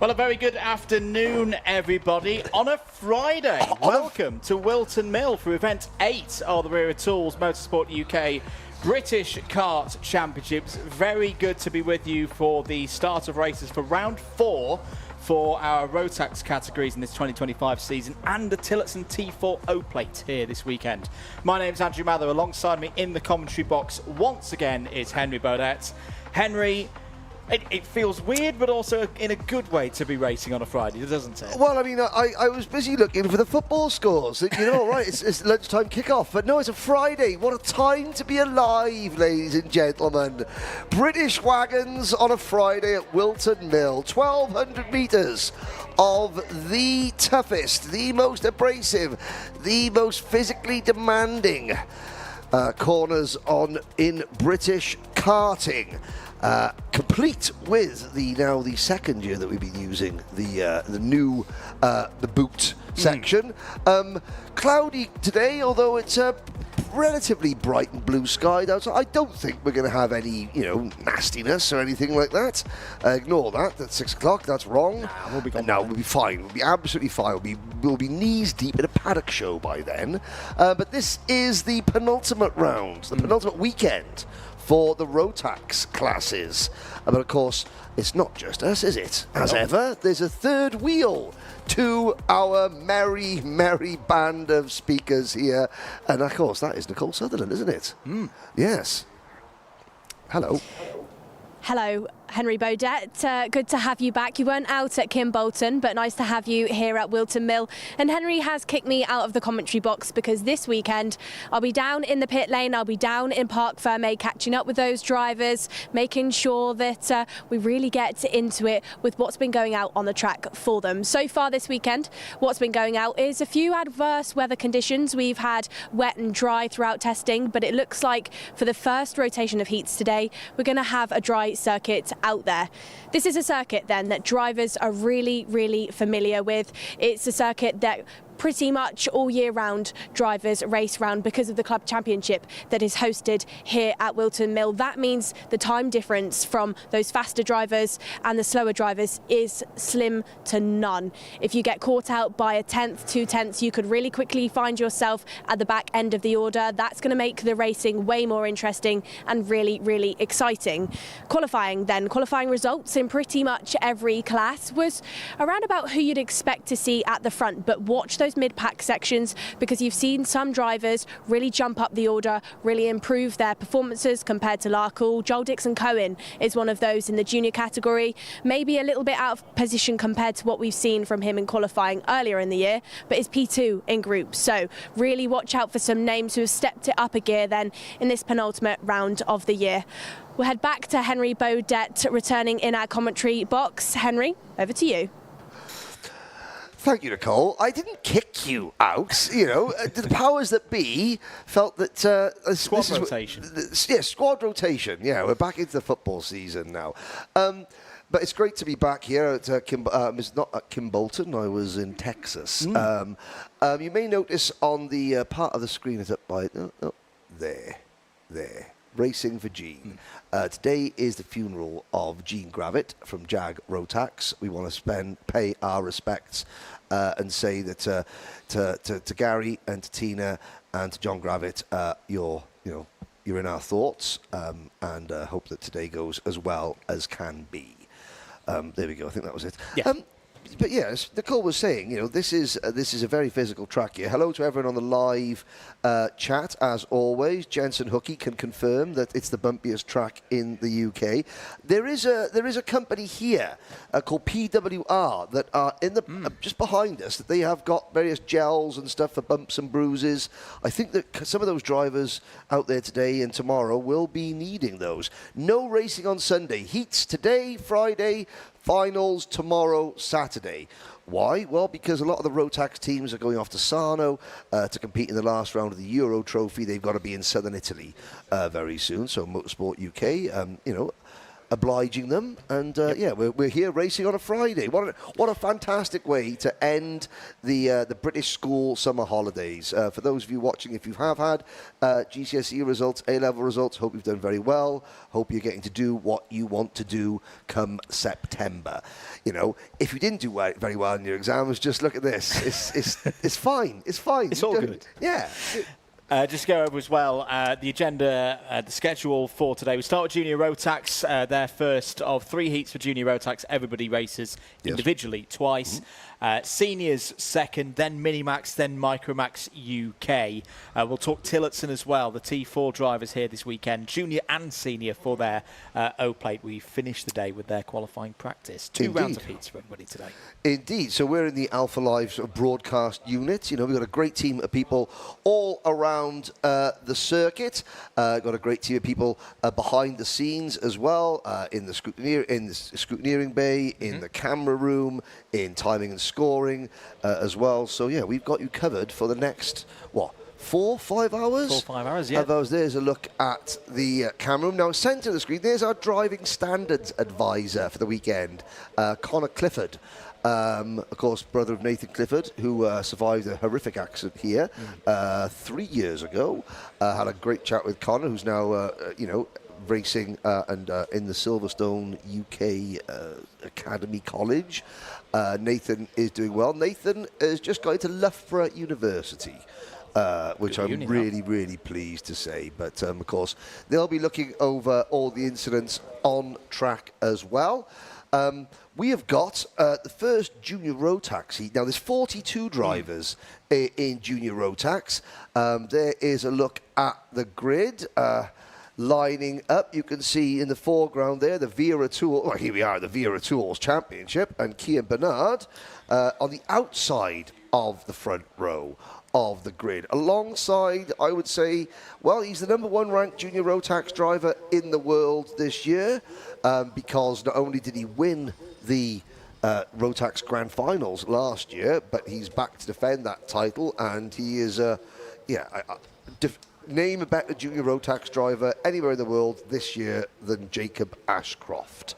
Well, a very good afternoon, everybody. On a Friday, welcome to Whilton Mill for Event 8 of the Wera Tools Motorsport UK British Kart Championships. Very good to be with you for the start of races for round 4 for our Rotax categories in this 2025 season, and the Tillotson T4 O-Plate here this weekend. My name's Andrew Mather. Alongside me in the commentary box once again is Henry Baudet. Henry, it feels weird, but also in a good way to be racing on a Friday, doesn't it? Well, I mean, I was busy looking for the football scores. You know, right, it's lunchtime kickoff. But no, it's a Friday. What a time to be alive, ladies and gentlemen. British wagons on a Friday at Whilton Mill. 1,200 metres of the toughest, the most abrasive, the most physically demanding corners in British karting. Complete with the second year that we've been using the new boot section. Cloudy today, although it's a relatively bright and blue sky. I don't think we're going to have any nastiness or anything like that. Ignore that. That's 6 o'clock. That's wrong. Nah, we'll be we'll be fine. We'll be absolutely fine. We'll be knees deep in a paddock show by then. But this is the penultimate round, the penultimate weekend for the Rotax classes. But of course, it's not just us, is it? As ever, there's a third wheel to our merry, merry band of speakers here. And of course, that is Nicole Sutherland, isn't it? Yes. Hello. Hello, Henry Baudet. Good to have you back. You weren't out at Kimbolton, but nice to have you here at Whilton Mill. And Henry has kicked me out of the commentary box because this weekend I'll be down in the pit lane, I'll be down in Parc Fermé, catching up with those drivers, making sure that we really get into it with what's been going out on the track for them. So far this weekend, what's been going out is a few adverse weather conditions. We've had wet and dry throughout testing, but it looks like for the first rotation of heats today, we're going to have a dry circuit out there. This is a circuit then that drivers are really, really familiar with. It's a circuit that pretty much all year round drivers race round because of the club championship that is hosted here at Whilton Mill. That means the time difference from those faster drivers and the slower drivers is slim to none. If you get caught out by a tenth, 2 tenths, you could really quickly find yourself at the back end of the order. That's going to make the racing way more interesting and really, really exciting. Qualifying results in pretty much every class was around about who you'd expect to see at the front, but watch those mid-pack sections because you've seen some drivers really jump up the order, really improve their performances compared to Larkle. Joel Dixon-Cohen is one of those in the junior category, maybe a little bit out of position compared to what we've seen from him in qualifying earlier in the year, but is P2 in groups. So really watch out for some names who have stepped it up a gear then in this penultimate round of the year. We'll head back to Henry Baudet returning in our commentary box. Henry, over to you. Thank you, Nicole. I didn't kick you out. The powers that be felt that squad rotation. Squad rotation. Yeah, we're back into the football season now. But it's great to be back here at it's not at Kimbolton. I was in Texas. You may notice on the part of the screen is up by there. Racing for Gene. Today is the funeral of Gene Gravitt from Jag Rotax. We want to pay our respects and say that to Gary and to Tina and to John Gravitt, you're in our thoughts, and hope that today goes as well as can be. There we go. I think that was it. Yeah. But yes, Nicole was saying, this is a very physical track here. Hello to everyone on the live chat, as always. Jensen Hookie can confirm that it's the bumpiest track in the UK. There is a company here called PWR that are in the just behind us. That they have got various gels and stuff for bumps and bruises. I think that some of those drivers out there today and tomorrow will be needing those. No racing on Sunday. Heats today, Friday. Finals tomorrow, Saturday. Why? Well, because a lot of the Rotax teams are going off to Sarno to compete in the last round of the Euro Trophy. They've got to be in southern Italy very soon. So Motorsport UK, obliging them. And yeah, we're here racing on a Friday. What a fantastic way to end the British school summer holidays. For those of you watching, if you have had GCSE results, A-level results, hope you've done very well. Hope you're getting to do what you want to do come September. You know, if you didn't do very well in your exams, just look at this. It's fine. It's fine. It's all good. Yeah. Just go over as well the agenda, the schedule for today. We start with Junior Rotax, their first of 3 heats for Junior Rotax. Everybody races individually twice. Seniors second, then MiniMax, then MicroMax UK. We'll talk Tillotson as well, the T4 drivers here this weekend, junior and senior for their O-plate. We finished the day with their qualifying practice. 2 rounds of heats for everybody today. Indeed. So we're in the Alpha Live broadcast unit. You know, we've got a great team of people all around the circuit. Got a great team of people behind the scenes as well, in the scrutineering bay, in the camera room, in timing and scoring as well. So yeah, we've got you covered for the next 4, 5 hours? 4, 5 hours, yeah. There's a look at the camera room. Now, centre of the screen, there's our driving standards advisor for the weekend, Connor Clifford. Of course, brother of Nathan Clifford, who survived a horrific accident here 3 years ago. Had a great chat with Connor, who's now, racing and in the Silverstone UK Academy College. Nathan is doing well. Nathan has just got into Loughborough University, which I'm really pleased to say. But, of course, they'll be looking over all the incidents on track as well. We have got the first Junior Rotax heat. Now, there's 42 drivers in Junior Rotax. There is a look at the grid. Lining up, you can see in the foreground there the Wera Tools. Well, here we are, the Wera Tools Championship, and Kian Bernard on the outside of the front row of the grid. Alongside, I would say, well, he's the #1 ranked Junior Rotax driver in the world this year, because not only did he win the Rotax Grand Finals last year, but he's back to defend that title, and he is, name a better Junior Rotax driver anywhere in the world this year than Jacob Ashcroft.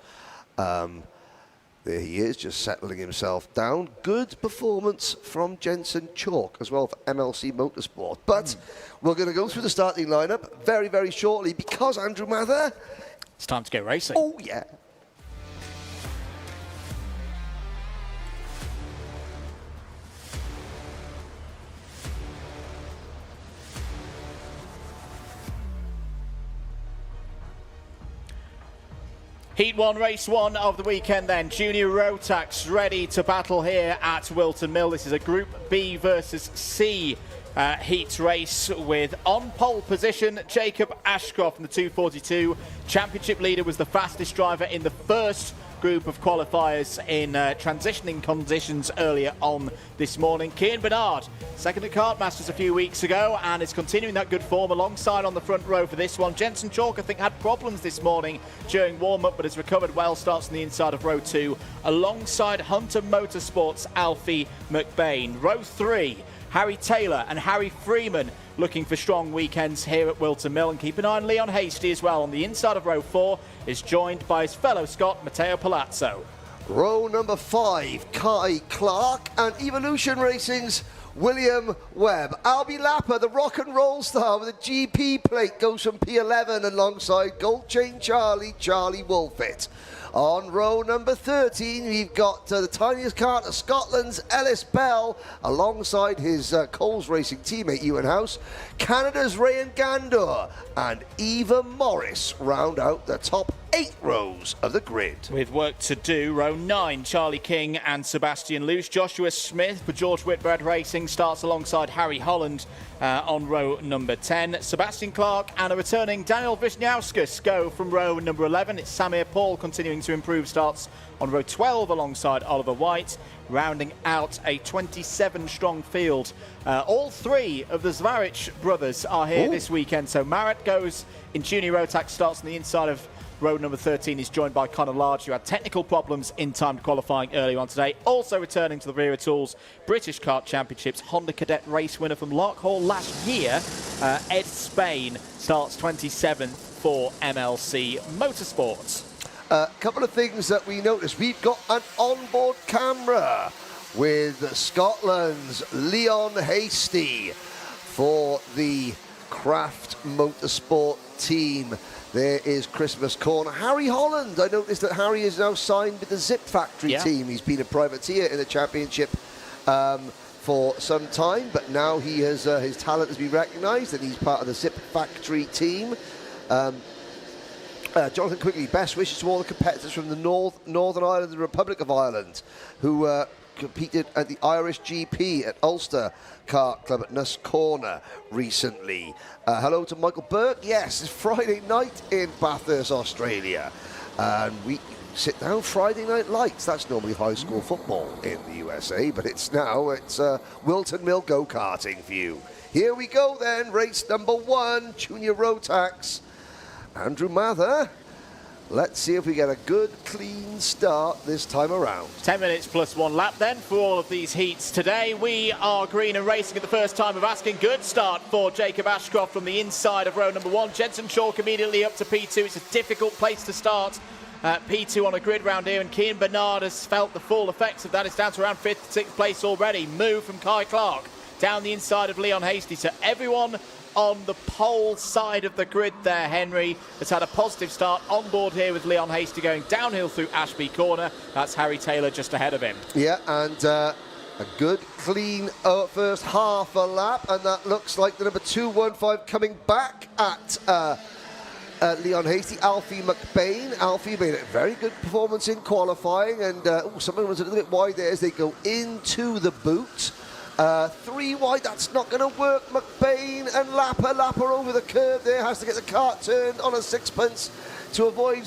There he is, just settling himself down. Good performance from Jensen Chalk as well for MLC Motorsport. But we're going to go through the starting lineup very, very shortly because, Andrew Mather, it's time to go racing. Oh, yeah. Heat 1, race 1 of the weekend then. Junior Rotax ready to battle here at Whilton Mill. This is a Group B versus C heat race with on pole position Jacob Ashcroft in the 242. Championship leader was the fastest driver in the first group of qualifiers in transitioning conditions earlier on this morning. Kian Bernard, second at Kart Masters a few weeks ago, and is continuing that good form alongside on the front row for this one. Jensen Chalk, I think, had problems this morning during warm-up, but has recovered well, starts on the inside of row 2, alongside Hunter Motorsports' Alfie McBain. Row 3, Harry Taylor and Harry Freeman looking for strong weekends here at Whilton Mill. And keep an eye on Leon Hasty as well. On the inside of row 4 is joined by his fellow Scot, Matteo Palazzo. Row number 5, Kai Clark, and Evolution Racing's William Webb. Albie Lapper, the rock and roll star with a GP plate, goes from P11 alongside Gold Chain Charlie Wolfett. On row number 13, we've got the tiniest kart of Scotland's Ellis Bell, alongside his Coles Racing teammate Ewan House. Canada's Rayan Gandor and Eva Morris round out the top 8 rows of the grid. With work to do, row 9, Charlie King and Sebastian Luce. Joshua Smith for George Whitbread Racing starts alongside Harry Holland on row number 10. Sebastian Clark and a returning Daniel Wisniauskas go from row number 11. It's Samir Paul continuing to improve, starts on row 12 alongside Oliver White, rounding out a 27-strong field. All 3 of the Zvaric brothers are here this weekend. So Marat goes in Junior Rotax, starts on the inside of row number 13. Is joined by Conor Large, who had technical problems in timed qualifying earlier on today. Also returning to the Wera Tools British Kart Championships, Honda Cadet race winner from Lark Hall last year, Ed Spain, starts 27th for MLC Motorsports. A couple of things that we noticed. We've got an onboard camera with Scotland's Leon Hasty for the Craft Motorsport team. There is Christmas corner. Harry Holland. I noticed that Harry is now signed with the Zip Factory team. He's been a privateer in the championship for some time, but now he has his talent has been recognised and he's part of the Zip Factory team. Jonathan Quigley, best wishes to all the competitors from the Northern Ireland and the Republic of Ireland who competed at the Irish GP at Ulster Kart Club at Nuss Corner recently. Hello to Michael Burke. Yes, it's Friday night in Bathurst, Australia. And we sit down Friday night lights. That's normally high school football in the USA, but it's Whilton Mill go-karting for you. Here we go then, race number 1, Junior Rotax. Andrew Mather. Let's see if we get a good, clean start this time around. 10 minutes plus 1 lap then for all of these heats today. We are green and racing at the first time of asking. Good start for Jacob Ashcroft from the inside of row number 1. Jensen Chalk immediately up to P2. It's a difficult place to start. P2 on a grid round here, and Cian Bernard has felt the full effects of that. It's down to around 5th, 6th place already. Move from Kai Clark down the inside of Leon Hasty. So everyone on the pole side of the grid there, Henry, has had a positive start on board here with Leon Hasty going downhill through Ashby Corner. That's Harry Taylor just ahead of him. Yeah, and a good, clean first half a lap, and that looks like the number 215 coming back at Leon Hasty, Alfie McBain. Alfie made a very good performance in qualifying, and someone was a little bit wide there as they go into the boot. 3 wide, that's not going to work. McBain and Lapper over the curve there, has to get the cart turned on a sixpence to avoid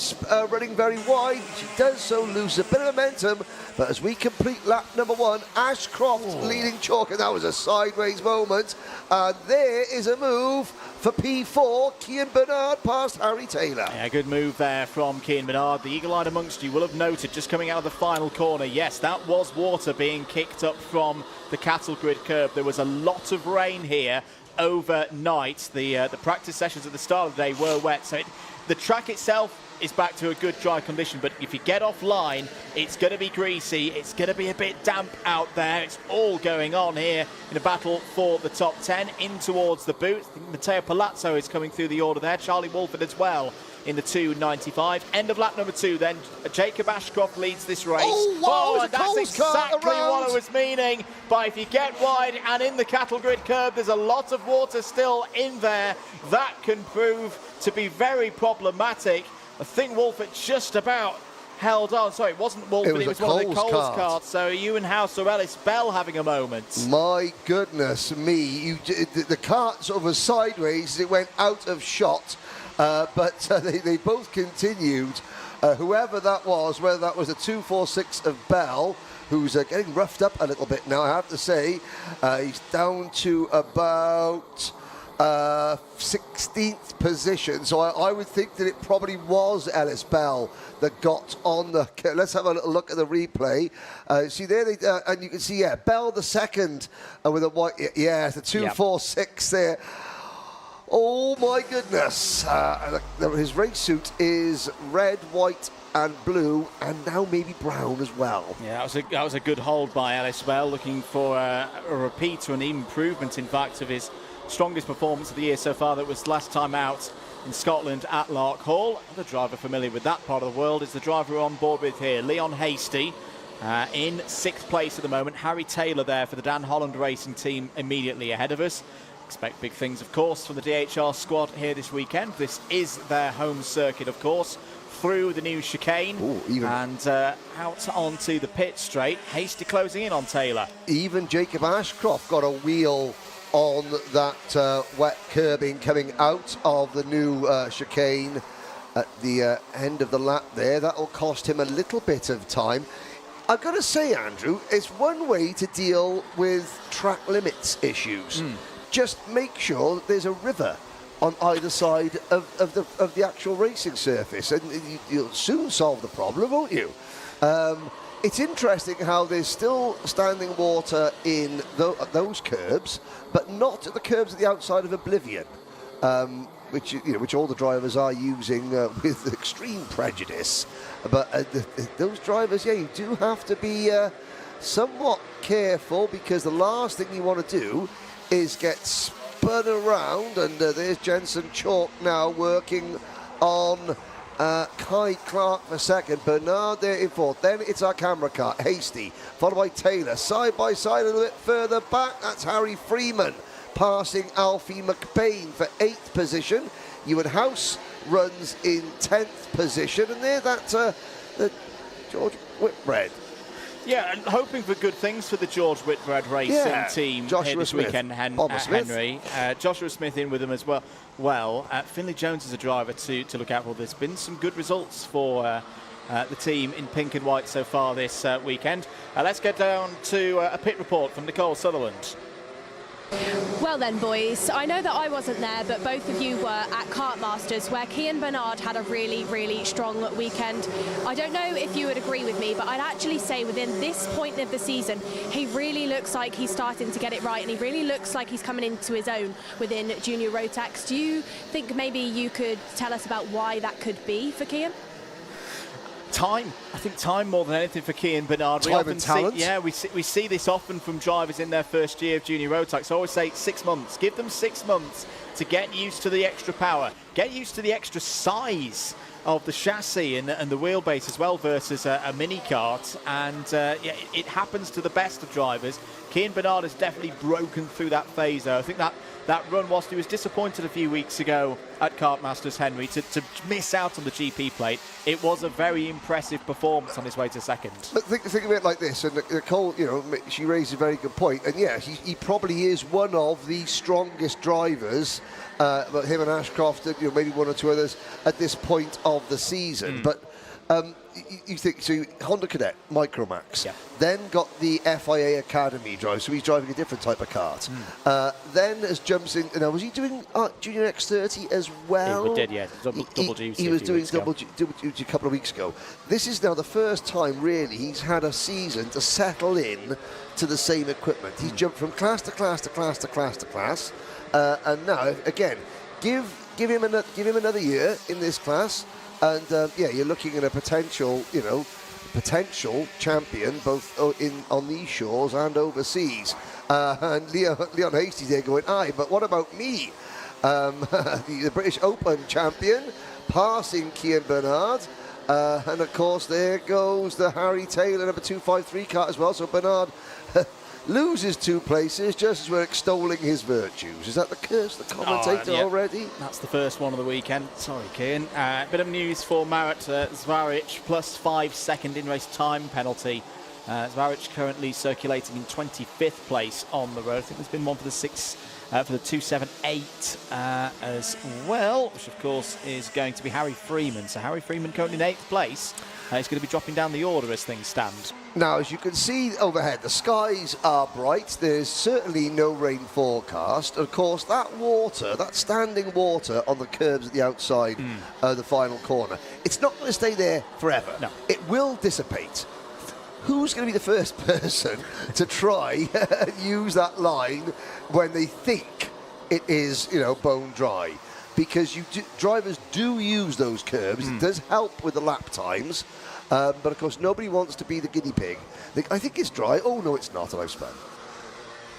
running very wide. She does so lose a bit of momentum, but as we complete lap number 1, Ashcroft leading Chalk, and that was a sideways moment. There is a move for P4, Cian Bernard past Harry Taylor. Yeah, good move there from Cian Bernard. The eagle-eyed amongst you will have noted just coming out of the final corner, yes, that was water being kicked up from the cattle grid curb. There was a lot of rain here overnight. The practice sessions at the start of the day were wet, so the track itself is back to a good dry condition, but if you get offline, it's going to be greasy, it's going to be a bit damp out there. It's all going on here in a battle for the top 10 in towards the boot. I think Matteo Palazzo is coming through the order there, Charlie Walford as well in the 295. End of lap number 2 then. Jacob Ashcroft leads this race. Oh, wow, and that's exactly what I was meaning. But if you get wide and in the cattle grid curb, there's a lot of water still in there. That can prove to be very problematic. I think Walford just about held on. Sorry, it wasn't Walford, it was one of the Coles carts. So Ewan House or Ellis Bell having a moment. My goodness me. The cart sort of was sideways as it went out of shot. But they both continued. Whoever that was, whether that was a 246 of Bell, who's getting roughed up a little bit now, I have to say. He's down to about 16th position, so I would think that it probably was Ellis Bell that got on the... Let's have a little look at the replay. See there, and you can see, Bell the second with a white... Yeah, the 246 there. Oh my goodness. His race suit is red, white and blue, and now maybe brown as well. Yeah, that was a good hold by Ellis Bell, looking for a repeat or an improvement, in fact, of his strongest performance of the year so far. That was last time out in Scotland at Lark Hall. Another driver familiar with that part of the world is the driver we're on board with here, Leon Hasty, in 6th place at the moment. Harry Taylor there for the Dan Holland Racing team immediately ahead of us. Expect big things, of course, from the DHR squad here this weekend. This is their home circuit, of course, through the new chicane. And out onto the pit straight. Hasty closing in on Taylor. Even Jacob Ashcroft got a wheel on that wet curbing coming out of the new chicane at the end of the lap there. That will cost him a little bit of time. I've got to say, Andrew, it's one way to deal with track limits issues. Just make sure that there's a river on either side of the actual racing surface, and you'll soon solve the problem, won't you? It's interesting how there's still standing water in those curbs, but not at the curbs at the outside of Oblivion, which all the drivers are using with extreme prejudice. But those drivers, yeah, you do have to be somewhat careful, because the last thing you want to do is get spun around. And there's Jensen Chalk now working on Kai Clark for second, Bernard there in fourth. Then it's our camera car, Hasty, followed by Taylor. Side by side a little bit further back, that's Harry Freeman passing Alfie McBain for 8th position. Ewan House runs in 10th position, and there that's the George Whitbread. Yeah, and hoping for good things for the George Whitbread racing team here this weekend, Henry. Joshua Smith in with them as well. Finley Jones is a driver to look out for. There's been some good results for the team in pink and white so far this weekend. Let's get down to a pit report from Nicole Sutherland. Well then, boys, I know that I wasn't there, but both of you were at Kart Masters, where Kian Bernard had a really, really strong weekend. I don't know if you would agree with me, but I'd actually say within this point of the season, he really looks like he's starting to get it right, and he really looks like he's coming into his own within Junior Rotax. Do you think maybe you could tell us about why that could be for Kian? Time. I think time more than anything for Kian Bernard. Time and talent. We see this often from drivers in their first year of Junior Rotax. I always say 6 months. Give them 6 months to get used to the extra power, get used to the extra size of the chassis and the wheelbase as well versus a mini kart. And it happens to the best of drivers. Kian Bernard has definitely broken through that phase, though. I think that run, whilst he was disappointed a few weeks ago at Kart Masters, Henry, to miss out on the GP plate, it was a very impressive performance on his way to second. But think of it like this, and Nicole, she raised a very good point, and yeah, he probably is one of the strongest drivers, but him and Ashcroft, maybe one or two others at this point of the season. But you think, so Honda Cadet, MicroMax, then got the FIA Academy drive, so he's driving a different type of kart. Then as jumps in, now was he doing Junior X30 as well? He did, yeah, double duty. He was doing double duty a couple of weeks ago. This is now the first time, really, he's had a season to settle in to the same equipment. He's jumped from class to class to class to class to class, and now, again, give him another year in this class. And you're looking at a potential champion both on these shores and overseas. And Leon Hastie's there going, aye, but what about me? The British Open champion, passing Kian Bernard. And of course, there goes the Harry Taylor number 253 kart as well. So Bernard loses 2 places just as we're extolling his virtues. Is that the curse, the commentator already? That's the first one of the weekend. Sorry, Kian. Bit of news for Marat Zvaric, plus 5 second in-race time penalty. Zvaric currently circulating in 25th place on the road. I think there's been one for the 278 as well, which of course is going to be Harry Freeman. So Harry Freeman currently in 8th place. He's going to be dropping down the order as things stand. Now, as you can see overhead, the skies are bright. There's certainly no rain forecast. Of course, that water, that standing water on the curbs at the outside of the final corner, it's not going to stay there forever. No. It will dissipate. Who's going to be the first person to try and use that line when they think it is, bone dry? Because drivers do use those curbs. It does help with the lap times. But of course, nobody wants to be the guinea pig. I think it's dry. Oh, no, it's not, and I've spun.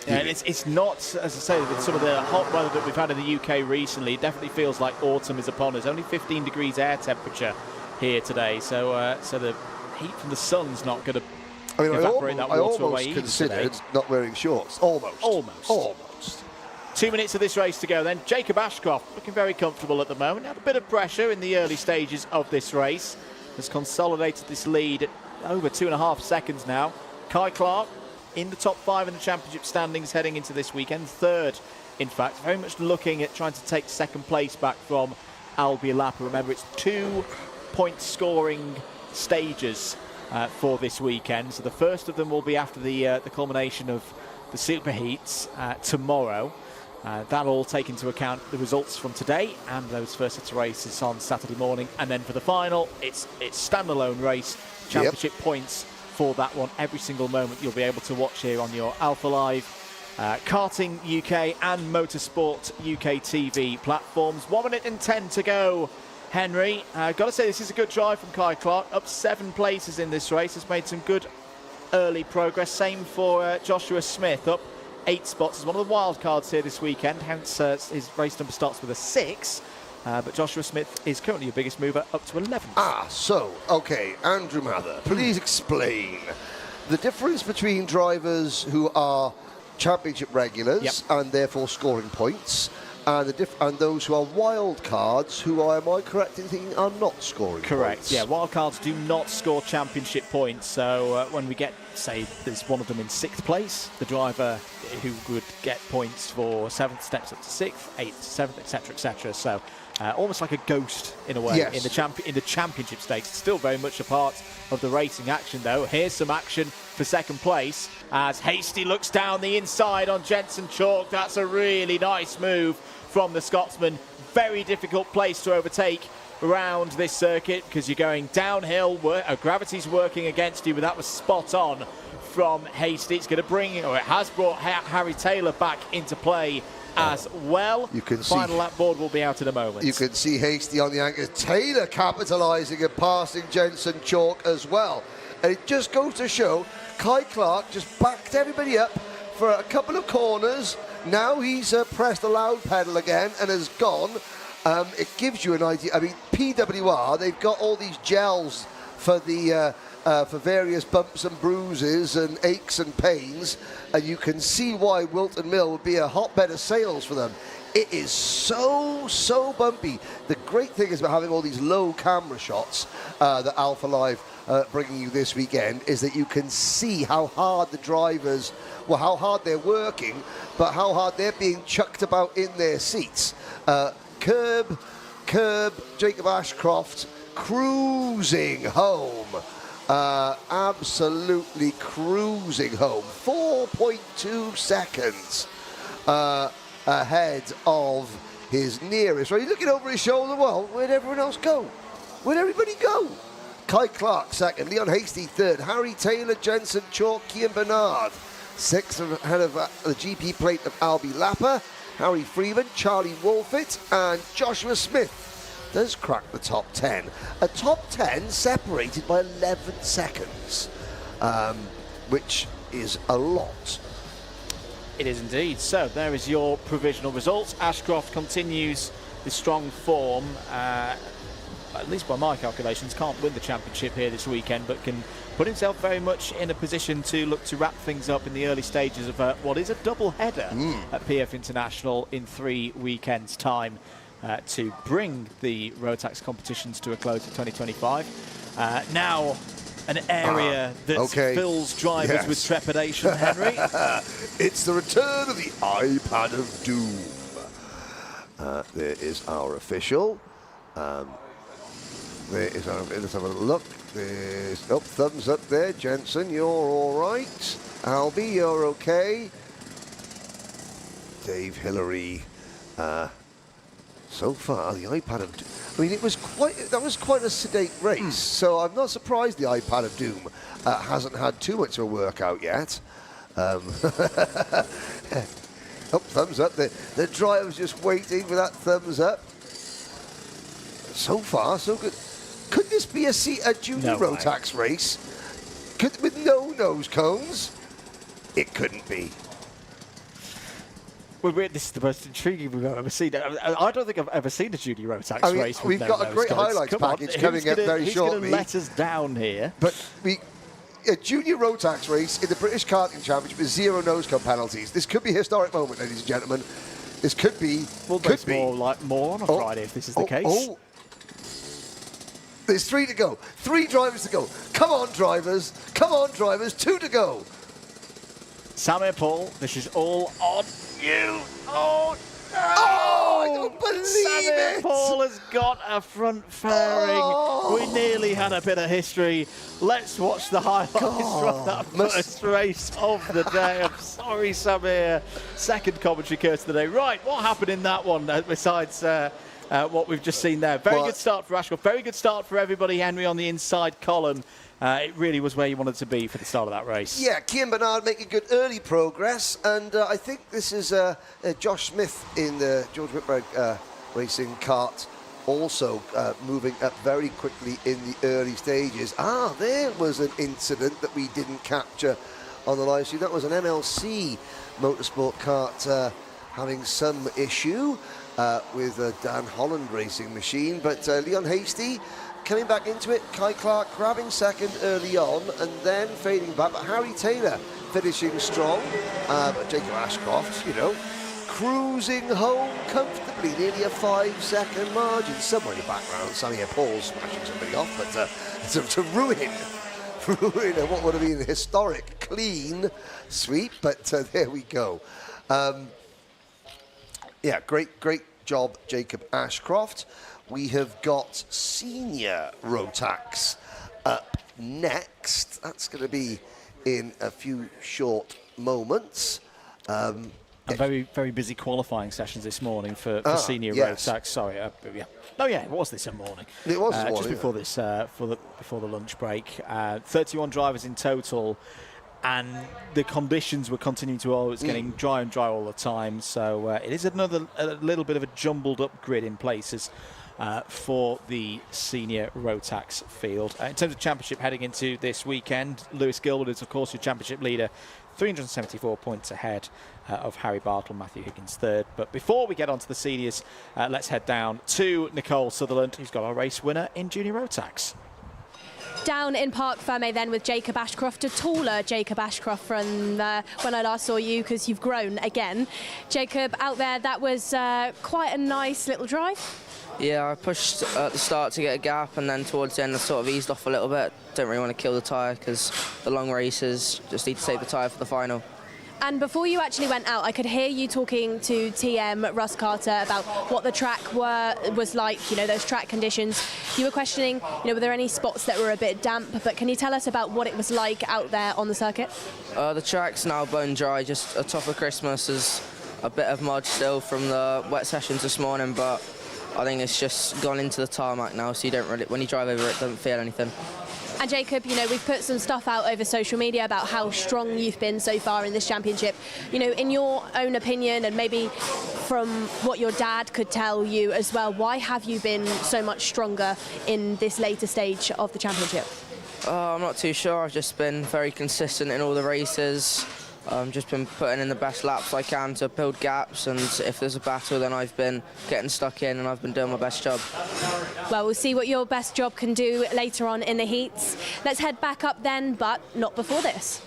Yeah, and it's not, as I say, with some of the hot weather that we've had in the UK recently, it definitely feels like autumn is upon us. Only 15 degrees air temperature here today, so the heat from the sun's not going to evaporate that water away. I almost considered not wearing shorts. Almost. 2 minutes of this race to go then. Jacob Ashcroft looking very comfortable at the moment. Had a bit of pressure in the early stages of this race. Has consolidated this lead at over 2.5 seconds now. Kai Clark in the top 5 in the championship standings heading into this weekend. 3rd, in fact. Very much looking at trying to take 2nd place back from Albi Lapa. Remember, it's 2-point scoring stages for this weekend. So the first of them will be after the culmination of the Super Heats tomorrow. That'll all take into account the results from today and those first set of races on Saturday morning. And then for the final, it's standalone race, championship points for that one. Every single moment you'll be able to watch here on your Alpha Live, Karting UK and Motorsport UK TV platforms. 1 minute and 10 to go Henry. Got to say, this is a good drive from Kai Clark. Up 7 places in this race. Has made some good early progress. Same for Joshua Smith, up 8 spots. Is one of the wild cards here this weekend. Hence, his race number starts with a 6. But Joshua Smith is currently your biggest mover, up to 11th. Okay, Andrew Mather, please explain the difference between drivers who are championship regulars and therefore scoring points, and those who are wild cards who am I correct in thinking are not scoring Correct, points? yeah. Wild cards do not score championship points. So when we get, say, there's one of them in 6th place, the driver who would get points for 7th steps up to 6th, 8th, 7th, etc., etc. So almost like a ghost in a way in the championship stakes. It's still very much a part of the racing action, though. Here's some action for 2nd place as Hasty looks down the inside on Jensen Chalk. That's a really nice move from the Scotsman. Very difficult place to overtake around this circuit because you're going downhill. Gravity's working against you, but that was spot on from Hasty. It's going to bring, or it has brought Harry Taylor back into play as well. You can Final see, lap board will be out in a moment. You can see Hasty on the anchor. Taylor capitalising and passing Jensen Chalk as well. And it just goes to show Kai Clark just backed everybody up for a couple of corners. Now he's pressed the loud pedal again and has gone. It gives you an idea. I mean, PWR, they've got all these gels for the for various bumps and bruises and aches and pains, and you can see why Whilton Mill would be a hotbed of sales for them. It is so bumpy. The great thing is about having all these low camera shots that Alpha Live bringing you this weekend is that you can see how hard the drivers, well, how hard they're working, but how hard they're being chucked about in their seats. Curb, Jacob Ashcroft cruising home. Absolutely cruising home. 4.2 seconds ahead of his nearest. Right, he's looking over his shoulder. Well, where'd everyone else go? Where'd everybody go? Kai Clark 2nd, Leon Hasty 3rd, Harry Taylor, Jensen Chalk, Cian Bernard 6th ahead of the GP plate of Albie Lapper, Harry Freeman, Charlie Wolfett, and Joshua Smith does crack the top 10. A top 10 separated by 11 seconds, which is a lot. It is indeed. So there is your provisional results. Ashcroft continues the strong form, at least by my calculations, can't win the championship here this weekend, but can put himself very much in a position to look to wrap things up in the early stages of what is a double header at PF International in 3 weekends' time. To bring the Rotax competitions to a close in 2025. Now, an area that fills drivers with trepidation, Henry. It's the return of the iPad of Doom. There is our official. There is our, let's have a look. There's, thumbs up there. Jensen, you're all right. Albie, you're okay. Dave Hillary. So far, the iPad of Doom. I mean, that was quite a sedate race. So I'm not surprised the iPad of Doom hasn't had too much of a workout yet. Thumbs up. The driver's just waiting for that thumbs up. So far, so good. Could this be a junior Rotax race? With no nose cones? It couldn't be. Well, this is the most intriguing we've ever seen. I don't think I've ever seen a junior Rotax race. We've got a great highlights package coming up very shortly. Who's going to let us down here? But a junior Rotax race in the British Karting Championship with 0 nose cone penalties. This could be a historic moment, ladies and gentlemen. This could be. Well, there's more on a Friday if this is the case. There's 3 to go. 3 drivers to go. Come on, drivers. Come on, drivers. 2 to go. Samir Paul, this is all on you. Oh, no. I don't believe Samir it. Paul has got a front fairing. We nearly had a bit of history. Let's watch the highlights from that first race of the day. I'm sorry, Samir. 2nd commentary curse of the day. Right, what happened in that one besides what we've just seen there? Very good start for Ashcroft. Very good start for everybody, Henry, on the inside column. It really was where you wanted to be for the start of that race. Yeah, Cian Bernard making good early progress, and I think this is Josh Smith in the George Whitberg racing kart also moving up very quickly in the early stages. There was an incident that we didn't capture on the live stream. That was an MLC Motorsport Kart having some issue with a Dan Holland racing machine, but Leon Hasty coming back into it, Kai Clark grabbing second early on and then fading back, but Harry Taylor finishing strong, but Jacob Ashcroft, cruising home comfortably, nearly a 5-second margin. Somewhere in the background, Sammy Paul smashing somebody off, but to ruin what would have been a historic, clean sweep, but there we go. Yeah, great job, Jacob Ashcroft. We have got senior Rotax up next. That's going to be in a few short moments. A very, very busy qualifying sessions this morning for senior Rotax. Sorry, yeah. Oh yeah, it was this morning. It was this morning, just before this, before the lunch break. 31 drivers in total, and the conditions were continuing to it's getting dry and dry all the time. So it is a little bit of a jumbled up grid in places for the senior Rotax field. In terms of championship heading into this weekend, Lewis Gilbert is of course your championship leader, 374 points ahead of Harry Bartle, Matthew Higgins third. But before we get on to the seniors, let's head down to Nicole Sutherland, who's got our race winner in junior Rotax. Down in Parc Fermé then with Jacob Ashcroft, a taller Jacob Ashcroft from when I last saw you, because you've grown again. Jacob, out there, that was quite a nice little drive. Yeah, I pushed at the start to get a gap, and then towards the end I sort of eased off a little bit. Don't really want to kill the tyre because the long races just need to save the tyre for the final. And before you actually went out, I could hear you talking to TM Russ Carter about what the track was like, those track conditions. You were questioning, were there any spots that were a bit damp, but can you tell us about what it was like out there on the circuit? The track's now bone dry, just atop of Christmas. There's a bit of mud still from the wet sessions this morning, but I think it's just gone into the tarmac now, so you don't really, when you drive over it, doesn't feel anything. And Jacob, we've put some stuff out over social media about how strong you've been so far in this championship. In your own opinion, and maybe from what your dad could tell you as well, why have you been so much stronger in this later stage of the championship? I'm not too sure. I've just been very consistent in all the races. Just been putting in the best laps I can to build gaps, and if there's a battle, then I've been getting stuck in and I've been doing my best job. Well, we'll see what your best job can do later on in the heats. Let's head back up then, but not before this.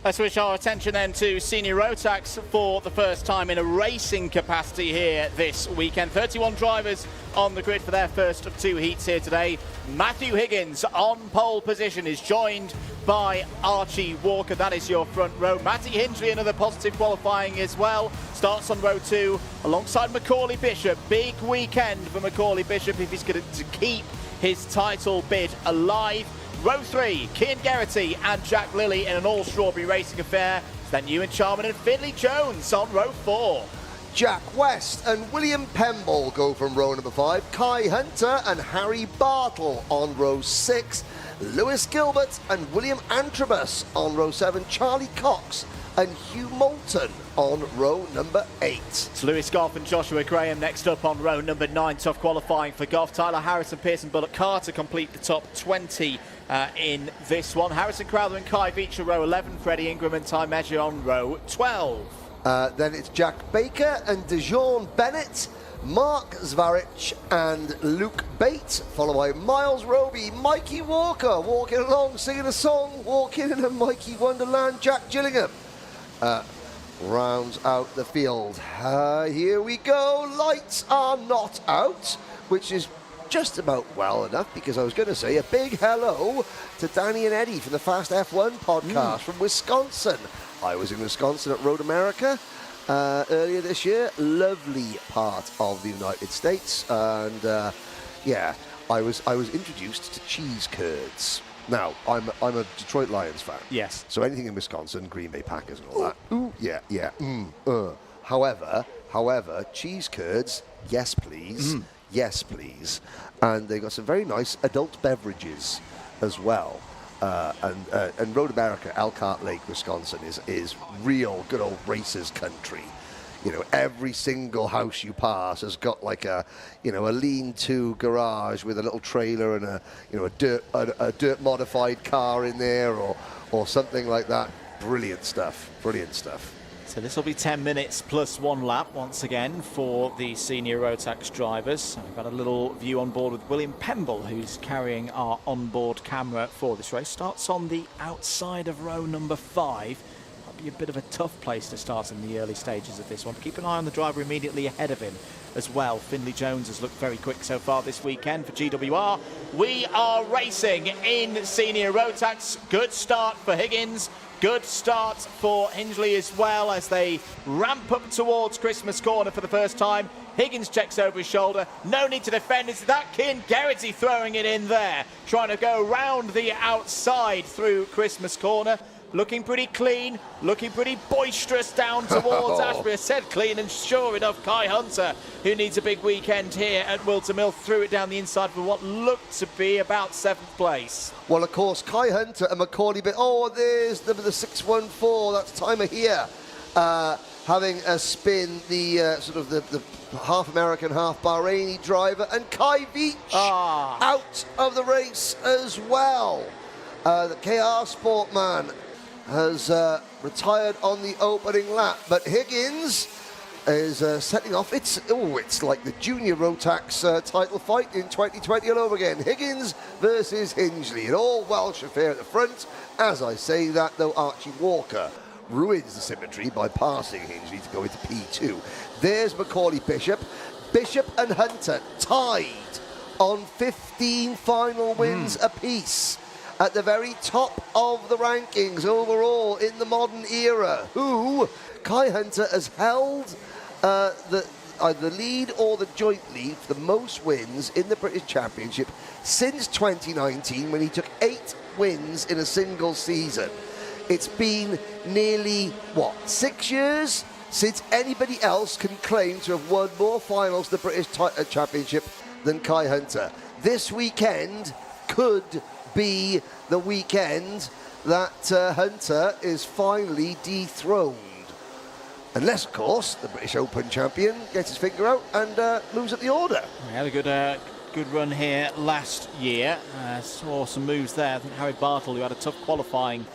Let's switch our attention then to senior Rotax for the first time in a racing capacity here this weekend. 31 drivers on the grid for their first of two heats here today. Matthew Higgins on pole position is joined by Archie Walker. That is your front row. Matty Hindley, another positive qualifying as well. Starts on row 2 alongside Macaulay Bishop. Big weekend for Macaulay Bishop if he's going to keep his title bid alive. Row 3, Cian Geraghty and Jack Lilly in an all-strawberry racing affair. Then Ewan Charman and Finley Jones on row 4. Jack West and William Pemble go from row number 5. Kai Hunter and Harry Bartle on row 6. Lewis Gilbert and William Antrobus on row 7. Charlie Cox and Hugh Moulton on row number 8. It's Lewis Goff and Joshua Graham next up on row number 9. Tough qualifying for Goff. Tyler Harrison, Pearson Bullock Carter complete the top 20 in this one. Harrison Crowther and Kai Veach row 11. Freddie Ingram and Ty Measure on row 12. Then it's Jack Baker and DeJean Bennett, Mark Zvaric and Luke Bates, followed by Miles Roby, Mikey Walker, walking along, singing a song, walking in a Mikey Wonderland, Jack Gillingham. Rounds out the field. Here we go. Lights are not out, which is just about well enough, because I was going to say a big hello to Danny and Eddie from the Fast F1 podcast from Wisconsin. I was in Wisconsin at Road America earlier this year. Lovely part of the United States, and yeah, I was introduced to cheese curds. Now, I'm a Detroit Lions fan. Yes. So anything in Wisconsin, Green Bay Packers and all that. Ooh, yeah. However, cheese curds, yes please. Yes please. And they got some very nice adult beverages as well. And Road America, Elkhart Lake, Wisconsin is real good old racers country. You know, every single house you pass has got like a lean-to garage with a little trailer and a dirt modified car in there or something like that. Brilliant stuff. So this will be 10 minutes plus 1 lap once again for the senior Rotax drivers. We've got a little view on board with William Pemble, who's carrying our onboard camera for this race. Starts on the outside of row number 5. Might be a bit of a tough place to start in the early stages of this one. Keep an eye on the driver immediately ahead of him as well. Finley Jones has looked very quick so far this weekend for GWR. We are racing in senior Rotax. Good start for Higgins. Good start for Hingley as well as they ramp up towards Christmas corner for the first time. Higgins checks over his shoulder. No need to defend. It's that Cian Geraghty throwing it in there. Trying to go round the outside through Christmas corner. Looking pretty clean, looking pretty boisterous down towards Ashby. I said clean, and sure enough, Kai Hunter, who needs a big weekend here at Whilton Mill, threw it down the inside for what looked to be about 7th place. Well, of course, Kai Hunter and Macaulay Bit. Oh, there's the 614. That's Timer here, having a spin. The sort of the half American, half Bahraini driver, and Kai Veach out of the race as well. The KR Sportman has retired on the opening lap, but Higgins is setting off. It's like the junior Rotax title fight in 2020 all over again. Higgins versus Hingley, an all Welsh affair at the front. As I say that, though, Archie Walker ruins the symmetry by passing Hingley to go into P2. There's Macaulay Bishop. Bishop and Hunter tied on 15 final wins apiece, at the very top of the rankings overall in the modern era. Who Kai Hunter has held either the lead or the joint lead for the most wins in the British Championship since 2019, when he took 8 wins in a single season. It's been nearly, 6 years since anybody else can claim to have won more finals in the British Championship than Kai Hunter. This weekend could be the weekend that Hunter is finally dethroned. Unless, of course, the British Open champion gets his finger out and moves up the order. We had a good run here last year. Saw some moves there. I think Harry Bartle, who had a tough qualifying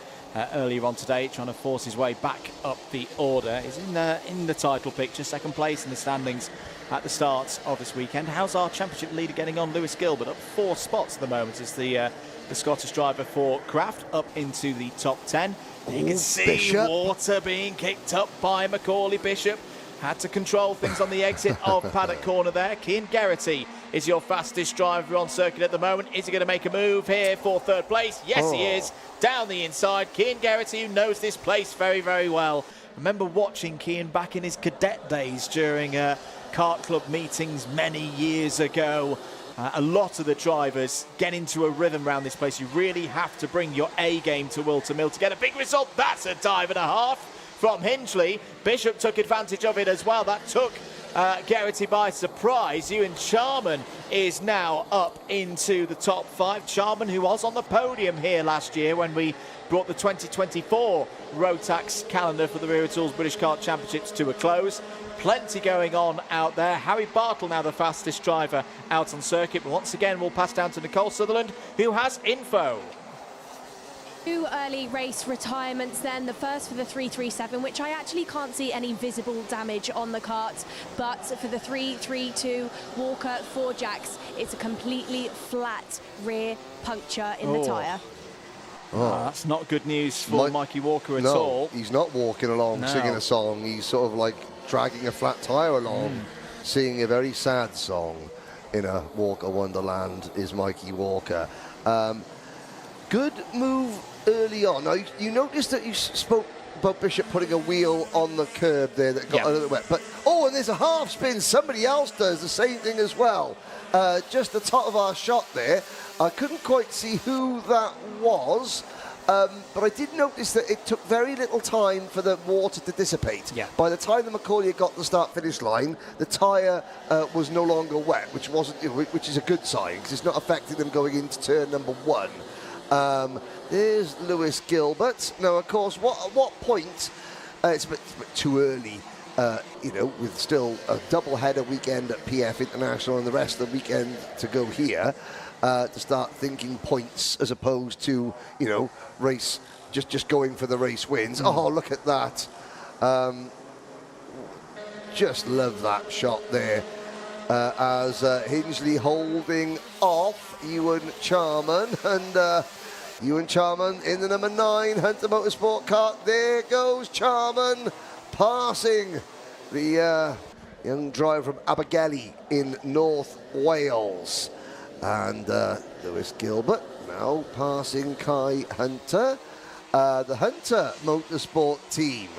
earlier on today, trying to force his way back up the order, is in the title picture, 2nd place in the standings at the start of this weekend. How's our championship leader getting on? Lewis Gilbert up 4 spots at the moment as the Scottish driver for Kraft up into the top 10. You can see Bishop. water being kicked up by Macaulay Bishop. Had to control things on the exit of paddock corner there. Cian Geraghty is your fastest driver on circuit at the moment. Is he going to make a move here for 3rd place? Yes, he is. Down the inside. Cian Geraghty, who knows this place very, very well. I remember watching Cian back in his cadet days during kart club meetings many years ago. A lot of the drivers get into a rhythm around this place. You really have to bring your A game to Whilton Mill to get a big result. That's a dive and a half from Hingley. Bishop took advantage of it as well. That took Geraghty by surprise. Ewan Charman is now up into the top 5. Charman, who was on the podium here last year when we brought the 2024 Rotax calendar for the Wera Tools British Kart Championships to a close. Plenty going on out there. Harry Bartle now the fastest driver out on circuit. But once again, we'll pass down to Nicole Sutherland, who has info. Two early race retirements then. The first for the 337, which I actually can't see any visible damage on the kart, but for the 332 Walker 4 Jacks, it's a completely flat rear puncture in the tyre. That's not good news for Mikey Walker at all. He's not walking along singing a song. He's sort of like dragging a flat tyre along, singing a very sad song in a Walker Wonderland is Mikey Walker. Good move early on. Now, you noticed that you spoke about Bishop putting a wheel on the curb there that got a little wet. But, and there's a half spin. Somebody else does the same thing as well. Just the top of our shot there. I couldn't quite see who that was. But I did notice that it took very little time for the water to dissipate. Yeah. By the time the Macaulay got to the start-finish line, the tyre was no longer wet, which is a good sign because it's not affecting them going into turn number 1. There's Lewis Gilbert. Now, of course, at what point? It's a bit too early. With still a double-header weekend at PF International and the rest of the weekend to go here. To start thinking points as opposed to, race, just going for the race wins. Oh, look at that. Just love that shot there. As Hingley holding off Ewan Charman. And Ewan Charman in the number 9 Hunter Motorsport kart. There goes Charman passing the young driver from Abergele in North Wales. And Lewis Gilbert now passing Kai Hunter. The Hunter Motorsport team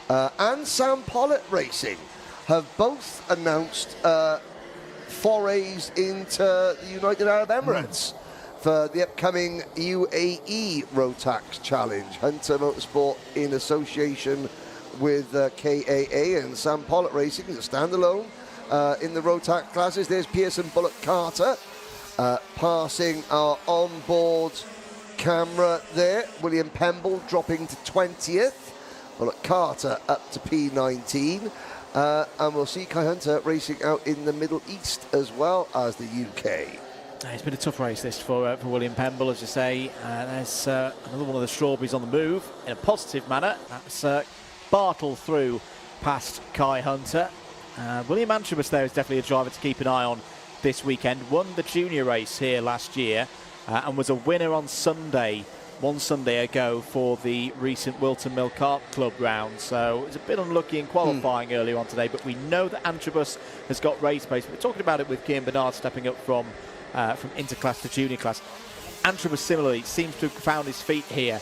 and Sam Pollitt Racing have both announced forays into the United Arab Emirates for the upcoming UAE Rotax Challenge. Hunter Motorsport in association with KAA and Sam Pollitt Racing is a standalone in the Rotax classes. There's Pearson Bullock Carter. Passing our onboard camera there. William Pemble dropping to 20th. Bullock Carter up to P19. And we'll see Kai Hunter racing out in the Middle East as well as the UK. It's been a tough race this for William Pemble, as you say. There's another one of the strawberries on the move in a positive manner. That's Bartle through past Kai Hunter. William Antrobus there is definitely a driver to keep an eye on this weekend. Won the junior race here last year and was a winner on Sunday, one Sunday ago, for the recent Whilton Mill Kart Club round. So it was a bit unlucky in qualifying earlier on today, but we know that Antrobus has got race pace. We're talking about it with Cian Bernard stepping up from interclass to junior class. Antrobus similarly seems to have found his feet here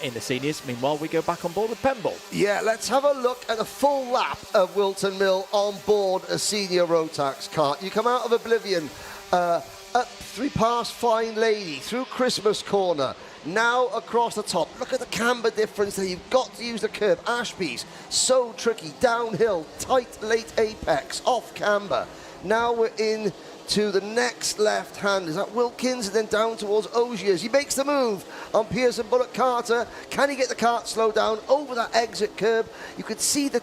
in the seniors. Meanwhile, we go back on board with Pemble. Yeah, let's have a look at a full lap of Whilton Mill on board a senior Rotax kart. You come out of Oblivion, up through past Fine Lady, through Christmas Corner, now across the top. Look at the camber difference there. You've got to use the curb. Ashby's so tricky. Downhill, tight late apex, off camber. Now we're in to the next left hand. Is that Wilkins? And then down towards Ogiers. He makes the move on Pearson Bullock Carter. Can he get the kart slowed down over that exit curb? You could see the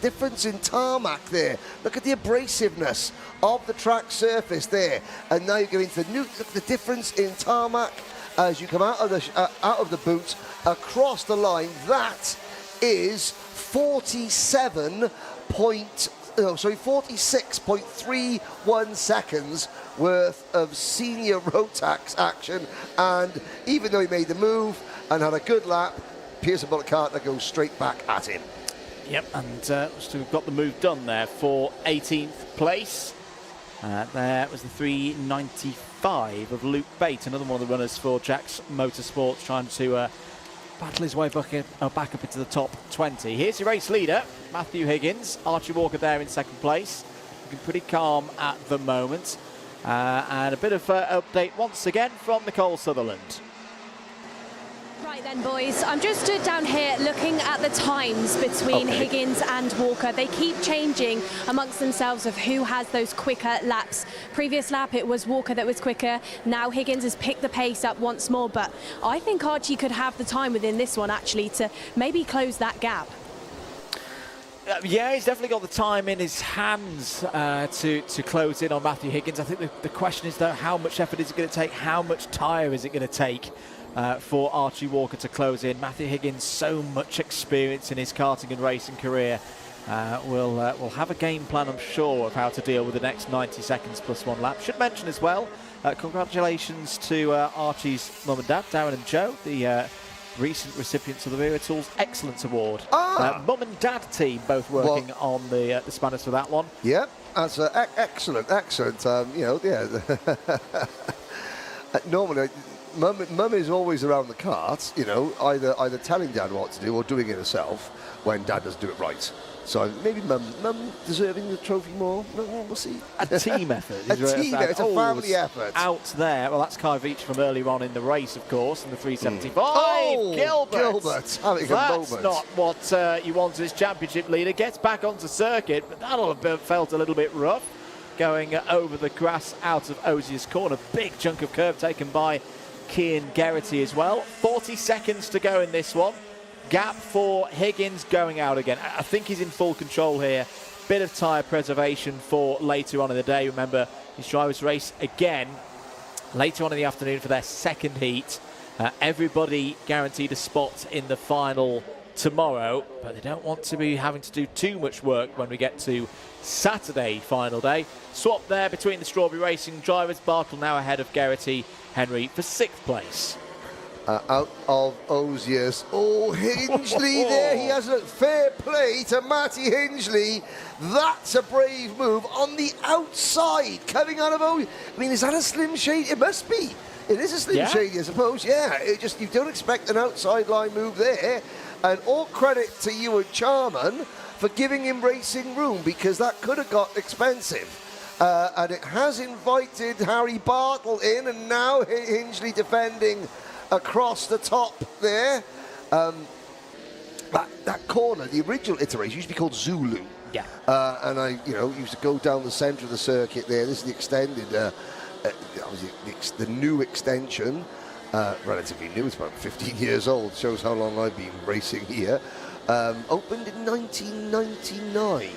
difference in tarmac there. Look at the abrasiveness of the track surface there. And now you go into the difference in tarmac as you come out of the boot across the line. That is 46.31 seconds worth of senior Rotax action. And even though he made the move and had a good lap, Pearson Bullock Carter goes straight back at him. Yep, and so we've got the move done there for 18th place. There was the 395 of Luke Bate, another one of the runners for Jack's Motorsports, trying to battle his way back up into the top 20. Here's your race leader, Matthew Higgins. Archie Walker there in second place. Looking pretty calm at the moment. And a bit of update once again from Nicole Sutherland. Right then, boys, I'm just stood down here looking at the times between Higgins and Walker. They keep changing amongst themselves of who has those quicker laps. Previous lap, it was Walker that was quicker. Now Higgins has picked the pace up once more, but I think Archie could have the time within this one, actually, to maybe close that gap. Yeah, he's definitely got the time in his hands to close in on Matthew Higgins. I think the question is, though, how much effort is it going to take? How much tyre is it going to take for Archie Walker to close in. Matthew Higgins, so much experience in his karting and racing career. We'll have a game plan, I'm sure, of how to deal with the next 90 seconds plus one lap. Should mention as well, congratulations to Archie's mum and dad, Darren and Joe, the recent recipients of the Wera Tools Excellence Award. Mum and dad team both working on the spanners for that one. Yeah, that's excellent. Normally, Mum is always around the cart, either telling Dad what to do or doing it herself when Dad doesn't do it right. So maybe Mum deserving the trophy more. We'll see. A team effort. It's a family effort. Out there. Well, that's Kai Veach from earlier on in the race, of course, in the 375. Oh, Gilbert having a moment. That's not what you want as championship leader. Gets back onto circuit, but that'll have felt a little bit rough. Going over the grass out of Ozier's corner. Big chunk of curb taken by Cian Geraghty as well. 40 seconds to go in this one. Gap for Higgins going out again. I think he's in full control here. Bit of tyre preservation for later on in the day. Remember, his drivers race again later on in the afternoon for their second heat. Everybody guaranteed a spot in the final tomorrow, but they don't want to be having to do too much work when we get to Saturday final day. Swap there between the Strawberry Racing drivers. Bartle now ahead of Geraghty, Henry for 6th place. Out of Ozier's. Oh, Hingley there. He has a fair play to Matty Hingley. That's a brave move on the outside coming out of Ozier. I mean, is that a slim shade? It must be. It is a slim shady, I suppose. Yeah, you don't expect an outside line move there. And all credit to you and Charman for giving him racing room, because that could have got expensive. And it has invited Harry Bartle in, and now Hingley defending across the top there. That corner, the original iteration, used to be called Zulu. Yeah. And I, used to go down the centre of the circuit there. This is the extended, the new extension. Relatively new, it's about 15 years old. Shows how long I've been racing here. Opened in 1999,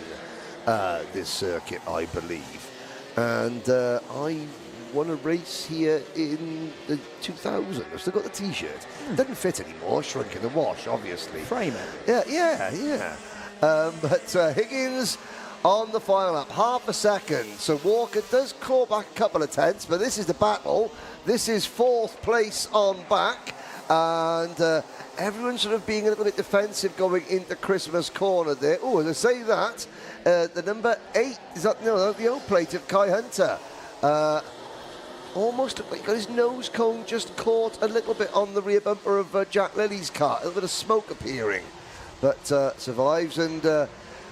this circuit, I believe. And I won a race here in the 2000. I've still got the T-shirt. Doesn't fit anymore, shrunk in the wash, obviously. Frame it. Yeah. But Higgins on the final lap, half a second. So Walker does claw back a couple of tenths, but this is the battle. This is 4th place on back. And everyone's sort of being a little bit defensive going into Christmas corner there. Oh, as I say that, the number 8, is that, no, the old plate of Kai Hunter. Almost looked like he got his nose cone just caught a little bit on the rear bumper of Jack Lilly's car. A little bit of smoke appearing, but survives. And,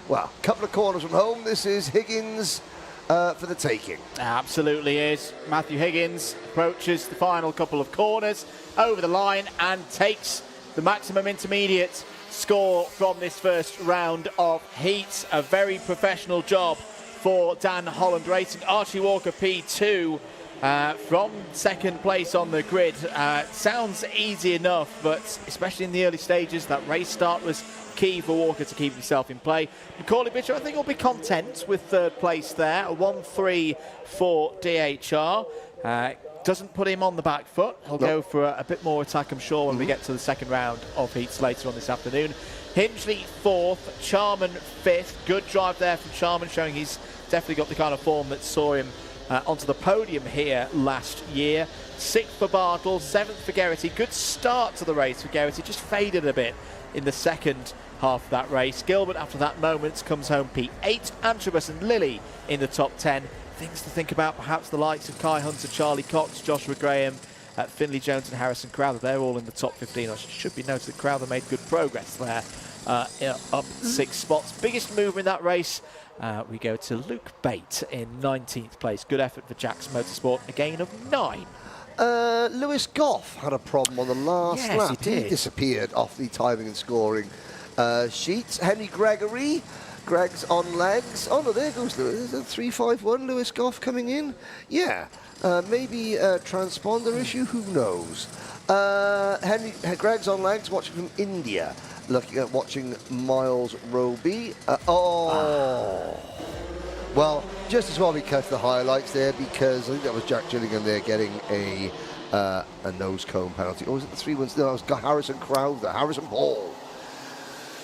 well, a couple of corners from home. This is Higgins for the taking. Absolutely is. Matthew Higgins approaches the final couple of corners over the line and takes the maximum intermediate score from this first round of heats. A very professional job for Dan Holland Racing. Archie Walker P2 from 2nd place on the grid. Sounds easy enough, but especially in the early stages, that race start was key for Walker to keep himself in play. Macaulay Bitcher, I think, will be content with 3rd place there. A 1-3 for DHR. Doesn't put him on the back foot. He'll go for a bit more attack, I'm sure, when we get to the 2nd round of heats later on this afternoon. Hingley 4th, Charman 5th. Good drive there from Charman, showing he's definitely got the kind of form that saw him onto the podium here last year. 6th for Bartle, 7th for Geraghty. Good start to the race for Geraghty, just faded a bit in the second half of that race. Gilbert, after that moment, comes home P8. Antrobus and Lilly in the top 10. Things to think about, perhaps the likes of Kai Hunter, Charlie Cox, Joshua Graham, Finley Jones and Harrison Crowther. They're all in the top 15. It should be noted that Crowther made good progress there, up 6 spots. Biggest mover in that race, we go to Luke Bate in 19th place. Good effort for Jack's Motorsport, a gain of 9. Lewis Goff had a problem on the last lap. He did. He disappeared off the timing and scoring sheets. Henry Gregory, Greg's on legs. Oh no, there goes Lewis. Is it 351? Lewis Goff coming in. Yeah, maybe a transponder issue. Who knows? Greg's on legs, watching from India. Looking at watching Miles Roby. Well, just as well we cut the highlights there, because I think that was Jack Gillingham there getting a a nose cone penalty. Or was it the 3-1? No, it was Harrison Crowther, Harrison Paul.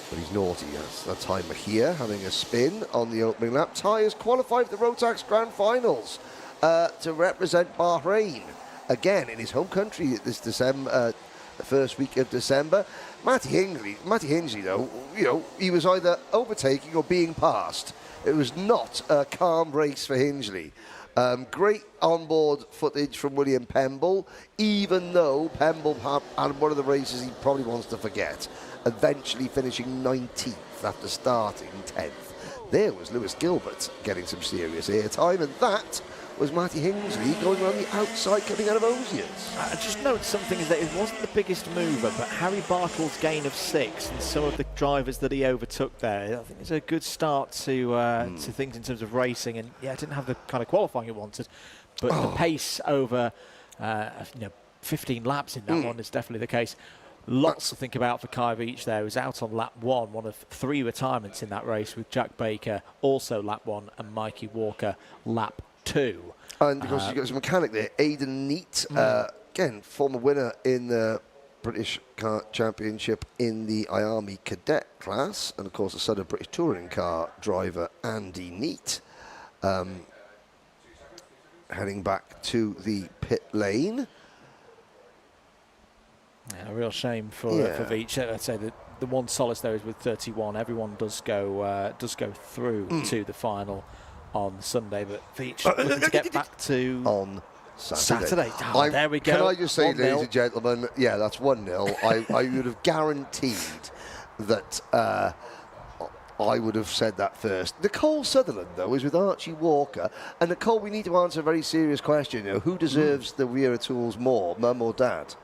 But he's naughty. Yes. That timer here, having a spin on the opening lap. Ty has qualified for the Rotax Grand Finals to represent Bahrain. Again, in his home country this December, the first week of December. Matty Hingley, though, you know, he was either overtaking or being passed. It was not a calm race for Hingley. Great onboard footage from William Pemble, even though Pemble had one of the races he probably wants to forget, eventually finishing 19th after starting 10th. There was Lewis Gilbert getting some serious airtime, and that was Matty Hingley going around the outside, coming out of Osiers. I just note something is that it wasn't the biggest mover, but Harry Bartle's gain of 6 and some of the drivers that he overtook there, I think it's a good start to things in terms of racing. And yeah, it didn't have the kind of qualifying it wanted, but the pace over 15 laps in that one is definitely the case. Lots to think about for Kai Veach there. He was out on lap 1, one of 3 retirements in that race, with Jack Baker also lap 1 and Mikey Walker lap 2. And because you've got some mechanic there, Aidan Neat, again, former winner in the British Kart Championship in the IAMI cadet class, and of course the son of British touring car driver Andy Neat, heading back to the pit lane. Yeah, a real shame for Veach. I'd say that the one solace there is with 31. Everyone does go through to the final on Sunday, but Veach looking to get back to on Saturday. Oh, there we go. Can I just say, 1-0. ladies and gentlemen, yeah, that's 1-0. I would have guaranteed that I would have said that first. Nicole Sutherland, though, is with Archie Walker. And Nicole, we need to answer a very serious question. You know, who deserves the Wera tools more, mum or dad?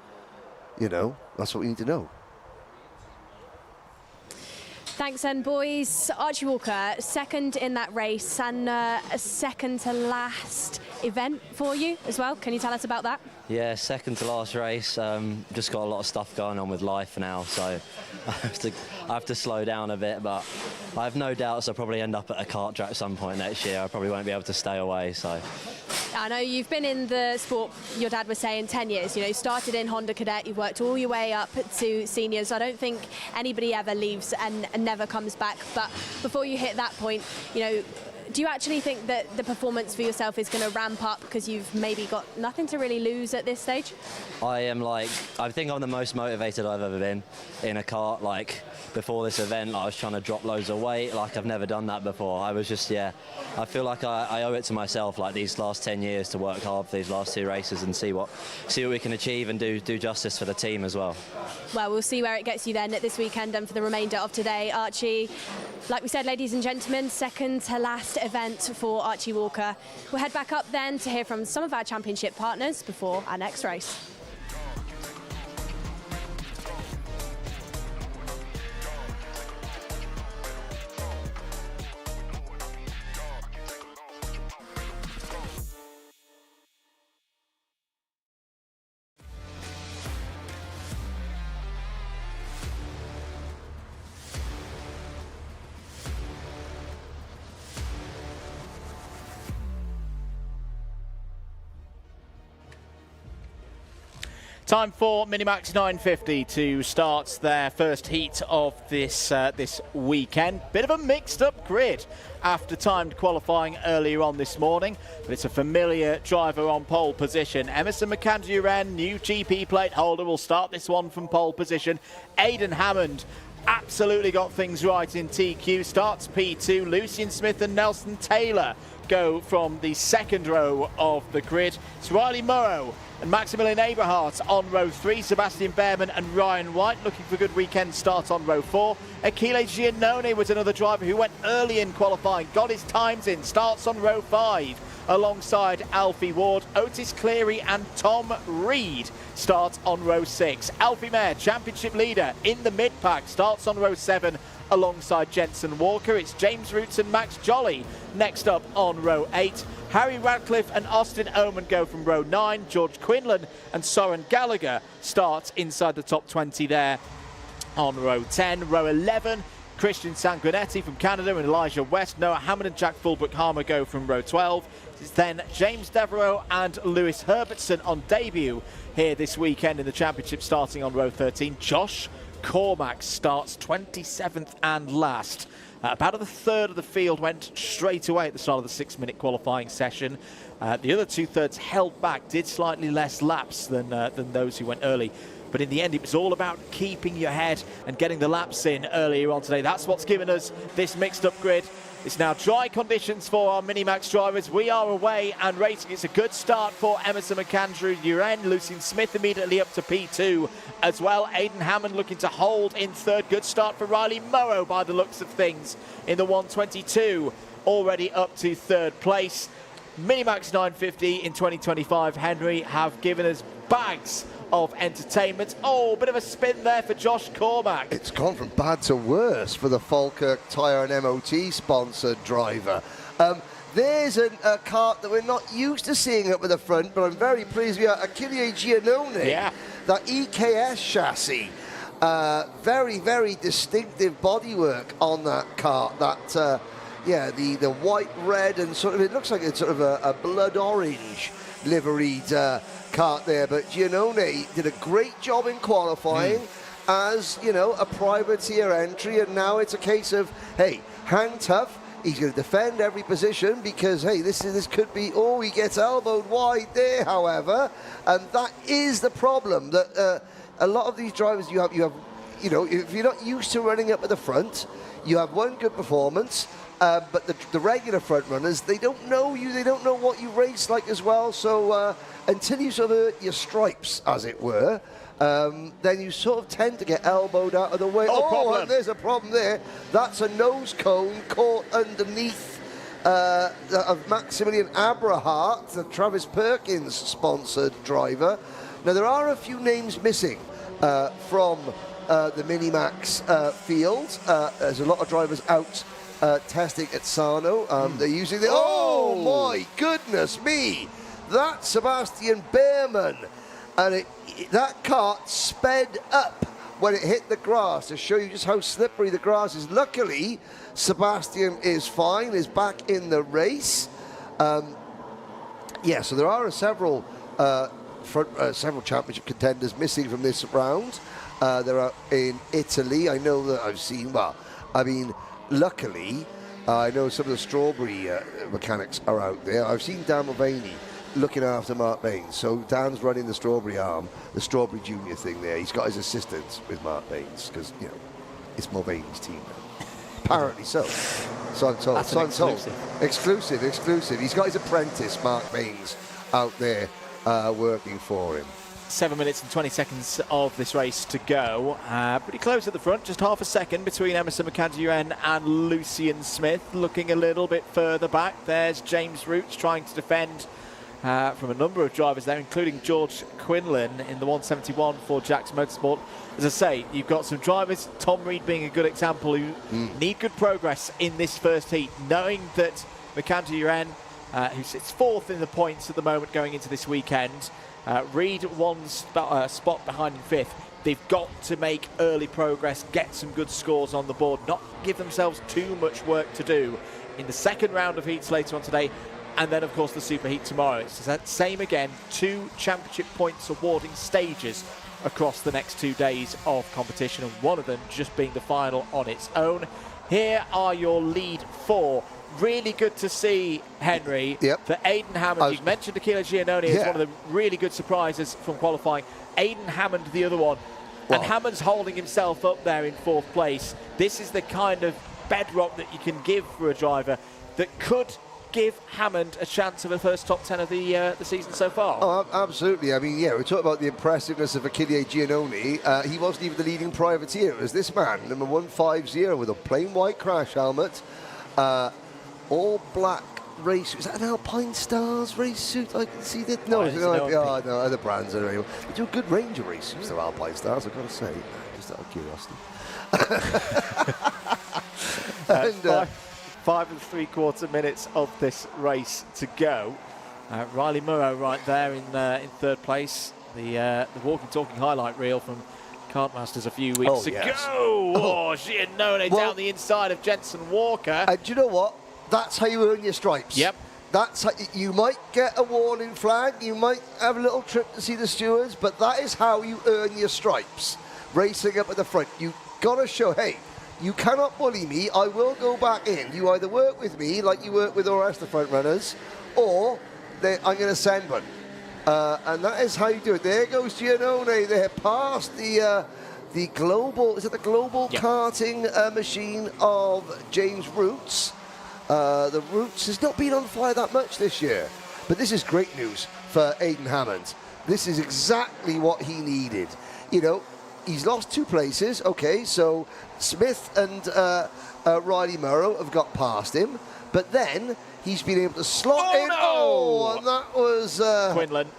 You know, that's what we need to know. Thanks, then, boys. Archie Walker, second in that race, and a second to last event for you as well. Can you tell us about that? Yeah, second to last race. Just got a lot of stuff going on with life now, so I have to slow down a bit. But I have no doubts I'll probably end up at a kart track some point next year. I probably won't be able to stay away. So I know you've been in the sport, your dad was saying, 10 years. You know, you started in Honda Cadet, you've worked all your way up to seniors. I don't think anybody ever leaves and never comes back. But before you hit that point, you know, do you actually think that the performance for yourself is going to ramp up because you've maybe got nothing to really lose at this stage? I think I'm the most motivated I've ever been in a kart. Like, before this event, I was trying to drop loads of weight. Like, I've never done that before. I was just, I feel like I owe it to myself, like, these last 10 years to work hard for these last 2 races and see what we can achieve and do justice for the team as well. Well, we'll see where it gets you then at this weekend and for the remainder of today. Archie, like we said, ladies and gentlemen, second to last event for Archie Walker. We'll head back up then to hear from some of our championship partners before our next race. Time for MiniMax 950 to start their first heat of this weekend. Bit of a mixed-up grid after timed qualifying earlier on this morning, but it's a familiar driver on pole position. Emerson McAndrew-Wren, new GP plate holder, will start this one from pole position. Aidan Hammond absolutely got things right in TQ, starts P2. Lucian Smith and Nelson Taylor go from the second row of the grid. It's Riley Morrow and Maximilian Eberhardt on row 3. Sebastian Behrman and Ryan White looking for a good weekend start on row 4. Achille Giannone was another driver who went early in qualifying, got his times in, starts on row 5 alongside Alfie Ward. Otis Cleary and Tom Reed start on row 6. Alfie Mayer, championship leader in the mid-pack, starts on row 7 alongside Jensen Walker. It's James Roots and Max Jolly next up on row 8. Harry Radcliffe and Austin Oman go from row 9. George Quinlan and Soren Gallagher start inside the top 20 there on row 10. Row 11 Christian Sanguinetti from Canada and Elijah West. Noah Hammond and Jack Fulbrook-Harmer go from row 12. It's then James Devereaux and Lewis Herbertson on debut here this weekend in the championship, starting on row 13. Josh Cormack starts 27th and last. About a third of the field went straight away at the start of the 6-minute qualifying session. The other 2/3 held back, did slightly less laps than those who went early. But in the end, it was all about keeping your head and getting the laps in earlier on today. That's what's given us this mixed-up grid. It's now dry conditions for our MiniMax drivers. We are away and racing. It's a good start for Emerson McAndrew-Uren. Lucian Smith immediately up to P2 as well. Aidan Hammond looking to hold in third. Good start for Riley Morrow by the looks of things in the 122. Already up to third place. MiniMax 950 in 2025, Henry, have given us bags of entertainment. Oh, bit of a spin there for Josh Cormack. It's gone from bad to worse for the Falkirk Tyre and MOT sponsored driver. There's a kart that we're not used to seeing up at the front, but I'm very pleased we are. Achille Giannone, Yeah. that EKS chassis. Very, very distinctive bodywork on that kart. That, yeah, the white, red, and sort of, it looks like it's sort of a blood orange liveried kart there. But Giannone did a great job in qualifying as, you know, a privateer entry, and now it's a case of, hey, hang tough. He's going to defend every position because, hey, this could be, oh, he gets elbowed wide there, however, and that is the problem, that a lot of these drivers you have, you know, if you're not used to running up at the front, you have one good performance, but the regular front runners, they don't know you, they don't know what you race like as well, so until you sort of earn your stripes, as it were, then you sort of tend to get elbowed out of the way. Oh, and there's a problem there. That's a nose cone caught underneath of Maximilian Abrahart, the Travis Perkins sponsored driver. Now, there are a few names missing from the MiniMax field. There's a lot of drivers out testing at Sano. They're using the... Oh, my goodness me! That's Sebastian Behrman. And that kart sped up when it hit the grass to show you just how slippery the grass is. Luckily, Sebastian is fine, is back in the race. Yeah, so there are several championship contenders missing from this round. There are in Italy. I know that I've seen, well, I mean, luckily, I know some of the Strawberry mechanics are out there. I've seen Dan Mulvaney looking after Mark Baines. So Dan's running the Strawberry arm, the Strawberry Junior thing there. He's got his assistants with Mark Baines because, you know, it's Mulvaney's team now. Apparently so. So I'm told. That's an exclusive. Exclusive. He's got his apprentice, Mark Baines, out there working for him. 7 minutes and 20 seconds of this race to go. Pretty close at the front, just half a second between Emerson McAndrew and Lucian Smith. Looking a little bit further back, there's James Roots trying to defend from a number of drivers there, including George Quinlan in the 171 for Jack's Motorsport. As I say, you've got some drivers, Tom Reed being a good example, who need good progress in this first heat, knowing that McAndrew, who sits fourth in the points at the moment going into this weekend, Reed one spot behind in fifth. They've got to make early progress, get some good scores on the board, not give themselves too much work to do in the second round of heats later on today. And then, of course, the Super Heat tomorrow. It's that same again, 2 championship points awarding stages across the next 2 days of competition, and one of them just being the final on its own. Here are your lead 4. Really good to see, Henry, for Aidan Hammond. You've mentioned Achille Giannone as one of the really good surprises from qualifying. Aidan Hammond, the other one. And Hammond's holding himself up there in 4th place. This is the kind of bedrock that you can give for a driver that could give Hammond a chance of a first top 10 of the season so far. Oh, absolutely. I mean, yeah, we talk about the impressiveness of Achille Giannone. He wasn't even the leading privateer. It was this man, number 150, with a plain white crash helmet, all black race. Is that an Alpine Stars race suit? I can see that. No, no, other brands. Anyway. They do a good range of race suits, though, Alpine Stars, I've got to say, just out of curiosity. And 5 3/4 minutes of this race to go. Riley Morrow right there in 3rd place. The walking talking highlight reel from Kartmasters a few weeks ago. Yes. Oh, Giannone Well, down the inside of Jenson Walker. And do you know what? That's how you earn your stripes. Yep. That's how you might get a warning flag, you might have a little trip to see the stewards, but that is how you earn your stripes. Racing up at the front, you gotta show, hey, you cannot bully me, I will go back in. You either work with me like you work with all the rest of the front runners, or I'm gonna send one. And that is how you do it. There goes Giannone there, past the global, is it the global karting machine of James Roots? The Roots has not been on fire that much this year, but this is great news for Aidan Hammond. This is exactly what he needed. You know, he's lost 2 places. Okay, so Smith and Riley Murrow have got past him, but then he's been able to slot in. No! Oh, and that was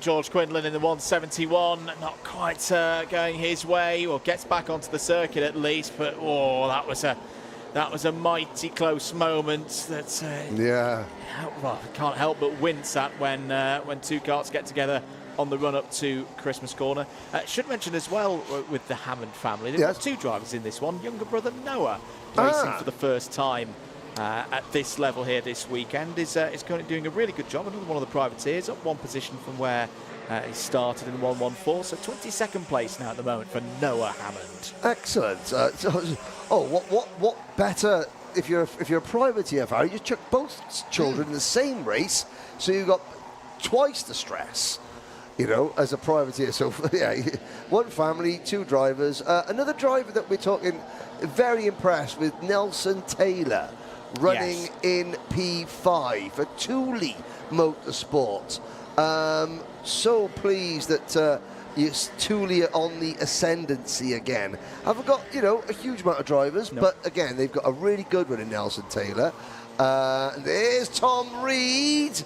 George Quinlan in the 171, not quite going his way, or gets back onto the circuit at least, but that was a mighty close moment that well, I can't help but wince at when 2 karts get together on the run up to Christmas corner. Should mention as well with the Hammond family, they've got 2 drivers in this one. Younger brother Noah racing for the first time at this level here this weekend is currently doing a really good job. Another one of the privateers, up 1 position from where he started in 114, so 22nd place now at the moment for Noah Hammond. excellent. What better if you're a privateer fan? You just chuck both children in the same race, so you've got twice the stress. You know, as a privateer. So yeah, 1 family, 2 drivers. Another driver that we're talking, very impressed with, Nelson Taylor, running in P5 for Thule Motorsport. So pleased that Thule are on the ascendancy again. Haven't got, you know, a huge amount of drivers, but again, they've got a really good one in Nelson Taylor. There's Tom Reed,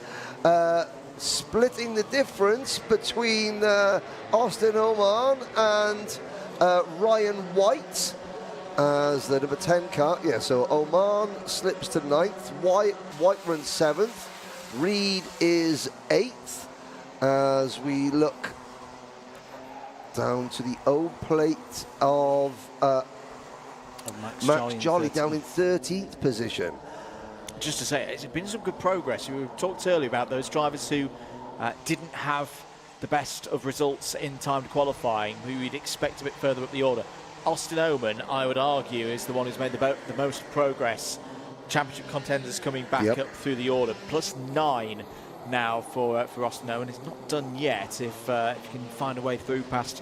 splitting the difference between Austin Oman and Ryan White as the number 10 car. Yeah, so Oman slips to 9th, White runs 7th, Reed is 8th. As we look down to the O plate of Max Jolly down in 13th position. Just to say, it's been some good progress. We talked earlier about those drivers who didn't have the best of results in timed qualifying, who you'd expect a bit further up the order. Austin Oman, I would argue, is the one who's made the most progress. Championship contenders coming back up through the order, plus 9 now for Austin Oman. It's not done yet if you can find a way through past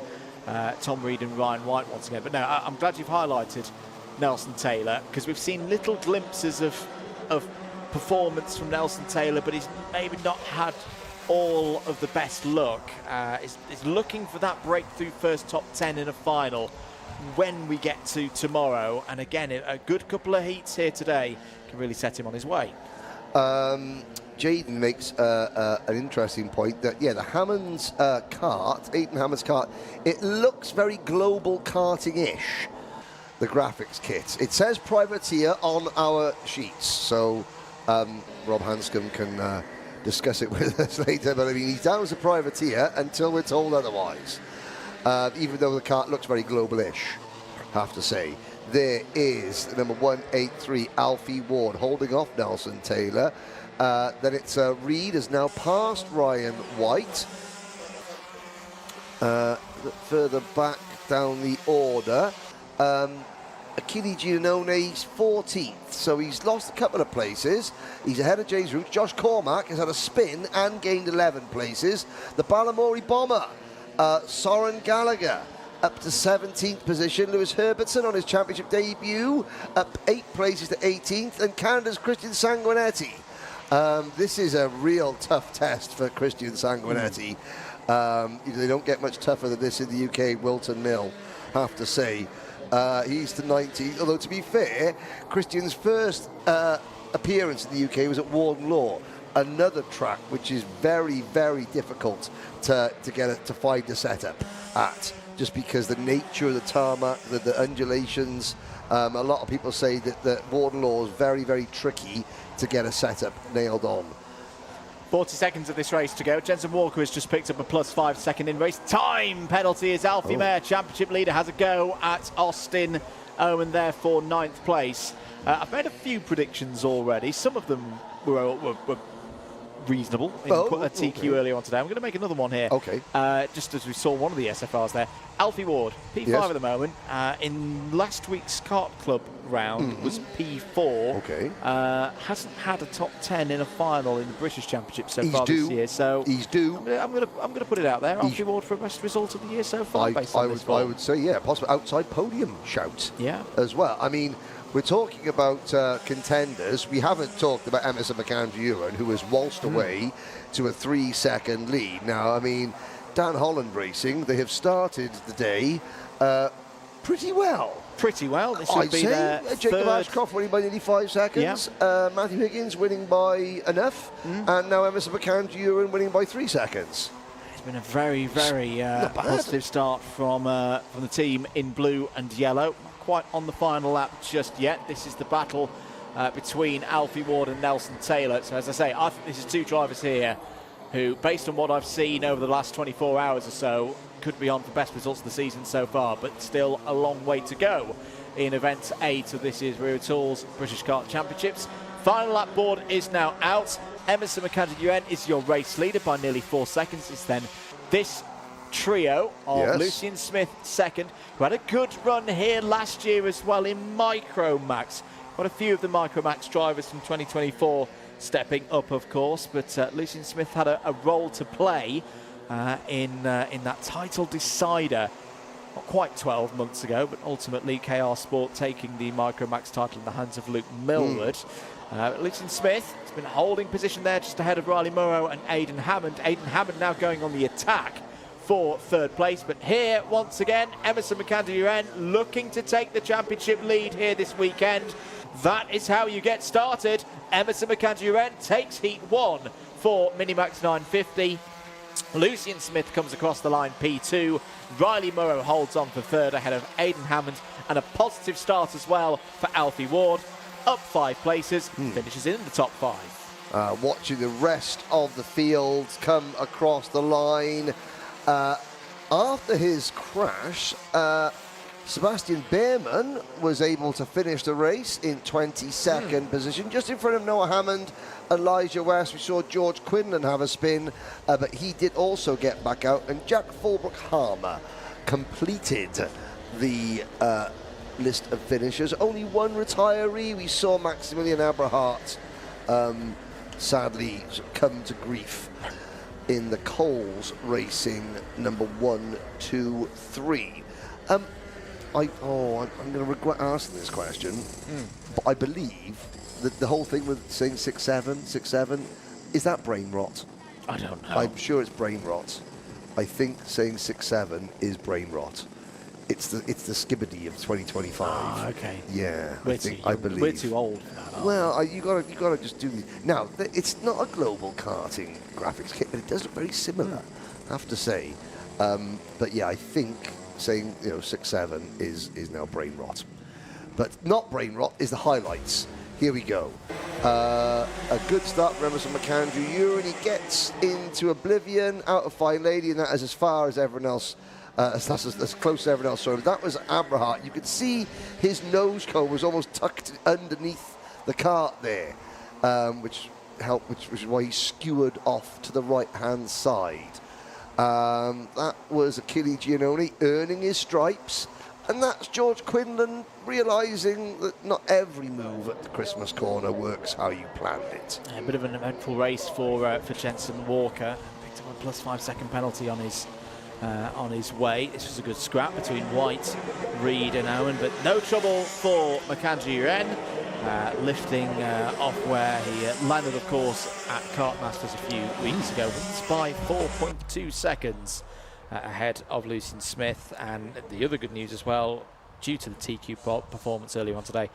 Tom Reed and Ryan White once again. But no, I'm glad you've highlighted Nelson Taylor, because we've seen little glimpses of performance from Nelson Taylor, but he's maybe not had all of the best luck. He's looking for that breakthrough first top 10 in a final when we get to tomorrow. And again, a good couple of heats here today can really set him on his way. Jaden makes an interesting point that, the Hammond's kart, Aidan Hammond's kart, it looks very global karting-ish, the graphics kit. It says privateer on our sheets, so Rob Hanscom can discuss it with us later, but I mean, he's down as a privateer until we're told otherwise, even though the kart looks very global-ish, have to say. There is the number 183, Alfie Ward, holding off Nelson Taylor. Then it's Reed has now passed Ryan White. Further back down the order, Achille Giannone, 14th, so he's lost a couple of places. He's ahead of James Roots. Josh Cormack has had a spin and gained 11 places. The Balamori Bomber, Soren Gallagher, up to 17th position. Lewis Herbertson on his championship debut, up 8 places to 18th. And Canada's Christian Sanguinetti. This is a real tough test for Christian Sanguinetti. They don't get much tougher than this in the UK, Whilton Mill, have to say. He's to 19th, although to be fair, Christian's first appearance in the UK was at Warden Law, another track which is very, very difficult to find a setup at, just because the nature of the tarmac, the undulations. A lot of people say that Warden Law is very, very tricky to get a setup nailed on. 40 seconds of this race to go. Jensen Walker has just picked up a +5 second in race time penalty as Alfie Mayer, championship leader, has a go at Austin Owen there for 9th place. I've made a few predictions already. Some of them were reasonable in a TQ earlier on today. I'm going to make another one here. Okay. Just as we saw one of the SFRs there. Alfie Ward, P5 at the moment. In last week's Kart Club round was P4. Okay. Hasn't had a top 10 in a final in the British Championship so He's far due. this year. So He's due. I'm going to put it out there. Alfie Ward for best result of the year so far. I would say, yeah, possibly outside podium shout. Yeah. As well. I mean, we're talking about contenders. We haven't talked about Emerson McAndrew, who has waltzed away to a 3-second lead. Now, I mean, Dan Holland Racing, they have started the day pretty well. Pretty well. This I'd would be say their Jacob third. Ashcroft winning by nearly 5 seconds. Matthew Higgins winning by enough. And now Emerson McAndrew winning by 3 seconds. It's been a very, very positive start from the team in blue and yellow. Quite on the final lap just yet. This is the battle between Alfie Ward and Nelson Taylor. So as I say, I think this is two drivers here who, based on what I've seen over the last 24 hours or so, could be on for best results of the season so far, but still a long way to go in event 8 of this year's Wera Tools British Kart Championships. Final lap board is now out. Emerson McAndrew is your race leader by nearly 4 seconds. It's then this trio of Lucian Smith second, who had a good run here last year as well in MicroMax. Quite a few of the MicroMax drivers from 2024 stepping up, of course, but Lucian Smith had a role to play in that title decider not quite 12 months ago, but ultimately KR Sport taking the MicroMax title in the hands of Luke Millward. Lucian Smith has been holding position there just ahead of Riley Murrow and Aidan Hammond. Aidan Hammond now going on the attack for 3rd place, but here once again Emerson McAndrew looking to take the championship lead here this weekend. That is how you get started. Emerson McAndrew takes Heat 1 for MiniMax 950. Lucian Smith comes across the line P2. Riley Murrow holds on for 3rd ahead of Aidan Hammond, and a positive start as well for Alfie Ward. Up 5 places, finishes in the top 5. Watching the rest of the field come across the line. After his crash, Sebastian Behrman was able to finish the race in 22nd position, just in front of Noah Hammond, Elijah West. We saw George Quinlan have a spin, but he did also get back out, and Jack Fulbrook-Harmer completed the list of finishers. Only one retiree. We saw Maximilian Aberhart sadly come to grief in the Coles Racing number 1, 2, 3. I'm going to regret asking this question, but I believe that the whole thing with saying 6-7, is that brain rot? I don't know. I'm sure it's brain rot. I think saying 6-7 is brain rot. It's the skibbity of 2025. Oh, okay. Yeah, I believe. We're too old for that. Well, you gotta just do the. Now, it's not a global karting graphics kit, but it does look very similar, I have to say. But yeah, I think saying 6-7 is now brain rot. But not brain rot is the highlights. Here we go. A good start for Emerson McAndrew. And he gets into oblivion out of Fine Lady, and that is as far as everyone else. That's as close as everyone else. So that was Aberhart. You could see his nose cone was almost tucked underneath the cart there, which is why he skewered off to the right-hand side. That was Achille Giannone earning his stripes, and that's George Quinlan realising that not every move at the Christmas corner works how you planned it. A bit of an eventful race for Jensen Walker. Picked up a +5 second penalty on his way. This was a good scrap between White, Reed and Owen, but no trouble for McAndrew lifting off where he landed, of course, at Kart Masters a few weeks ago. Wins by 4.2 seconds ahead of Lucian Smith. And the other good news as well, due to the TQ performance earlier on today,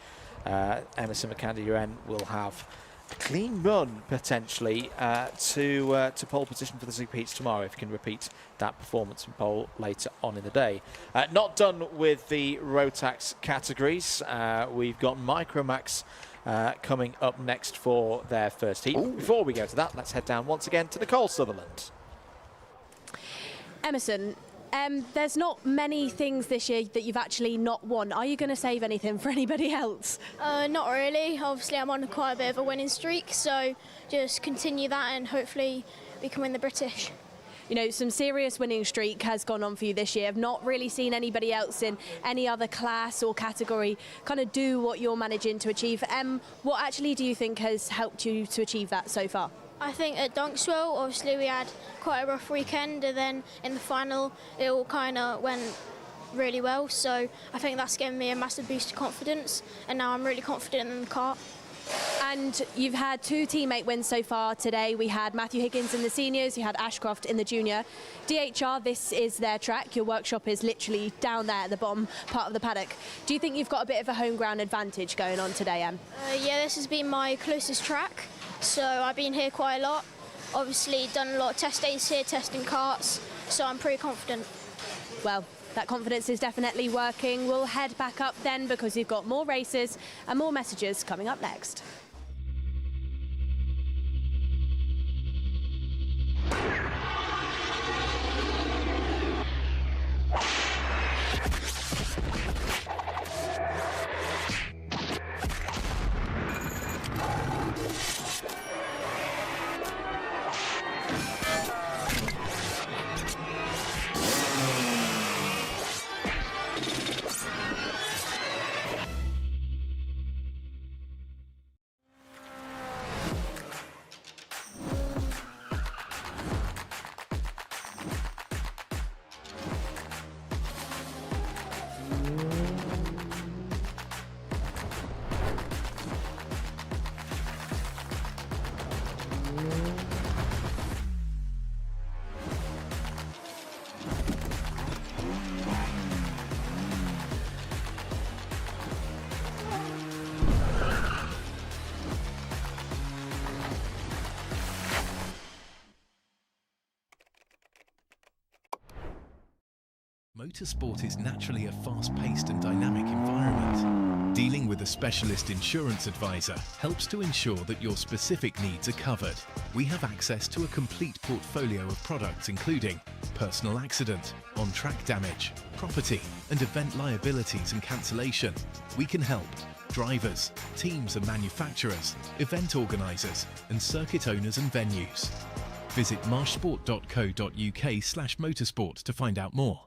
Emerson McAndrew will have a clean run potentially to pole position for the Super Heats tomorrow if he can repeat that performance from pole later on in the day. Not done with the Rotax categories. We've got MicroMax coming up next for their first heat. Ooh. Before we go to that, let's head down once again to Nicole Sutherland. Emerson, there's not many things this year that you've actually not won. Are you going to save anything for anybody else? Not really. Obviously, I'm on quite a bit of a winning streak, so just continue that and hopefully we can win the British. You know, some serious winning streak has gone on for you this year. I've not really seen anybody else in any other class or category kind of do what you're managing to achieve. What actually do you think has helped you to achieve that so far? I think at Dunkswell, obviously we had quite a rough weekend, and then in the final it all kind of went really well, so I think that's given me a massive boost of confidence, and now I'm really confident in the kart. And you've had 2 teammate wins so far today. We had Matthew Higgins in the seniors, you had Ashcroft in the junior. DHR, this is their track. Your workshop is literally down there at the bottom part of the paddock. Do you think you've got a bit of a home ground advantage going on today, Em? Yeah, this has been my closest track, so I've been here quite a lot. Obviously done a lot of test days here, testing karts, so I'm pretty confident. Well, that confidence is definitely working. We'll head back up then because you've got more races and more messages coming up next. Motorsport is naturally a fast-paced and dynamic environment. Dealing with a specialist insurance advisor helps to ensure that your specific needs are covered. We have access to a complete portfolio of products including personal accident, on-track damage, property and event liabilities and cancellation. We can help drivers, teams and manufacturers, event organisers and circuit owners and venues. Visit marshsport.co.uk/motorsport to find out more.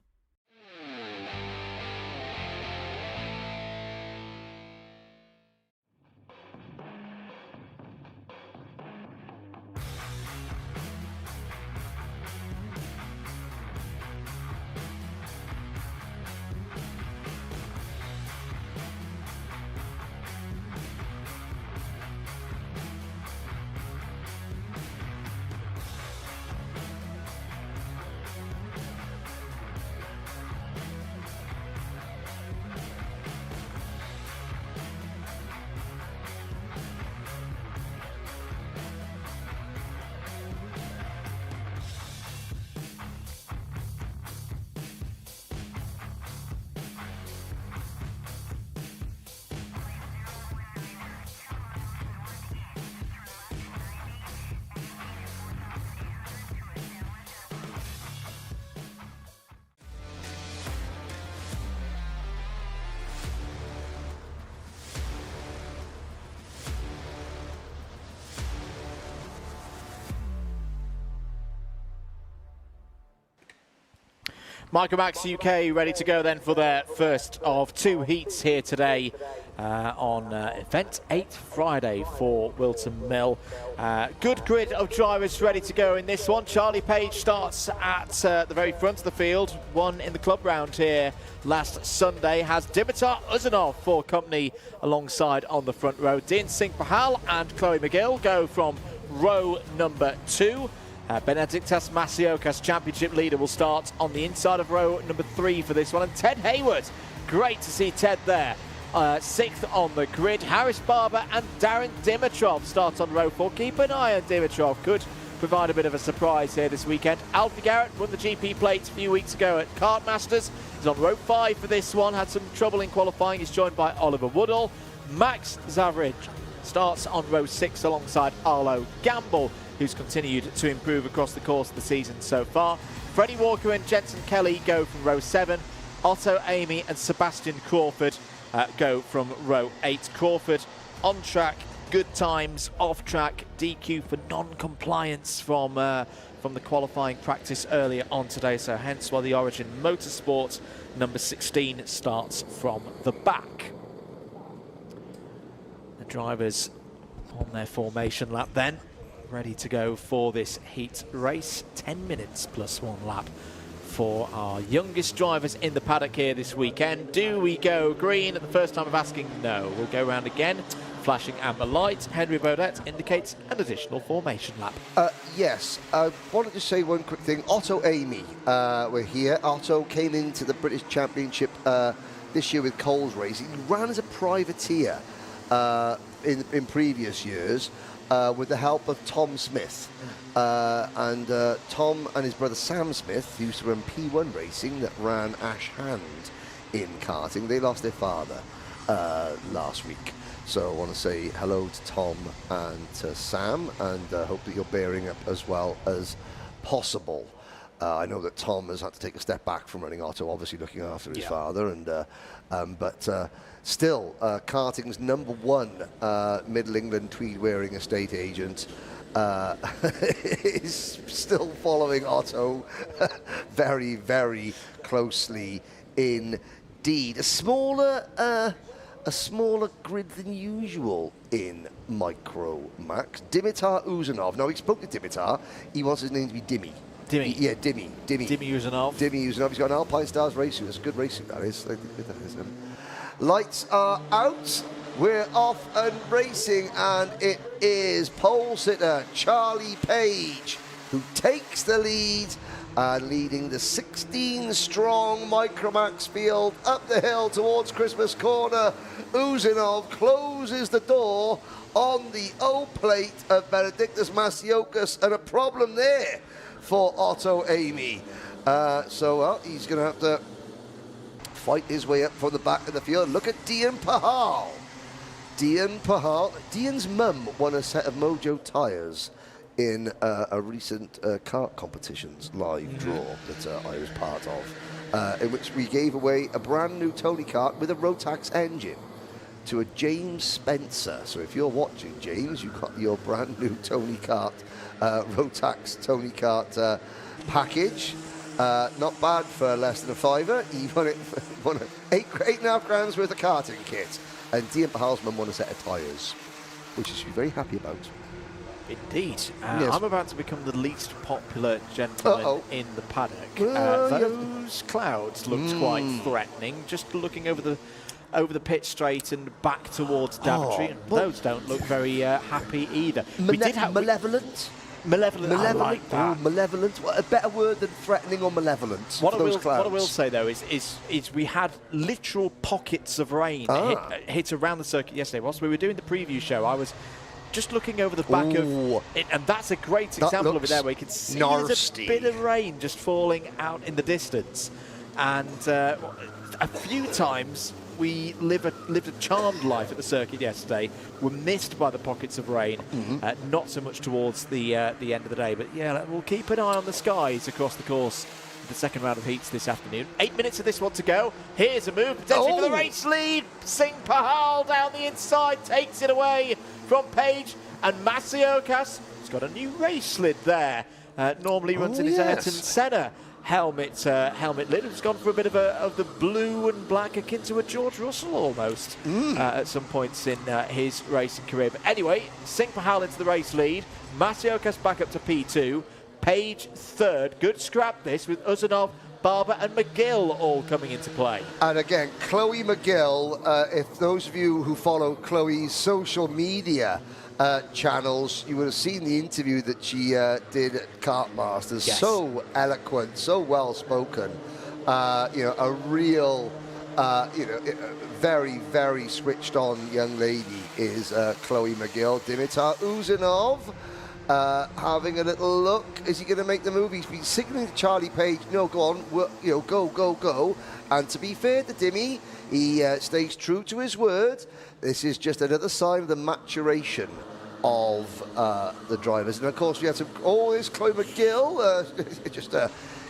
MicroMax UK ready to go then for their first of 2 heats here today on event 8 Friday for Whilton Mill. Good grid of drivers ready to go in this one. Charlie Page starts at the very front of the field, won in the club round here last Sunday, has Dimitar Uzanov for company alongside on the front row. Dean Singh Pahal and Chloe McGill go from row number 2. Benedictas Masiokas, championship leader, will start on the inside of row number 3 for this one. And Ted Hayward, great to see Ted there. 6th on the grid. Harris Barber and Darren Dimitrov start on row 4. Keep an eye on Dimitrov, could provide a bit of a surprise here this weekend. Alfie Garrett won the GP plate a few weeks ago at Kart Masters. He's on row 5 for this one, had some trouble in qualifying. He's joined by Oliver Woodall. Max Zavrich starts on row 6 alongside Arlo Gamble, who's continued to improve across the course of the season so far. Freddie Walker and Jensen Kelly go from row 7. Otto Amy and Sebastian Crawford go from row 8. Crawford on track, good times. Off track, DQ for non-compliance from the qualifying practice earlier on today, so hence why the Origin Motorsport number 16 starts from the back. The drivers on their formation lap then, ready to go for this heat race. 10 minutes plus 1 lap for our youngest drivers in the paddock here this weekend. Do we go green at the first time of asking? No. We'll go round again. Flashing amber light. Henry Baudet indicates an additional formation lap. Yes, I wanted to say one quick thing. Otto Amy, we're here. Otto came into the British Championship this year with Coles Racing. He ran as a privateer in previous years with the help of Tom Smith. And Tom and his brother Sam Smith used to run P1 Racing that ran Ash Hand in karting. They lost their father last week. So I want to say hello to Tom and to Sam, and hope that you're bearing up as well as possible. I know that Tom has had to take a step back from running Otto, obviously looking after his father, and but still, karting's #1 Middle England tweed-wearing estate agent is still following Otto very, very closely indeed. A smaller grid than usual in MicroMax. Dimitar Uzanov. Now, we spoke to Dimitar. He wants his name to be Dimmy. Dimmy. Yeah, Dimmy. Dimmy Uzanov. Dimmy Uzanov. He's got an Alpine Stars race suit. That's a good race suit, that is. Lights are out. We're off and racing, and it is pole sitter Charlie Page who takes the lead, leading the 16-strong MicroMax field up the hill towards Christmas Corner. Uzanov closes the door on the O-plate of Benedictus Masiokas, and a problem there for Otto Amy. So he's going to have to fight his way up from the back of the field. Look at Dian Pahal. Dian's mum won a set of Mojo tyres in a recent kart competitions live draw that I was part of, in which we gave away a brand new Tony Kart with a Rotax engine to a James Spencer. So if you're watching, James, you've got your brand new Tony Kart, Rotax Tony Kart package. Not bad for less than a £5. He won it 8.5 grand's worth of karting kit. And Dian Pahal's mum won a set of tyres, which she's very happy about. Indeed. Yes. I'm about to become the least popular gentleman in the paddock. Those clouds looked quite threatening. Just looking over the pit straight and back towards Daventry, and those don't look very happy either. Malevolent? Malevolent. I like that. Oh, malevolent. What, a better word than threatening or malevolent? What I will say though is we had literal pockets of rain hit around the circuit yesterday. Whilst we were doing the preview show, I was just looking over the back of it, and that's a great example of it there, where you can see there's a bit of rain just falling out in the distance. And a few times we lived a charmed life at the circuit yesterday. Were missed by the pockets of rain, not so much towards the end of the day. But yeah, we'll keep an eye on the skies across the course of the second round of heats this afternoon. 8 minutes of this one to go. Here's a move potentially for the race lead. Singh Pahal down the inside takes it away from Page, and Masiokas has got a new race lid there. Normally runs in his Ayrton Senna helmet lid. It's gone for a bit of the blue and black, akin to a George Russell almost at some points in his racing career. But anyway, Singh Pahal into the race lead. Masiokas back up to P2. Page third. Good scrap this with Uzanov, Barber and McGill all coming into play. And again, Chloe McGill, if those of you who follow Chloe's social media channels, you would have seen the interview that she did at Kart Masters. Yes. So eloquent, so well spoken. A real, very, very switched on young lady is Chloe McGill. Dimitar Uzanov having a little look. Is he going to make the move? He's been signaling to Charlie Page, no, go on, go. And to be fair to Dimmy, He stays true to his word. This is just another sign of the maturation of the drivers. And of course, we had some, there's Chloe McGill, just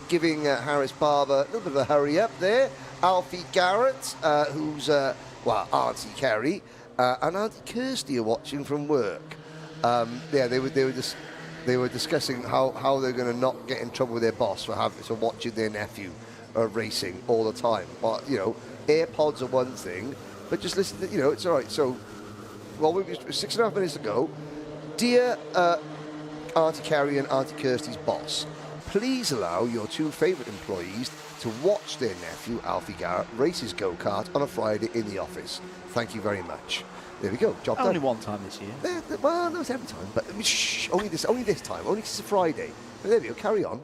giving Harris Barber a little bit of a hurry up there. Alfie Garrett, who's, Auntie Kerry, and Auntie Kirsty are watching from work. They were discussing how they're going to not get in trouble with their boss for watching their nephew racing all the time. But, AirPods are one thing, but just listen to, it's all right. So, 6.5 minutes ago, dear Auntie Kerry and Auntie Kirsty's boss, please allow your two favourite employees to watch their nephew, Alfie Garrett, race his go-kart on a Friday in the office. Thank you very much. There we go, job done. Only one time this year. Well, that was every time, but only this time, only 'cause it's a Friday. But there we go, carry on.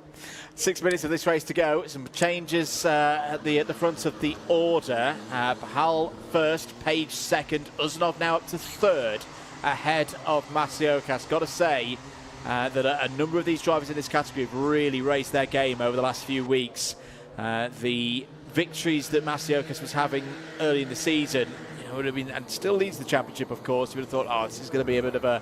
6 minutes of this race to go. Some changes at the front of the order. Pahal first, Page second, Uzunov now up to third, ahead of Masiokas. Got to say that a number of these drivers in this category have really raised their game over the last few weeks. The victories that Masiokas was having early in the season, would have been, and still leads the championship, of course. You would have thought, this is going to be a bit of a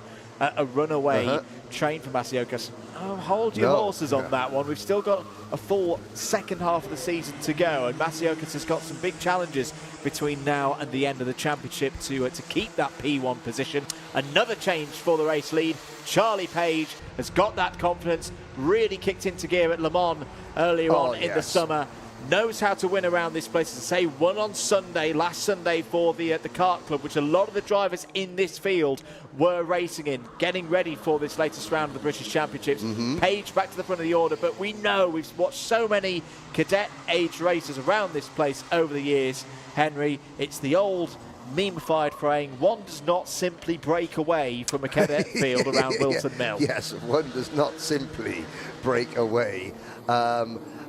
runaway train for Masiokas. Hold your horses on that one. We've still got a full second half of the season to go, and Masiokas has got some big challenges between now and the end of the championship to keep that P1 position. Another change for the race lead. Charlie Page has got that confidence, really kicked into gear at Le Mans earlier on in the summer. Knows how to win around this place. As I say, won on Sunday, last Sunday for the Kart Club, which a lot of the drivers in this field were racing in, getting ready for this latest round of the British Championships. Page back to the front of the order, but we know we've watched so many cadet-age racers around this place over the years, Henry. It's the old meme-fied frame, one does not simply break away from a cadet field around Wilton Mill. Yes, one does not simply break away.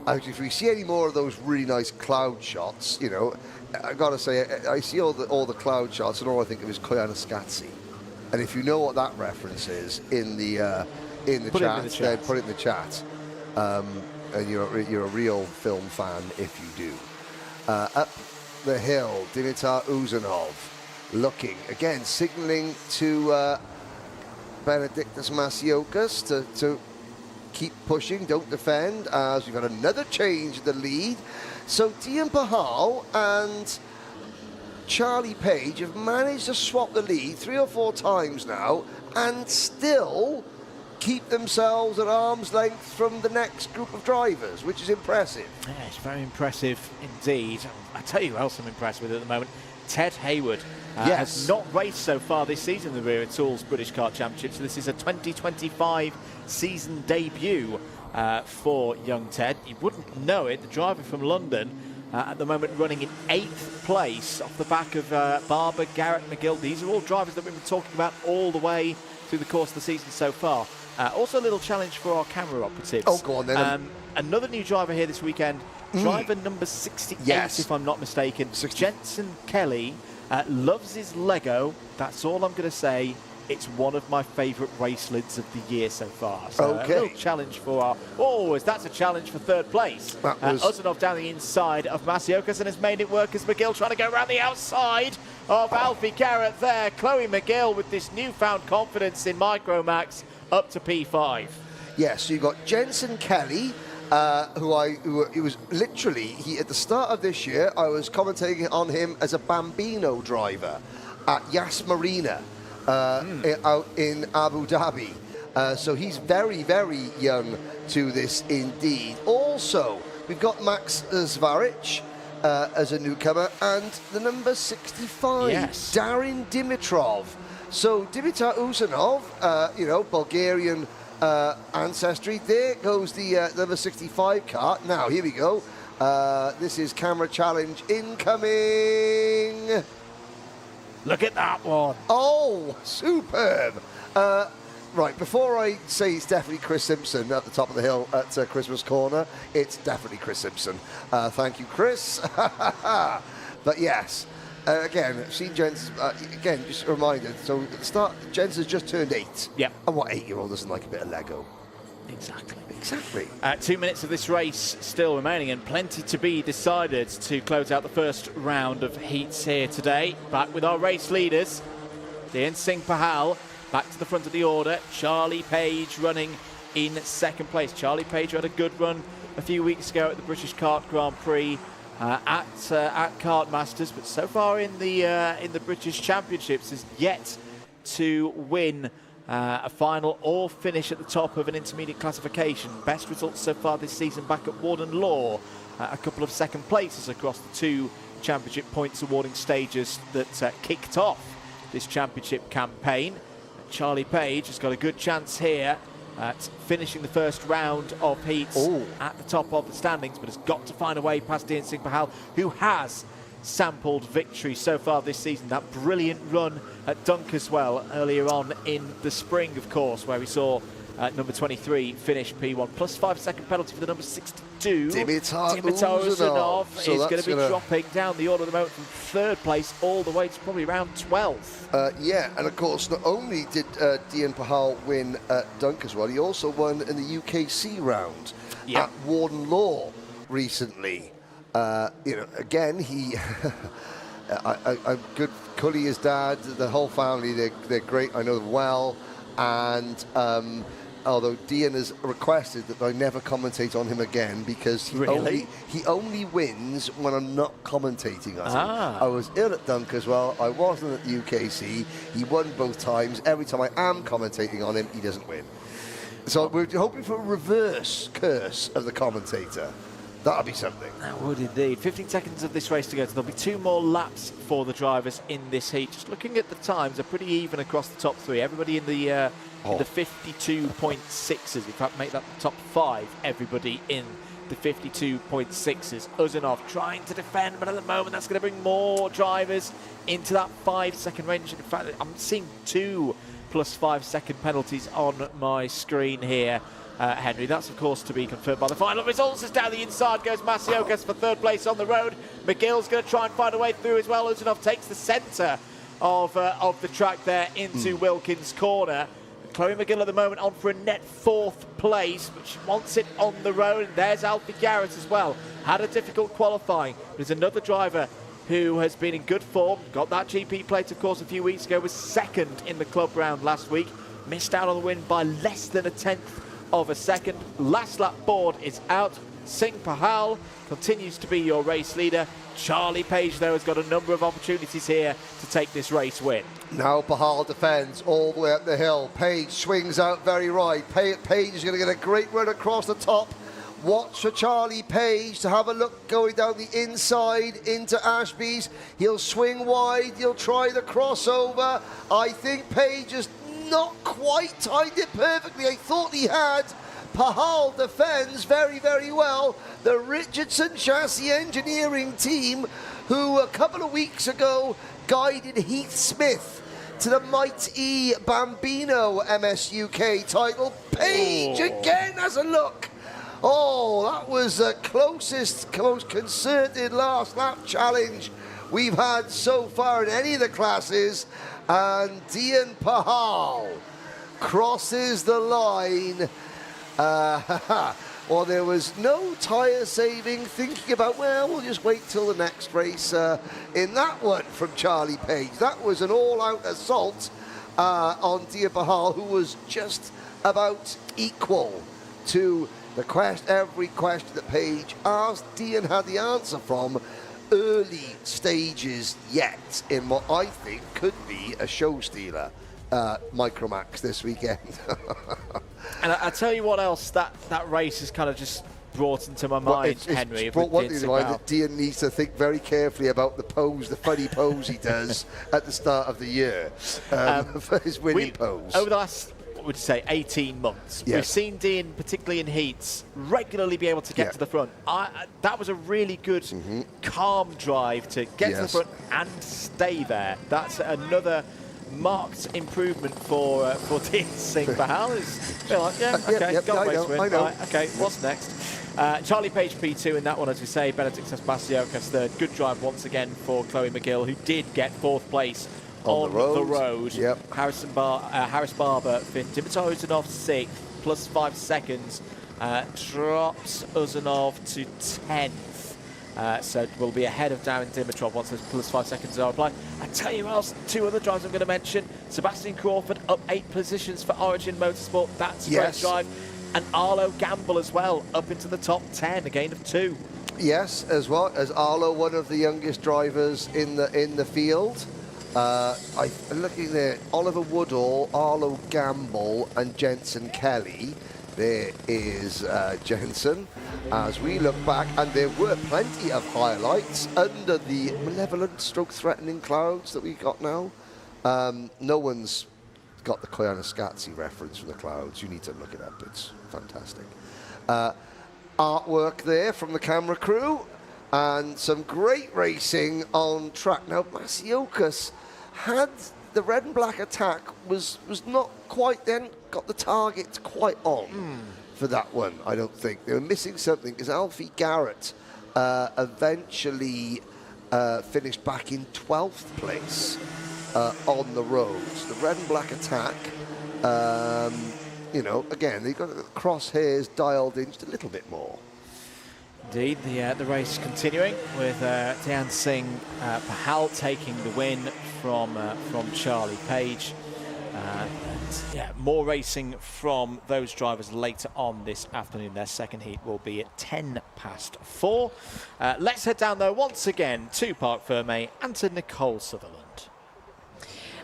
Actually, if we see any more of those really nice cloud shots, I've got to say, I see all the cloud shots, and all I think of is Koyaanisqatsi. And if you know what that reference is in the chat, then put it in the chat. And you're a real film fan if you do. Up the hill, Dimitar Uzunov looking again, signalling to Benedictus Masiokas to keep pushing, don't defend, as we've had another change in the lead. So Dian Pahal and Charlie Page have managed to swap the lead 3 or 4 times now and still keep themselves at arm's length from the next group of drivers, which is impressive. Yeah, it's very impressive indeed. I tell you who else I'm impressed with at the moment. Ted Hayward has not raced so far this season in the Wera Tools British Kart Championship, so this is a 2025 season debut for young Ted. You wouldn't know it, the driver from London at the moment running in 8th place off the back of Barber, Garrett, McGill. These are all drivers that we've been talking about all the way through the course of the season so far. Also a little challenge for our camera operatives. Oh, go on then. Another new driver here this weekend, driver number 68, if I'm not mistaken, Jensen Kelly. Loves his Lego. That's all I'm going to say. It's one of my favourite race lids of the year so far. So a little challenge for our... that's a challenge for third place. Uzunov down the inside of Masiokas and has made it work as McGill trying to go around the outside of Alfie Garrett there. Chloe McGill with this newfound confidence in MicroMax up to P5. Yes, so you've got Jensen Kelly, he was literally, at the start of this year, I was commentating on him as a Bambino driver at Yas Marina out in Abu Dhabi. So he's very, very young to this indeed. Also, we've got Max Zvaric as a newcomer, and the number 65, Darin Dimitrov. So Dimitar Uzunov, Bulgarian ancestry. There goes the number 65 car. Now, here we go. This is camera challenge incoming. Look at that one. Oh, superb. Right, before I say it's definitely Chris Simpson at the top of the hill at Christmas Corner, it's definitely Chris Simpson. Thank you, Chris. But yes, again, seen Jens, again, just a reminder, so at the start, Jens has just turned 8. Yeah. And what 8-year-old doesn't like a bit of Lego? Exactly. 2 minutes of this race still remaining and plenty to be decided to close out the first round of heats here today. Back with our race leaders, Dian Singh Pahal back to the front of the order. Charlie Page running in second place. Charlie Page had a good run a few weeks ago at the British Kart Grand Prix at Kart Masters, but so far in the British Championships is yet to win a final or finish at the top of an intermediate classification. Best results so far this season back at Warden Law, a couple of second places across the 2 championship points awarding stages that kicked off this championship campaign. Charlie Page has got a good chance here at finishing the first round of heats at the top of the standings, but has got to find a way past Dian Singh Pahal, who has sampled victory so far this season. That brilliant run at Dunkeswell earlier on in the spring, of course, where we saw number 23 finish P1. Plus 5 second penalty for the number 62. Dimitar Uzunov so is going to be dropping down the order of the moment from 3rd place all the way to probably around 12th. Yeah, and of course, not only did Dian Pahal win at Dunkeswell, he also won in the UKC round at Warden Law recently. Again, he, I'm good. Cully, his dad, the whole family, they're great. I know them well, and although Dian has requested that I never commentate on him again because he only wins when I'm not commentating on him. I was ill at Dunkeswell. I wasn't at the UKC. He won both times. Every time I am commentating on him, he doesn't win. So we're hoping for a reverse curse of the commentator. That'll be something. That would indeed. 15 seconds of this race to go, so there'll be 2 more laps for the drivers in this heat. Just looking at the times, they're pretty even across the top 3. Everybody in the 52.6s. In fact, make that the top 5. Everybody in the 52.6s. Uzunov trying to defend, but at the moment that's going to bring more drivers into that 5-second range. In fact, I'm seeing 2 plus 5 second penalties on my screen here. Henry, that's of course to be confirmed by the final results. As down the inside goes Masiokas for 3rd place on the road. McGill's going to try and find a way through as well. Uzunov takes the centre of the track there into Wilkins' corner. Chloe McGill at the moment on for a net 4th place, but she wants it on the road. And there's Alfie Garrett as well. Had a difficult qualifying. There's another driver who has been in good form. Got that GP plate, of course, a few weeks ago. Was 2nd in the club round last week. Missed out on the win by less than a 10th of a second. Last lap board is out. Singh Pahal continues to be your race leader. Charlie Page, though, has got a number of opportunities here to take this race win. Now Pahal defends all the way up the hill. Page swings out very right. Page is going to get a great run across the top. Watch for Charlie Page to have a look going down the inside into Ashby's. He'll swing wide. He'll try the crossover. I think Page has not quite timed it perfectly. I thought he had. Pahal defends very, very well. The Richardson Chassis Engineering team, who a couple of weeks ago guided Heath Smith to the Mighty Bambino MSUK title. Page again has a look. Oh, that was the closest, most concerted last lap challenge we've had so far in any of the classes. And Dian Pahal crosses the line. Well, there was no tyre saving, thinking about, well, we'll just wait till the next race in that one from Charlie Page. That was an all-out assault on Dian Pahal, who was just about equal to the every question that Page asked. Dian had the answer from early stages yet in what I think could be a show stealer, MicroMax this weekend. And I tell you what else that race has kind of just brought into my mind, Henry. It's brought one thing to mind, that Dian needs to think very carefully about the pose, the funny pose he does at the start of the year for his winning pose. Over the last, what would you say, 18 months, we've seen Dian, particularly in heats, regularly be able to get to the front. That was a really good, calm drive to get to the front and stay there. That's another marked improvement for Dian Singh Pahal. I know. Right, okay, what's next? Charlie Page P2 in that one, as we say. Benedict Basiokas third. Good drive once again for Chloe McGill, who did get 4th place on the road. Harris Barber 5th. Dimitar Uzunov 6th. plus 5 seconds, drops Uzunov to 10th. So we'll be ahead of Darren Dimitrov once those plus 5 seconds are applied. I tell you else, 2 other drivers I'm going to mention. Sebastian Crawford up 8 positions for Origin Motorsport. That's a great drive. And Arlo Gamble as well, up into the top 10, a gain of 2. Yes, as well as Arlo, one of the youngest drivers in the field. I'm looking there, Oliver Woodall, Arlo Gamble, and Jensen Kelly. There is Jensen. As we look back, and there were plenty of highlights under the malevolent stroke threatening clouds that we got now. No one's got the Koyaanisqatsi reference from the clouds. You need to look it up. It's fantastic. Artwork there from the camera crew, and some great racing on track. Now, Masiokas had the red and black attack was not quite then got the target quite on for that one. I don't think they were missing something, because Alfie Garrett eventually finished back in 12th place on the roads. The red and black attack, you know, again, they've got the crosshairs dialed in just a little bit more. Indeed, the race continuing with Dhyan Singh Pahal taking the win from Charlie Page. Yeah, more racing from those drivers later on this afternoon. Their second heat will be at 4:10. Let's head down though once again to Parc Fermé and to Nicole Sutherland.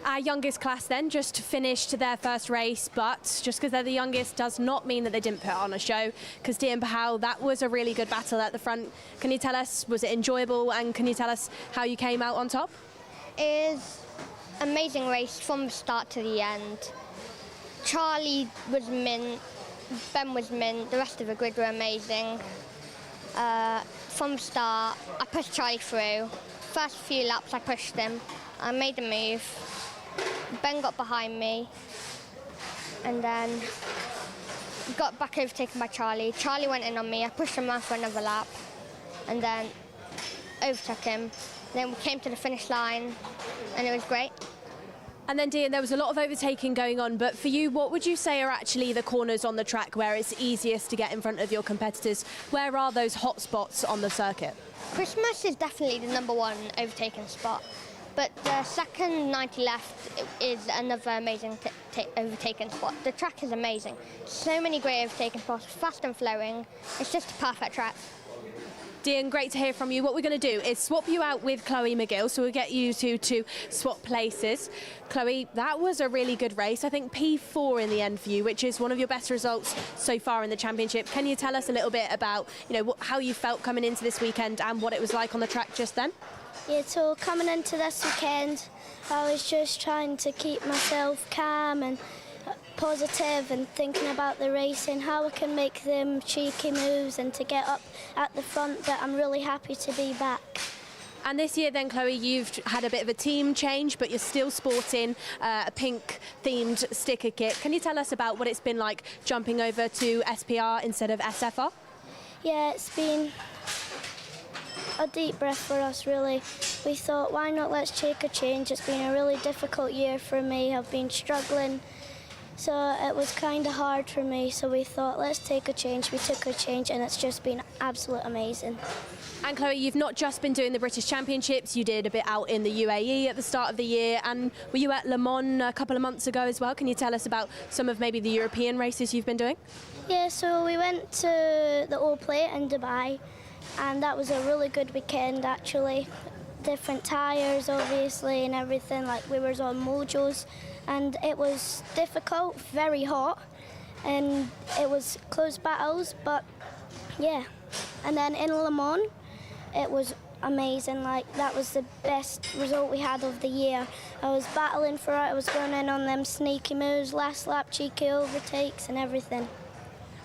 Our youngest class then just finished their first race, but just because they're the youngest does not mean that they didn't put on a show, because Dhyan Pahal, that was a really good battle at the front. Can you tell us, was it enjoyable, and can you tell us how you came out on top? It is amazing race from the start to the end. Charlie was mint, Ben was mint, the rest of the grid were amazing. From the start, I pushed Charlie through. First few laps I pushed him, I made a move. Ben got behind me, and then got back overtaken by Charlie. Charlie went in on me, I pushed him around for another lap, and then overtook him. Then we came to the finish line, and it was great. And then, Dhyan, there was a lot of overtaking going on, but for you, what would you say are actually the corners on the track where it's easiest to get in front of your competitors? Where are those hot spots on the circuit? Christmas is definitely the #1 overtaking spot, but the second 90 left is another amazing overtaking spot. The track is amazing. So many great overtaking spots, fast and flowing. It's just a perfect track. Dhyan, great to hear from you. What we're going to do is swap you out with Chloe McGill, so we'll get you two to swap places. Chloe, that was a really good race. I think P4 in the end for you, which is one of your best results so far in the championship. Can you tell us a little bit about, you know, how you felt coming into this weekend and what it was like on the track just then? Yeah, so coming into this weekend, I was just trying to keep myself calm and positive and thinking about the racing, how I can make them cheeky moves and to get up at the front, but I'm really happy to be back. And this year then, Chloe, you've had a bit of a team change, but you're still sporting a pink-themed sticker kit. Can you tell us about what it's been like jumping over to SPR instead of SFR? Yeah, it's been a deep breath for us, really. We thought, why not let's take a change? It's been a really difficult year for me. I've been struggling. So it was kind of hard for me, so we thought, let's take a change. We took a change, and it's just been absolutely amazing. And Chloe, you've not just been doing the British Championships, you did a bit out in the UAE at the start of the year, and were you at Le Mans a couple of months ago as well? Can you tell us about some of maybe the European races you've been doing? Yeah, so we went to the Old Plate in Dubai, and that was a really good weekend, actually. Different tyres, obviously, and everything, like we were on Mojos. And it was difficult, very hot, and it was close battles, but yeah. And then in Le Mans, it was amazing. Like, that was the best result we had of the year. I was battling for it, I was going in on them sneaky moves, last lap cheeky overtakes and everything.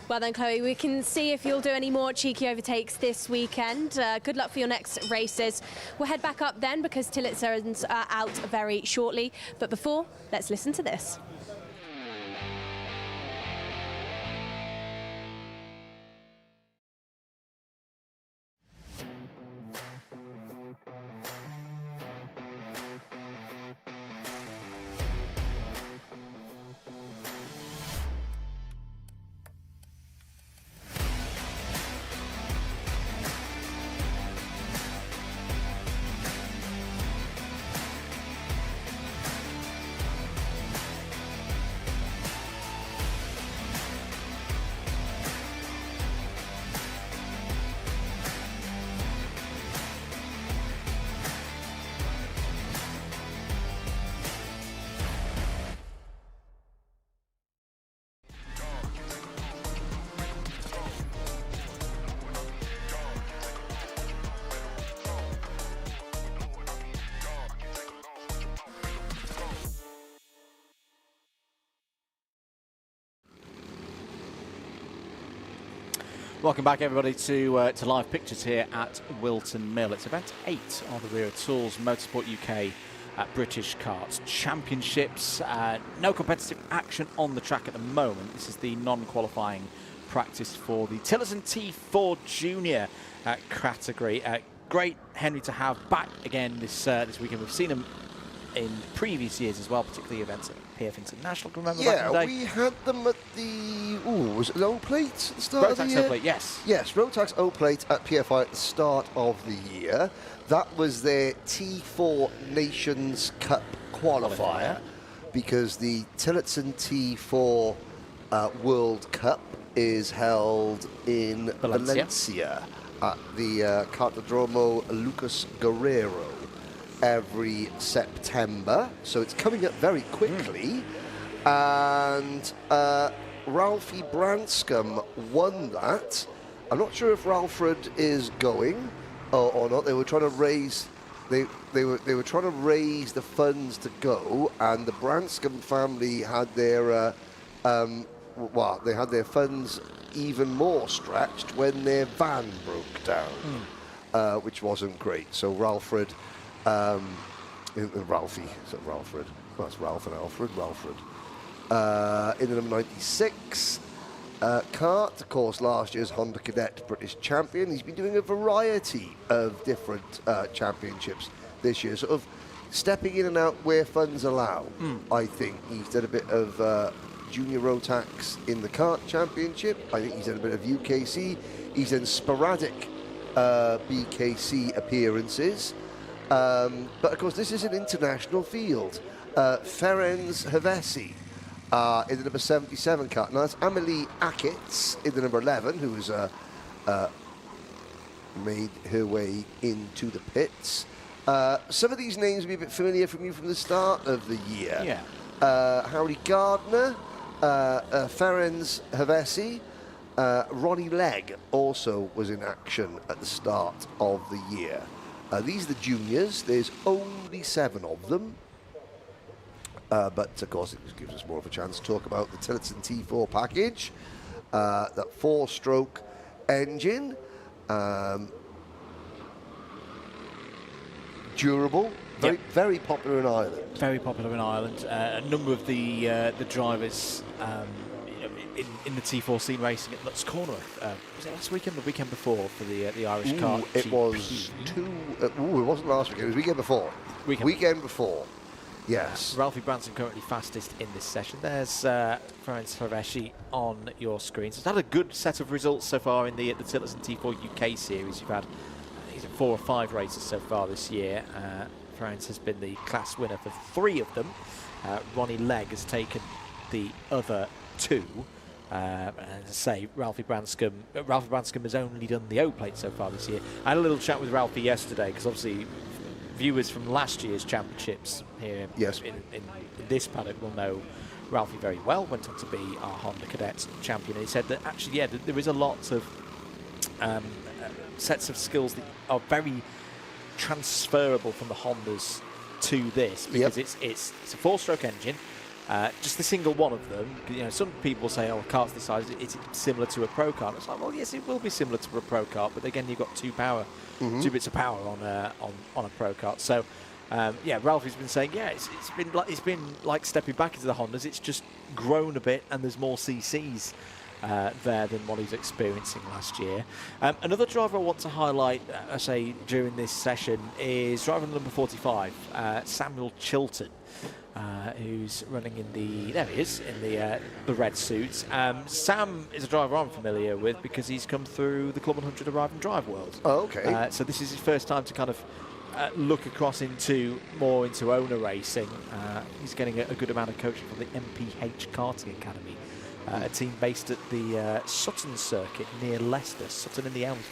Well then, Chloe, we can see if you'll do any more cheeky overtakes this weekend. Good luck for your next races. We'll head back up then because Tillotson's are out very shortly. But before, let's listen to this. Welcome back, everybody, to live pictures here at Whilton Mill. It's event 8 of the Wera Tools Motorsport UK British Kart Championships. No competitive action on the track at the moment. This is the non-qualifying practice for the Tillotson T4 Junior category. Great, Henry, to have back again this weekend. We've seen him in previous years as well, particularly events at PF International. Can you remember back in the day? We had them at the, was it the O-Plate at the start of the year? Rotax O-Plate, yes. Yes, Rotax O-Plate at PFI at the start of the year. That was their T4 Nations Cup qualifier, because the Tillotson T4 World Cup is held in Valencia at the Cartodromo Lucas Guerrero every September, so it's coming up very quickly. And Ralphie Branscombe won that. I'm not sure if Ralfred is going or not. They were trying to raise they were trying to raise the funds to go, and the Branscombe family had their they had their funds even more stretched when their van broke down, which wasn't great. So Ralfred, Ralphie, so Ralfred, well, that's Ralph and Alfred, Ralfred. In the number 96 Kart, of course, last year's Honda Cadet British champion. He's been doing a variety of different championships this year, sort of stepping in and out where funds allow. I think he's done a bit of Junior Rotax in the Kart Championship. I think he's done a bit of UKC. He's done sporadic BKC appearances. But of course, this is an international field. Ferenc Hevesi in the number 77 Kart. Now that's Amelie Akits in the number 11, who has made her way into the pits. Some of these names will be a bit familiar from you from the start of the year. Yeah. Harry Gardner, Ferenc Hevesi, Ronnie Legg also was in action at the start of the year. These are the juniors. There's only 7 of them. But of course, it just gives us more of a chance to talk about the Tillotson T4 package. That 4-stroke engine. Durable. Very popular in Ireland. Very popular in Ireland. A number of the drivers in the T4 scene racing at Lutz Corner. Was it last weekend or the weekend before for the Irish Kart? It GP? was it wasn't last weekend. It was weekend before. Weekend before. Yes. Ralphie Branson currently fastest in this session. There's Ferenc Hevesi on your screen. So it's had a good set of results so far in the Tillotson T4 UK series. You've had 4 or 5 races so far this year. Ferenc has been the class winner for 3 of them. Ronnie Legg has taken the other 2. As I say, Ralphie Branscombe has only done the O-Plate so far this year. I had a little chat with Ralphie yesterday, because obviously viewers from last year's championships here in this paddock will know Ralphie very well. Went on to be our Honda Cadet champion. And he said that actually, yeah, there is a lot of sets of skills that are very transferable from the Hondas to this, because it's a 4-stroke engine. Just the single one of them. You know, some people say, "Oh, kart's this size, it's similar to a pro kart." It's like, well, yes, it will be similar to a pro kart, but again, you've got 2 bits of power on a pro kart. So, yeah, Ralphie's been saying, yeah, it's been like stepping back into the Hondas. It's just grown a bit, and there's more CCs there than what he's experiencing last year. Another driver I want to highlight, I say during this session, is driver number 45, Samuel Chilton. Who's running in there he is, in the red suits. Sam is a driver I'm familiar with because he's come through the Club 100 Arrive and Drive world. Oh, okay. So this is his first time to kind of look across into owner racing. He's getting a good amount of coaching from the MPH Karting Academy, a team based at the Sutton circuit near Leicester. Sutton in the Elms,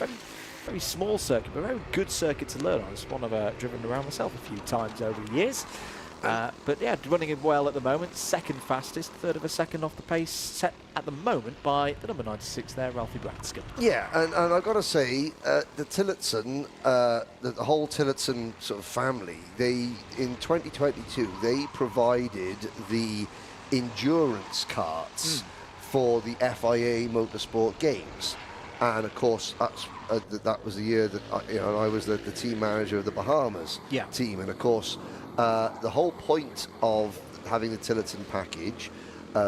very small circuit, but a very good circuit to learn on. It's one I've driven around myself a few times over the years. But yeah, running it well at the moment. Second fastest, third of a second off the pace set at the moment by the number 96 there, Ralphie Branscombe. Yeah, and I've got to say, the Tillotson, the whole Tillotson sort of family, in 2022, they provided the endurance karts for the FIA Motorsport Games. And of course, that was the year that I was the team manager of the Bahamas team. And of course, the whole point of having the Tillotson package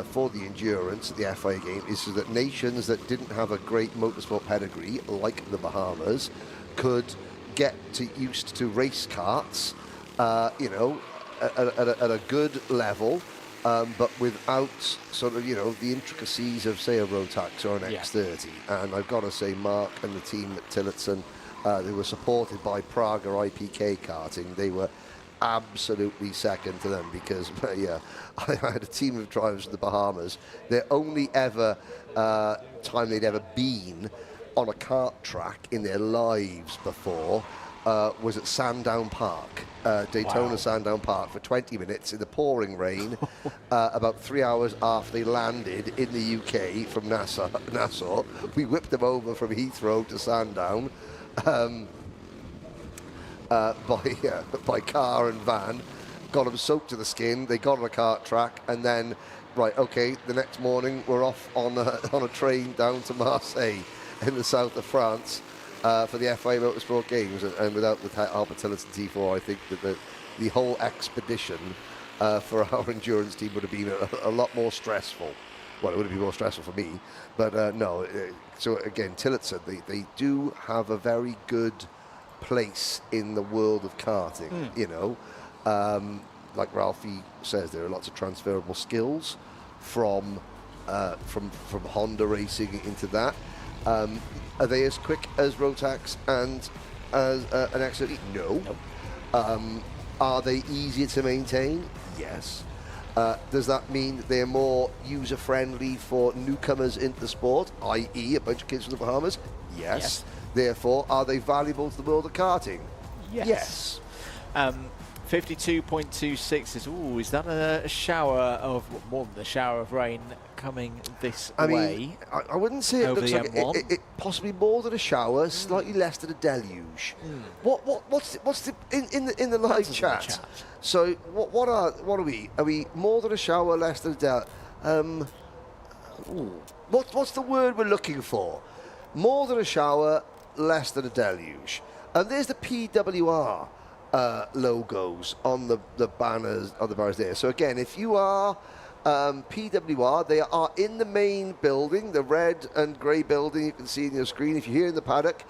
for the endurance at the FIA game is so that nations that didn't have a great motorsport pedigree, like the Bahamas, could get used to race karts, at a good level, but without sort of, the intricacies of, say, a Rotax or an X30. And I've got to say, Mark and the team at Tillotson, they were supported by Praga IPK Karting. They were absolutely second to them because, I had a team of drivers from the Bahamas. Their only ever time they'd ever been on a kart track in their lives before was at Sandown Park, Daytona Sandown Park, for 20 minutes in the pouring rain, about 3 hours after they landed in the UK from Nassau. We whipped them over from Heathrow to Sandown by car and van, got them soaked to the skin. They got on a kart track, and then, the next morning we're off on a train down to Marseille in the south of France for the FIA Motorsport Games, and without the help of Tillotson T4, I think that the whole expedition for our endurance team would have been a lot more stressful. Well, it would have been more stressful for me, but no. So again, Tillotson, they do have a very good place in the world of karting. Like Ralphie says, there are lots of transferable skills from Honda racing into that. Are they as quick as Rotax and as an X30? No. Are they easier to maintain? Yes. Does that mean that they're more user-friendly for newcomers into the sport, i.e. a bunch of kids from the Bahamas? Yes. Therefore, are they valuable to the world of karting? Yes. 52.26 is that a shower of, more than a shower of rain coming this way? I wouldn't say it looks like it possibly more than a shower, slightly less than a deluge. What's the in the live chat? So what are we? Are we more than a shower, less than a deluge? What's the word we're looking for? More than a shower, less than a deluge. And there's the PWR logos on the banners there. So again, if you are PWR, they are in the main building, the red and grey building you can see on your screen. If you're here in the paddock,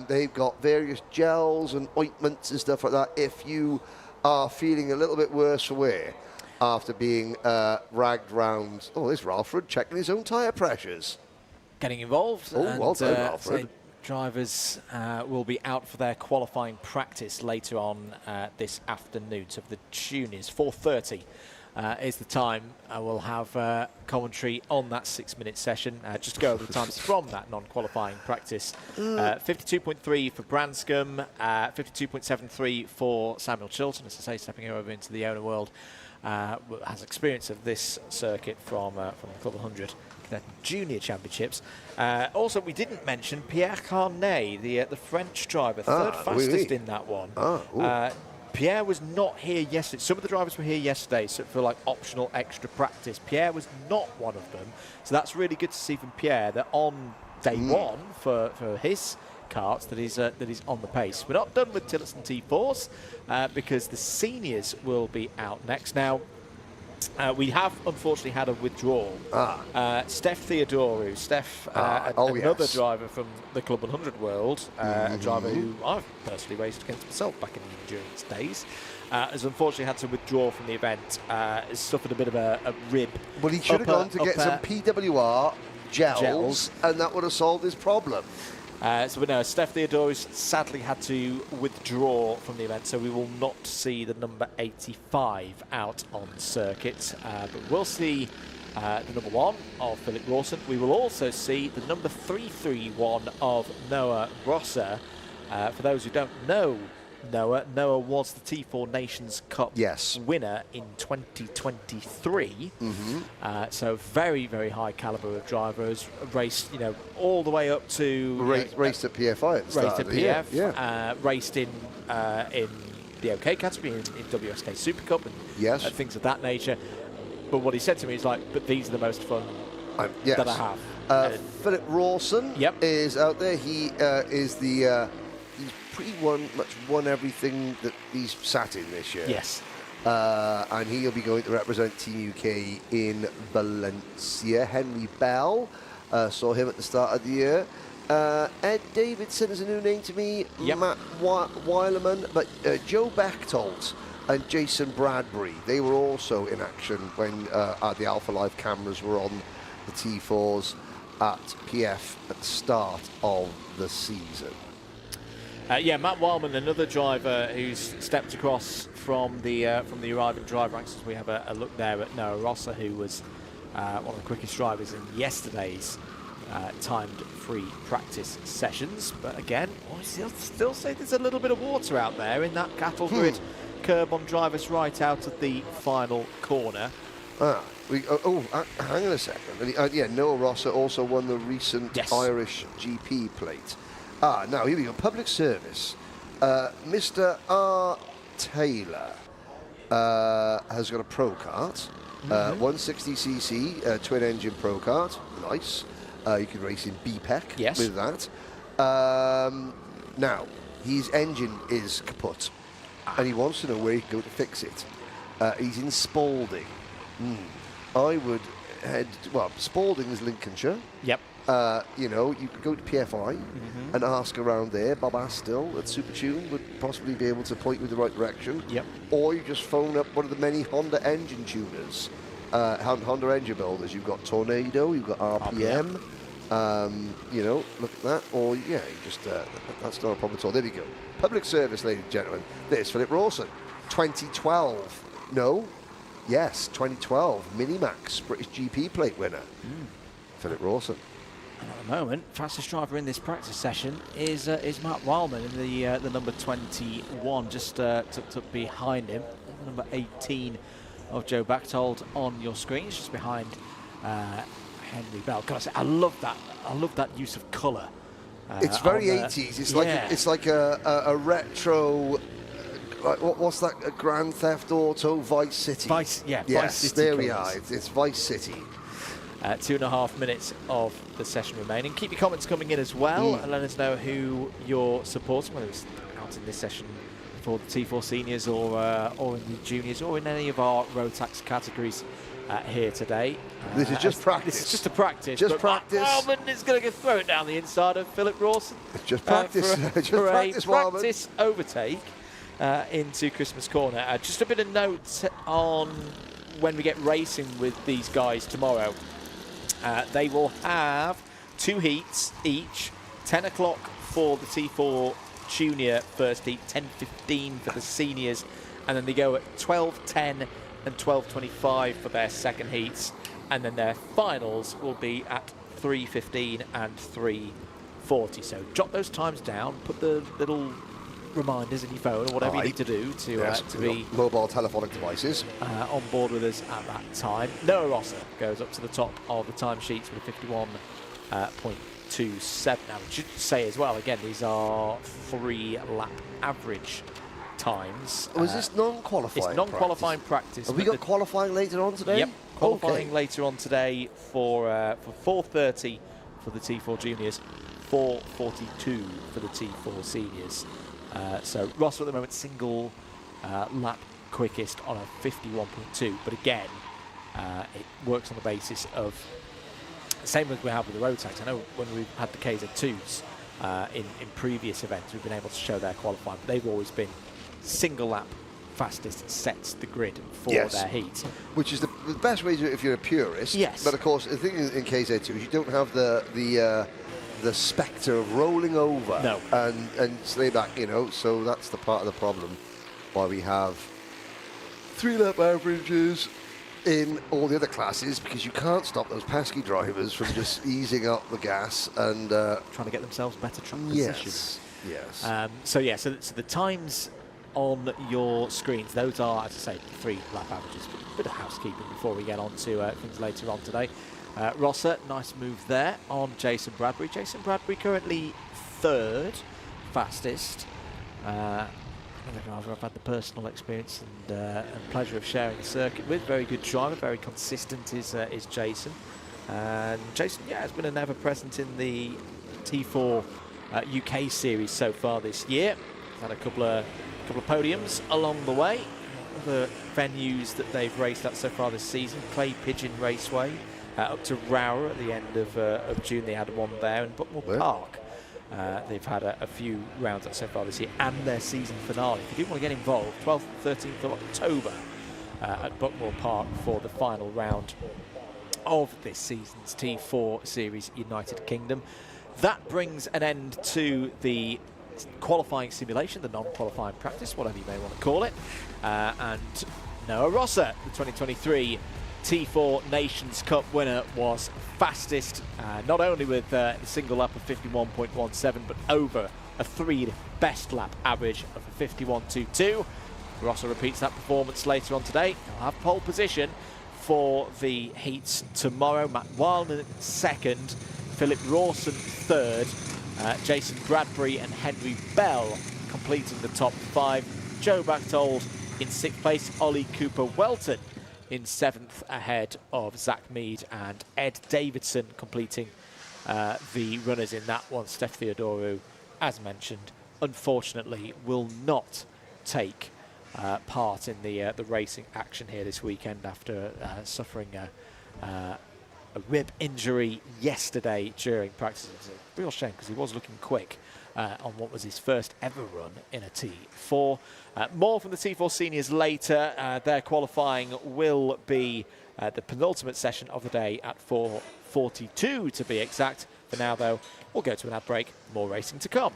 they've got various gels and ointments and stuff like that. If you are feeling a little bit worse for wear after being ragged round, there's Ralfred checking his own tyre pressures. Getting involved. Well done, Alfred. Drivers will be out for their qualifying practice later on this afternoon. So for the juniors, 4:30 is the time. We'll have commentary on that 6-minute session. Just to go over the times from that non-qualifying practice. 52.3 for Branscombe, 52.73 for Samuel Chilton, as I say, stepping over into the owner world. Has experience of this circuit from the Club 100 Junior Championships. Also, we didn't mention Pierre Carnet, the French driver, third fastest in that one. Pierre was not here yesterday. Some of the drivers were here yesterday for like optional extra practice. Pierre was not one of them, so that's really good to see from Pierre that on day one for his karts that he's on the pace. We're not done with Tillotson T4s because the seniors will be out next. Now, we have unfortunately had a withdrawal. Steph Theodorou. Another driver from the Club 100 world, a driver who I've personally raced against myself back in the endurance days, has unfortunately had to withdraw from the event. Has suffered a bit of a rib. Well, he should have gone to get some PWR gels, and that would have solved his problem. So we know Steph Theodorou sadly had to withdraw from the event, so we will not see the number 85 out on circuit. But we'll see the number 1 of Philip Rawson. We will also see the number 331 of Noah Rosser. For those who don't know Noah was the T4 Nations Cup winner in 2023. So very, very high caliber of drivers. Raced, all the way up to raced at PFI. Raced at PF. Raced in the OK category in WSK Super Cup and things of that nature. But what he said to me is like, but these are the most fun that I have. Philip Rawson is out there. He is the he's pretty much won everything that he's sat in this year. Yes. And he'll be going to represent Team UK in Valencia. Henry Bell, saw him at the start of the year. Ed Davidson is a new name to me. Matt Weilerman, but Joe Bechtold and Jason Bradbury, they were also in action when the Alpha Live cameras were on the T4s at PF at the start of the season. Matt Wildman, another driver who's stepped across from the arriving driver ranks. We have a look there at Noah Rosser, who was one of the quickest drivers in yesterday's timed free practice sessions. But again, I still say there's a little bit of water out there in that cattle grid curb on drivers right out of the final corner. Hang on a second. Noah Rosser also won the recent Irish GP plate. Now here we go. Public service. Mr. R. Taylor has got a Pro Kart, 160cc twin engine Pro Kart. Nice. You can race in BPEC with that. Now his engine is kaput, and he wants to know where he can go to fix it. He's in Spalding. I would head. Well, Spalding is Lincolnshire. Yep. You could go to PFI and ask around there. Bob Astill at Supertune would possibly be able to point you in the right direction. Yep. Or you just phone up one of the many Honda engine tuners, Honda engine builders. You've got Tornado, you've got RPM. Look at that. Or you just that's not a problem at all. There we go. Public service, ladies and gentlemen. There's Philip Rawson, 2012. No. Yes, 2012 MiniMax British GP plate winner. Philip Rawson. And at the moment, fastest driver in this practice session is Matt Wildman in the number 21, just tucked up behind him. Number 18 of Joe Bechtold on your screen, just behind Henry Bell. God, I love that. I love that use of colour. It's very 80s. It's like a retro. What's that? A Grand Theft Auto Vice City. Vice City. There we are. It's Vice City. 2.5 minutes of the session remaining. Keep your comments coming in as well, and let us know who you're supporting, whether it's out in this session for the T4 seniors or in the juniors or in any of our Rotax categories here today. This is just practice. This is just a practice. Just practice. Wildman is going to throw it down the inside of Philip Rawson. It's just practice. For a practice overtake into Christmas Corner. Just a bit of note on when we get racing with these guys tomorrow. They will have 2 heats each, 10 o'clock for the T4 junior first heat, 10:15 for the seniors, and then they go at 12:10 and 12:25 for their second heats, and then their finals will be at 3:15 and 3:40. So jot those times down, put the little reminders in your phone or whatever you need to do to be mobile telephonic devices on board with us at that time. Noah Rosser goes up to the top of the timesheets with a 51.27. Now, we should say as well, again, these are 3-lap average times. Is this non-qualifying? It's non-qualifying practice. Have we got qualifying later on today? Yep, qualifying later on today for 4:30 for the T4 juniors, 4:42 for the T4 seniors. So Rosser at the moment single lap quickest on a 51.2, but again it works on the basis of same as we have with the Rotax. I know when we've had the KZ2s in previous events we've been able to show their qualifying, but they've always been single lap fastest sets the grid for their heat. Which is the best way to do it if you're a purist. Yes. But of course the thing in KZ2 is you don't have the spectre of rolling over and stay back, so that's the part of the problem why we have 3-lap averages in all the other classes, because you can't stop those pesky drivers from just easing up the gas and trying to get themselves better track positions. Yes. So the times on your screens, those are, as I say, 3-lap averages. A bit of housekeeping before we get on to things later on today. Rosser, nice move there on Jason Bradbury. Jason Bradbury currently 3rd fastest. I've had the personal experience and pleasure of sharing the circuit with. Very good driver, very consistent is Jason. And Jason, yeah, has been an ever-present in the T4 UK series so far this year. He's had a couple of podiums along the way. Other venues that they've raced at so far this season: Clay Pigeon Raceway, up to Wera at the end of June. They had one there, and Buckmore Park. They've had a few rounds at so far this year, and their season finale. If you do want to get involved, 12th and 13th of October at Buckmore Park for the final round of this season's T4 Series United Kingdom. That brings an end to the qualifying simulation, the non-qualifying practice, whatever you may want to call it. And Noah Rosser, the 2023 T4 Nations Cup winner, was fastest, not only with a single lap of 51.17, but over a 3 best lap average of a 51.22. Rosser repeats that performance later on today. He'll have pole position for the heats tomorrow. Matt Whilton second, Philip Rawson third, Jason Bradbury and Henry Bell completing the top 5. Joe Bachtold in 6th place, Ollie Cooper-Welton in 7th ahead of Zach Mead and Ed Davidson completing the runners in that one. Steph Theodorou, as mentioned, unfortunately will not take part in the racing action here this weekend after suffering a rib injury yesterday during practice. It was a real shame because he was looking quick on what was his first ever run in a T4. More from the T4 seniors later. Their qualifying will be the penultimate session of the day at 4:42 to be exact. For now, though, we'll go to an ad break. More racing to come.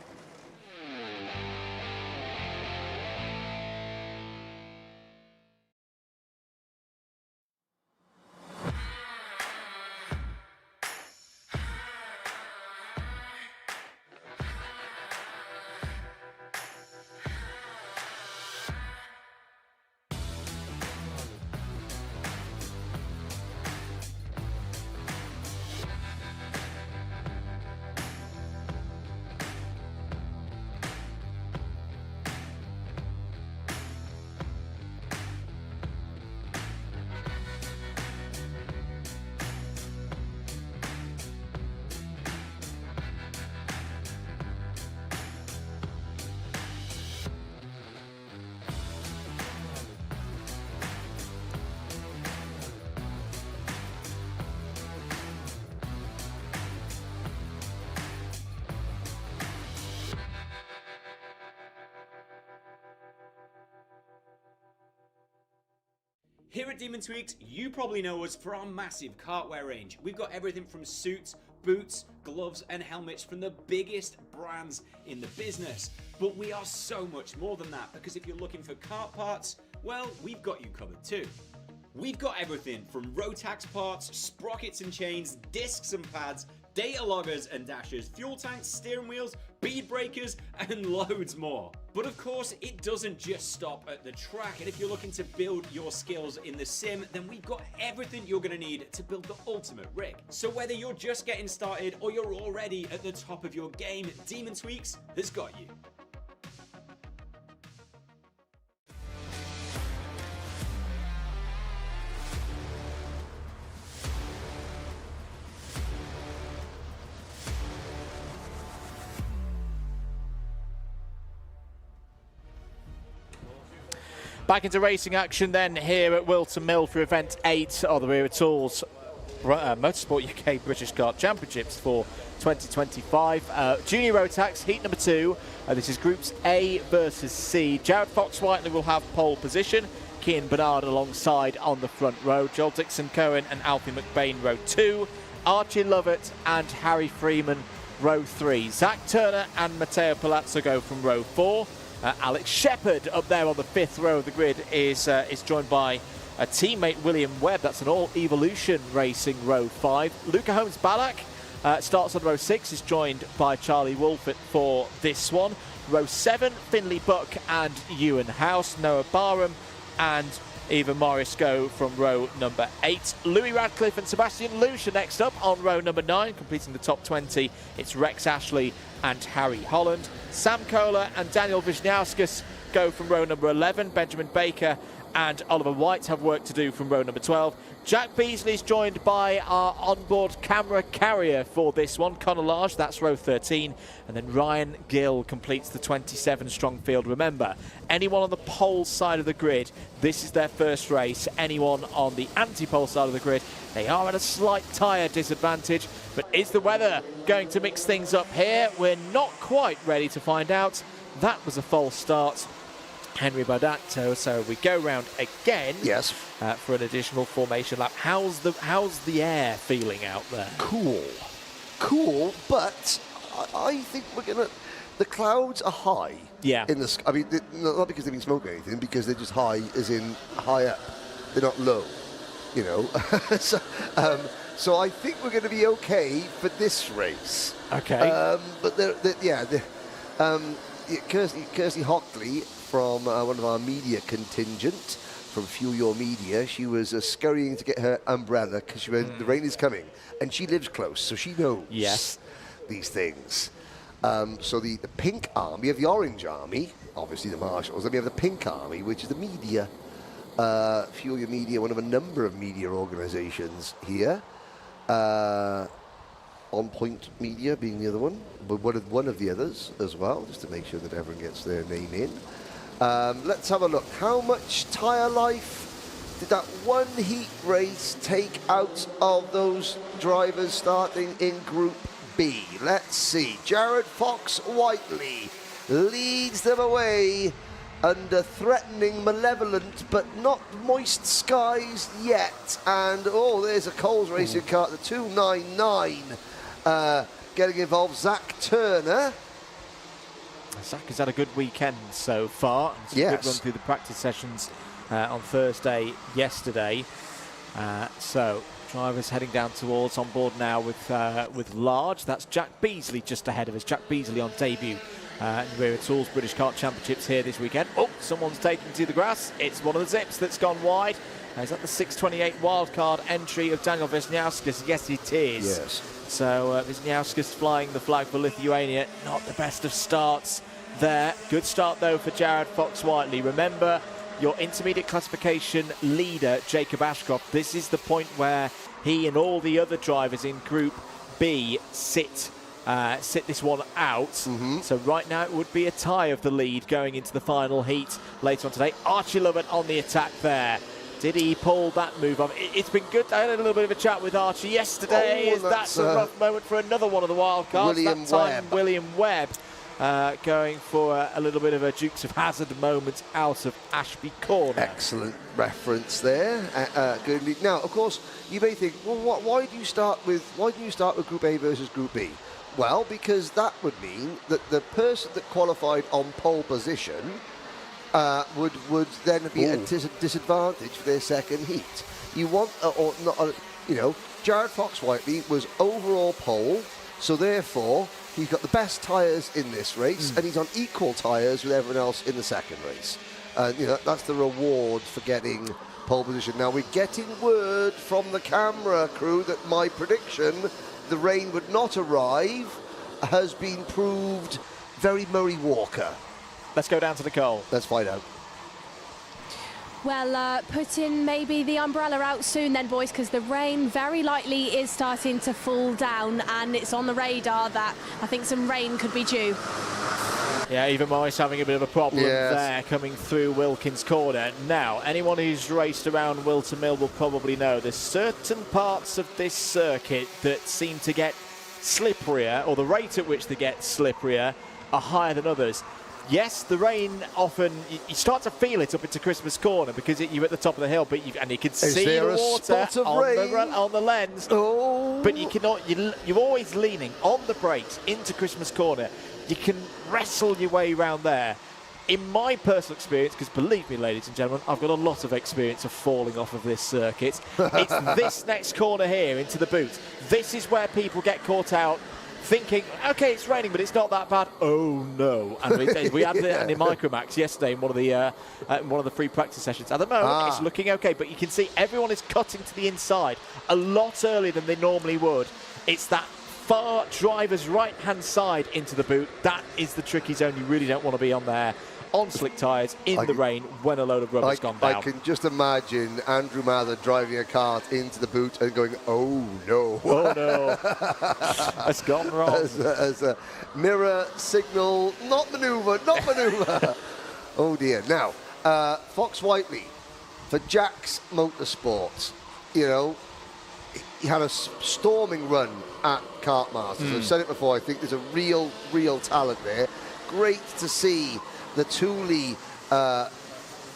Here at Demon Tweaked, you probably know us for our massive cartwear range. We've got everything from suits, boots, gloves and helmets from the biggest brands in the business. But we are so much more than that, because if you're looking for kart parts, well, we've got you covered too. We've got everything from Rotax parts, sprockets and chains, discs and pads, data loggers and dashers, fuel tanks, steering wheels, bead breakers, and loads more. But of course, it doesn't just stop at the track, and if you're looking to build your skills in the sim, then we've got everything you're going to need to build the ultimate rig. So whether you're just getting started or you're already at the top of your game, Demon Tweaks has got you. Back into racing action then here at Whilton Mill for event 8 of the Wera Tools Motorsport UK British Kart Championships for 2025. Junior Rotax, heat number 2. This is groups A versus C. Jared Fox-Whiteley will have pole position. Cian Bernard alongside on the front row. Joel Dixon-Cohen and Alfie McBain row 2. Archie Lovett and Harry Freeman row 3. Zach Turner and Matteo Palazzo go from row 4. Alex Shepherd up there on the 5th row of the grid is joined by a teammate William Webb. That's an all Evolution Racing row 5. Luca Holmes-Ballack starts on row 6, is joined by Charlie Wolfett for this one. Row 7, Finley Buck and Ewan House. Noah Barham and Eva Morris go from row number 8. Louis Radcliffe and Sebastian Lucia next up on row number 9, completing the top 20. It's Rex Ashley and Harry Holland. Sam Kohler and Daniel Wisniauskas go from row number 11. Benjamin Baker and Oliver White have work to do from row number 12. Jack Beasley is joined by our onboard camera carrier for this one, Conor Large, that's row 13. And then Ryan Gill completes the 27-strong field. Remember, anyone on the pole side of the grid, this is their first race. Anyone on the anti-pole side of the grid, they are at a slight tyre disadvantage. But is the weather going to mix things up here? We're not quite ready to find out. That was a false start. Henry Baudat, so we go round again. Yes. For an additional formation lap. How's the air feeling out there? Cool, but I think we're gonna. The clouds are high. Yeah. In the, I mean, not because they've been smoking or anything, because they're just high, as in high up. They're not low, you know. So I think we're going to be okay for this race. Okay. But Kirsty Hockley from one of our media contingent from Fuel Your Media, she was scurrying to get her umbrella because she went, the rain is coming, and she lives close, so she knows these things. So the pink army, we have the orange army, obviously the marshals, then we have the pink army, which is the media, Fuel Your Media, one of a number of media organisations here. On Point Media being the other one, but one of the others as well, just to make sure that everyone gets their name in. Let's have a look. How much tyre life did that one heat race take out of those drivers starting in Group B? Let's see. Jared Fox-Whiteley leads them away under threatening, malevolent, but not moist skies yet. And, oh, there's a Coles Racing Kart, the 299. Getting involved, Zach Turner. Zach has had a good weekend so far. It's a good run through the practice sessions on Thursday yesterday. So drivers heading down towards on board now with Large. That's Jack Beasley just ahead of us. Jack Beasley on debut. Wera Tools British Kart Championships here this weekend. Oh, someone's taking to the grass. It's one of the zips that's gone wide. Is that the 6:28 wildcard entry of Daniel Wisniewskis? Yes, it is. Yes. So Wisniewskis flying the flag for Lithuania. Not the best of starts there. Good start, though, for Jared Fox-Whiteley. Remember, your intermediate classification leader, Jacob Ashcroft, this is the point where he and all the other drivers in Group B sit this one out. So right now it would be a tie of the lead going into the final heat later on today. Archie Lovett on the attack there. Did he pull that move off? It's been good. I had a little bit of a chat with Archie yesterday. That's a rough moment for another one of the wild cards. William Webb going for a little bit of a Dukes of Hazzard moment out of Ashby Corner. Excellent reference there. Good. Now, of course, you may think, well, why do you start with Group A versus Group B? Well, because that would mean that the person that qualified on pole position would then be at a disadvantage for their second heat. You want, Jared Fox-Whiteley was overall pole, so therefore he's got the best tyres in this race, and he's on equal tyres with everyone else in the second race. That's the reward for getting pole position. Now we're getting word from the camera crew that my prediction, the rain would not arrive, has been proved very Murray Walker. Let's go down to the coal. Let's find out. Well, putting maybe the umbrella out soon then, boys, because the rain very likely is starting to fall down, and it's on the radar that I think some rain could be due. Yeah, even Morris having a bit of a problem there coming through Wilkins Corner. Now, anyone who's raced around Wilton Mill will probably know there's certain parts of this circuit that seem to get slipperier, or the rate at which they get slipperier are higher than others. Yes, the rain often, you start to feel it up into Christmas Corner because you're at the top of the hill, but you can see the water on the lens. Oh. But you're always leaning on the brakes into Christmas Corner. You can wrestle your way around there. In my personal experience, because believe me, ladies and gentlemen, I've got a lot of experience of falling off of this circuit. It's this next corner here into the boot. This is where people get caught out thinking, okay, it's raining, but it's not that bad. Oh no! And we had it in MicroMax yesterday in one of the free practice sessions. At the moment, it's looking okay, but you can see everyone is cutting to the inside a lot earlier than they normally would. It's that far driver's right-hand side into the boot. That is the tricky zone. You really don't want to be on there on slick tyres in the rain when a load of rubber's gone down. I can just imagine Andrew Mather driving a kart into the boot and going, oh no. Oh no. It's gone wrong. As a mirror signal, not manoeuvre. Oh dear. Now, Fox Whiteley for Jack's Motorsports, you know, he had a storming run at Kart Masters. I've said it before, I think there's a real talent there. Great to see the Thule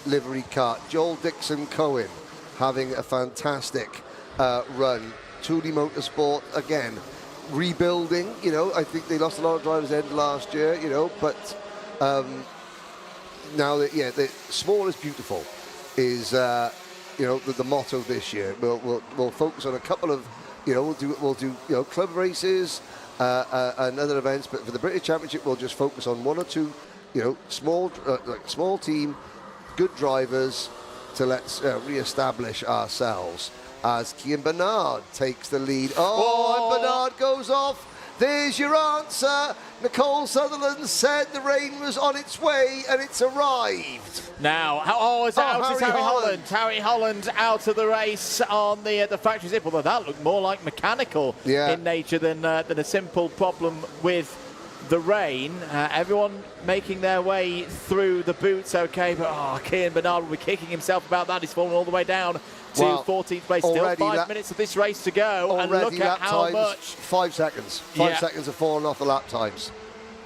livery kart, Joel Dixon Cohen, having a fantastic run. Thule Motorsport, again, rebuilding, you know, I think they lost a lot of drivers end last year, you know, but now that, the small is beautiful is, you know, the motto this year. We'll focus on a couple of, you know, we'll do you know, club races and other events, but for the British Championship, we'll just focus on one or two, you know, small team, good drivers to let's re-establish ourselves as Kian Bernard takes the lead. And Bernard goes off. There's your answer. Nicole Sutherland said the rain was on its way, and it's arrived. Now, it's Harry Holland. Harry Holland out of the race on the factory zip, although that looked more like mechanical in nature than a simple problem with the rain. Everyone making their way through the boots okay, but Kian Bernard will be kicking himself about that. He's fallen all the way down to 14th place. Still 5 minutes of this race to go, and look at how much. 5 seconds. 5 seconds have fallen off the lap times.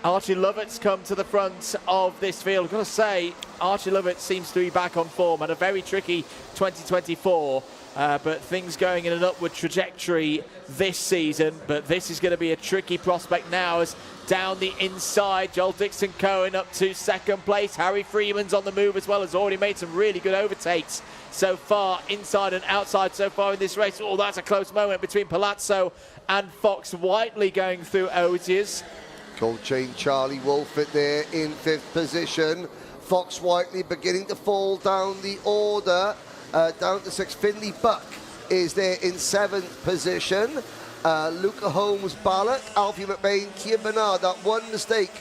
Archie Lovett's come to the front of this field. I've got to say, Archie Lovett seems to be back on form. Had a very tricky 2024, but things going in an upward trajectory this season. But this is going to be a tricky prospect now, as down the inside, Joel Dixon Cohen up to second place. Harry Freeman's on the move as well, has already made some really good overtakes so far, inside and outside so far in this race. Oh, that's a close moment between Palazzo and Fox Whiteley going through Oziers. Cold chain Charlie Wolfett there in 5th position. Fox Whiteley beginning to fall down the order, down to 6th. Finley Buck is there in 7th position. Luca Holmes, Ballack, Alfie McBain, Kian Bernard. That one mistake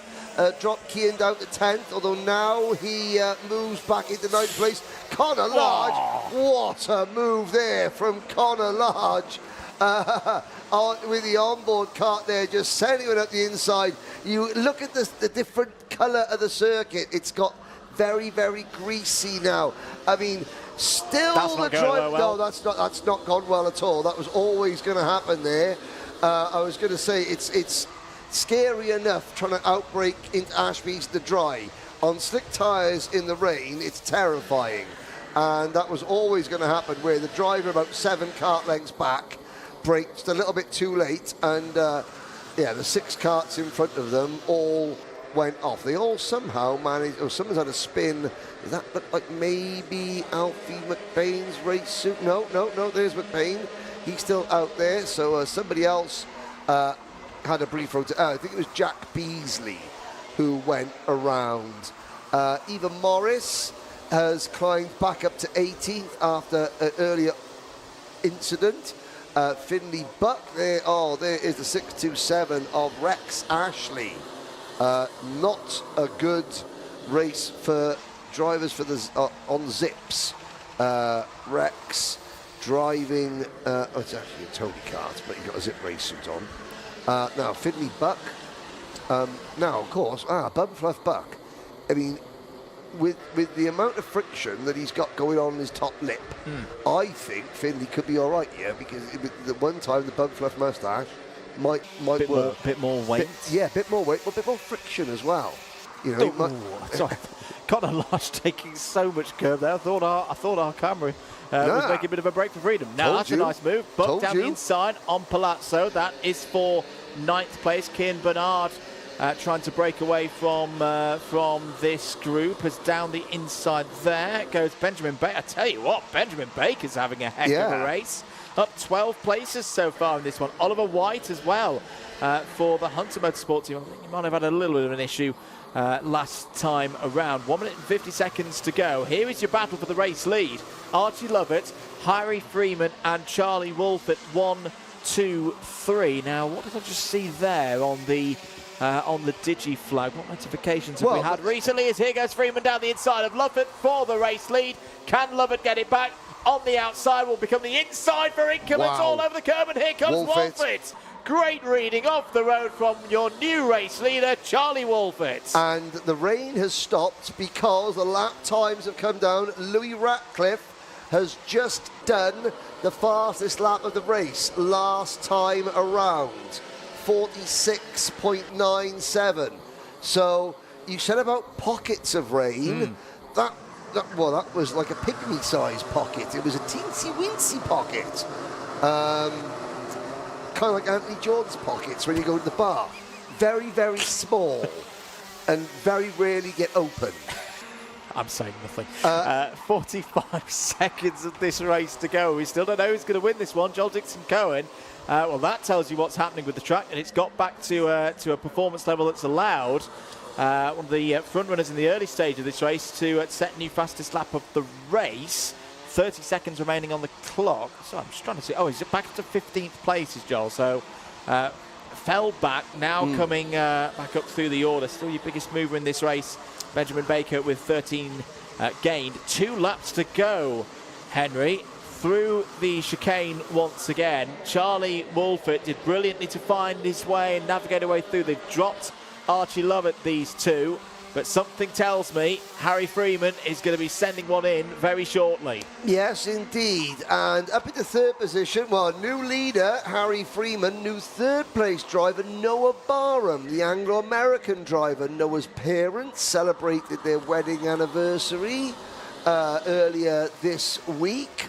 dropped Kian down to 10th, although now he moves back into 9th place. Connor Large, what a move there from Connor Large. With the onboard kart there, just sending it up the inside. You look at the different colour of the circuit. It's got very, very greasy now. I mean, still the drive. No, that's not gone well at all. That was always going to happen there. I was going to say it's scary enough trying to outbrake into Ashby's the dry. On slick tyres in the rain, it's terrifying. And that was always going to happen, where the driver about 7 kart lengths back braked a little bit too late, and the 6 karts in front of them all went off. They all somehow managed, or someone's had a spin. Does that look like maybe Alfie McBain's race suit? No, there's McBain. He's still out there, so somebody else had a brief rotation. I think it was Jack Beasley who went around. Eva Morris has climbed back up to 18th after an earlier incident. Finley Buck there. There is the 627 of Rex Ashley. Not a good race for drivers for the on zips. Rex driving. It's actually a Tony kart, but he's got a zip race suit on. Now Finley Buck. Now of course, Bumfluff Buck. I mean, with the amount of friction that he's got going on in his top lip, I think Finley could be all right here, because the one time the Bumfluff moustache might work. Bit more weight. Bit more weight, but a bit more friction as well. You know, sorry, Connor Large taking so much curve there. I thought our camera was making a bit of a break for freedom. Now that's a nice move. Buck down the inside on Palazzo. That is for 9th place. Kian Bernard trying to break away from this group, as down the inside there goes Benjamin Baker. I tell you what, Benjamin Baker's having a heck of a race. Up 12 places so far in this one. Oliver White as well for the Hunter Motorsport team. I think he might have had a little bit of an issue last time around. 1 minute and 50 seconds to go. Here is your battle for the race lead. Archie Lovett, Harry Freeman and Charlie Wolf at 1, 2, 3. Now, what did I just see there on the on the Digi flag. What notifications have we had recently? As here goes Freeman down the inside of Lovett for the race lead. Can Lovett get it back? On the outside will become the inside for Incommons. Wow. All over the curb, and here comes Wolfett. Great reading off the road from your new race leader, Charlie Wolfett. And the rain has stopped because the lap times have come down. Louis Ratcliffe has just done the fastest lap of the race last time around, 46.97. So you said about pockets of rain. That was like a pygmy-sized pocket. It was a teensy-weensy pocket. Kind of like Anthony Jordan's pockets when you go to the bar. Very, very small and very rarely get open. I'm saying nothing. 45 seconds of this race to go. We still don't know who's going to win this one. Joel Dixon-Cohen. Well, that tells you what's happening with the track, and it's got back to a performance level that's allowed one of the front runners in the early stage of this race to set new fastest lap of the race. 30 seconds remaining on the clock. So I'm just trying to see. Oh, he's back to 15th place, is Joel. So fell back, now coming back up through the order. Still your biggest mover in this race. Benjamin Baker with 13 gained. 2 laps to go, Henry. Through the chicane once again. Charlie Wolfett did brilliantly to find his way and navigate away through. They've dropped Archie Lovett, these two. But something tells me Harry Freeman is going to be sending one in very shortly. Yes, indeed. And up into third position, well, new leader, Harry Freeman, new third-place driver, Noah Barham, the Anglo-American driver. Noah's parents celebrated their wedding anniversary earlier this week.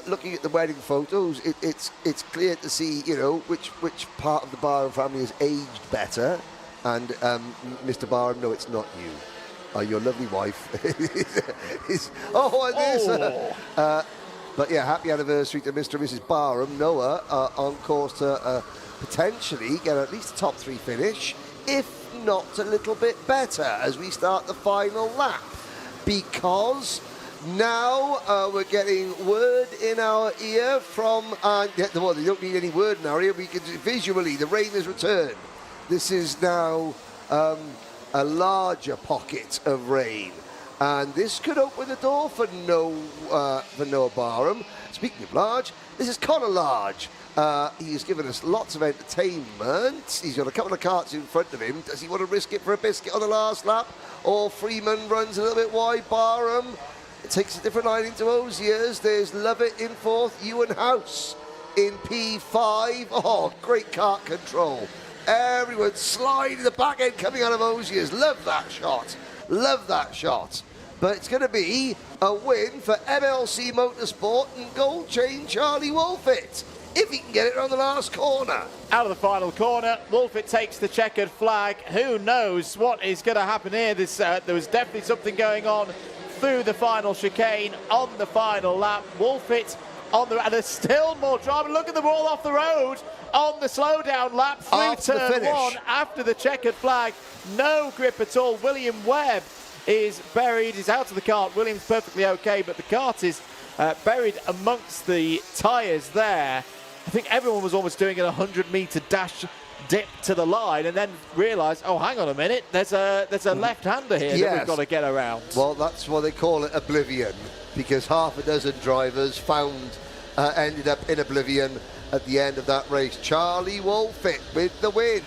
Looking at the wedding photos, it's clear to see, you know, which part of the Barham family has aged better. And Mr. Barham, no, it's not you. Your lovely wife. But yeah, happy anniversary to Mr. and Mrs. Barham. Noah on course to potentially get at least a top 3 finish, if not a little bit better as we start the final lap. Because now we're getting word in our ear from... well, they don't need any word in our ear. We can visually, the rain has returned. This is now a larger pocket of rain, and this could open the door for Noah Barham. Speaking of large, this is Connor Large. He's given us lots of entertainment. He's got a couple of karts in front of him. Does he want to risk it for a biscuit on the last lap? Or Freeman runs a little bit wide. Barham takes a different line into Osiers. There's Lovett in 4th. Ewan House in P5. Oh, great kart control. Everyone sliding the back end coming out of Osiers. Love that shot. Love that shot. But it's going to be a win for MLC Motorsport and Gold Chain Charlie Wolfett, if he can get it on the last corner. Out of the final corner, Wolfett takes the checkered flag. Who knows what is going to happen here? There was definitely something going on through the final chicane on the final lap. Wolfett on the... And there's still more drama. Look at them all off the road on the slowdown lap through turn 1 after the checkered flag. No grip at all. William Webb is buried. He's out of the kart. William's perfectly okay, but the kart is buried amongst the tyres there. I think everyone was almost doing a 100-metre dash dip to the line and then realised, oh, hang on a minute, there's a left-hander here that we've got to get around. Well, that's why they call it oblivion, because half a dozen drivers ended up in oblivion at the end of that race. Charlie Wolfett with the win.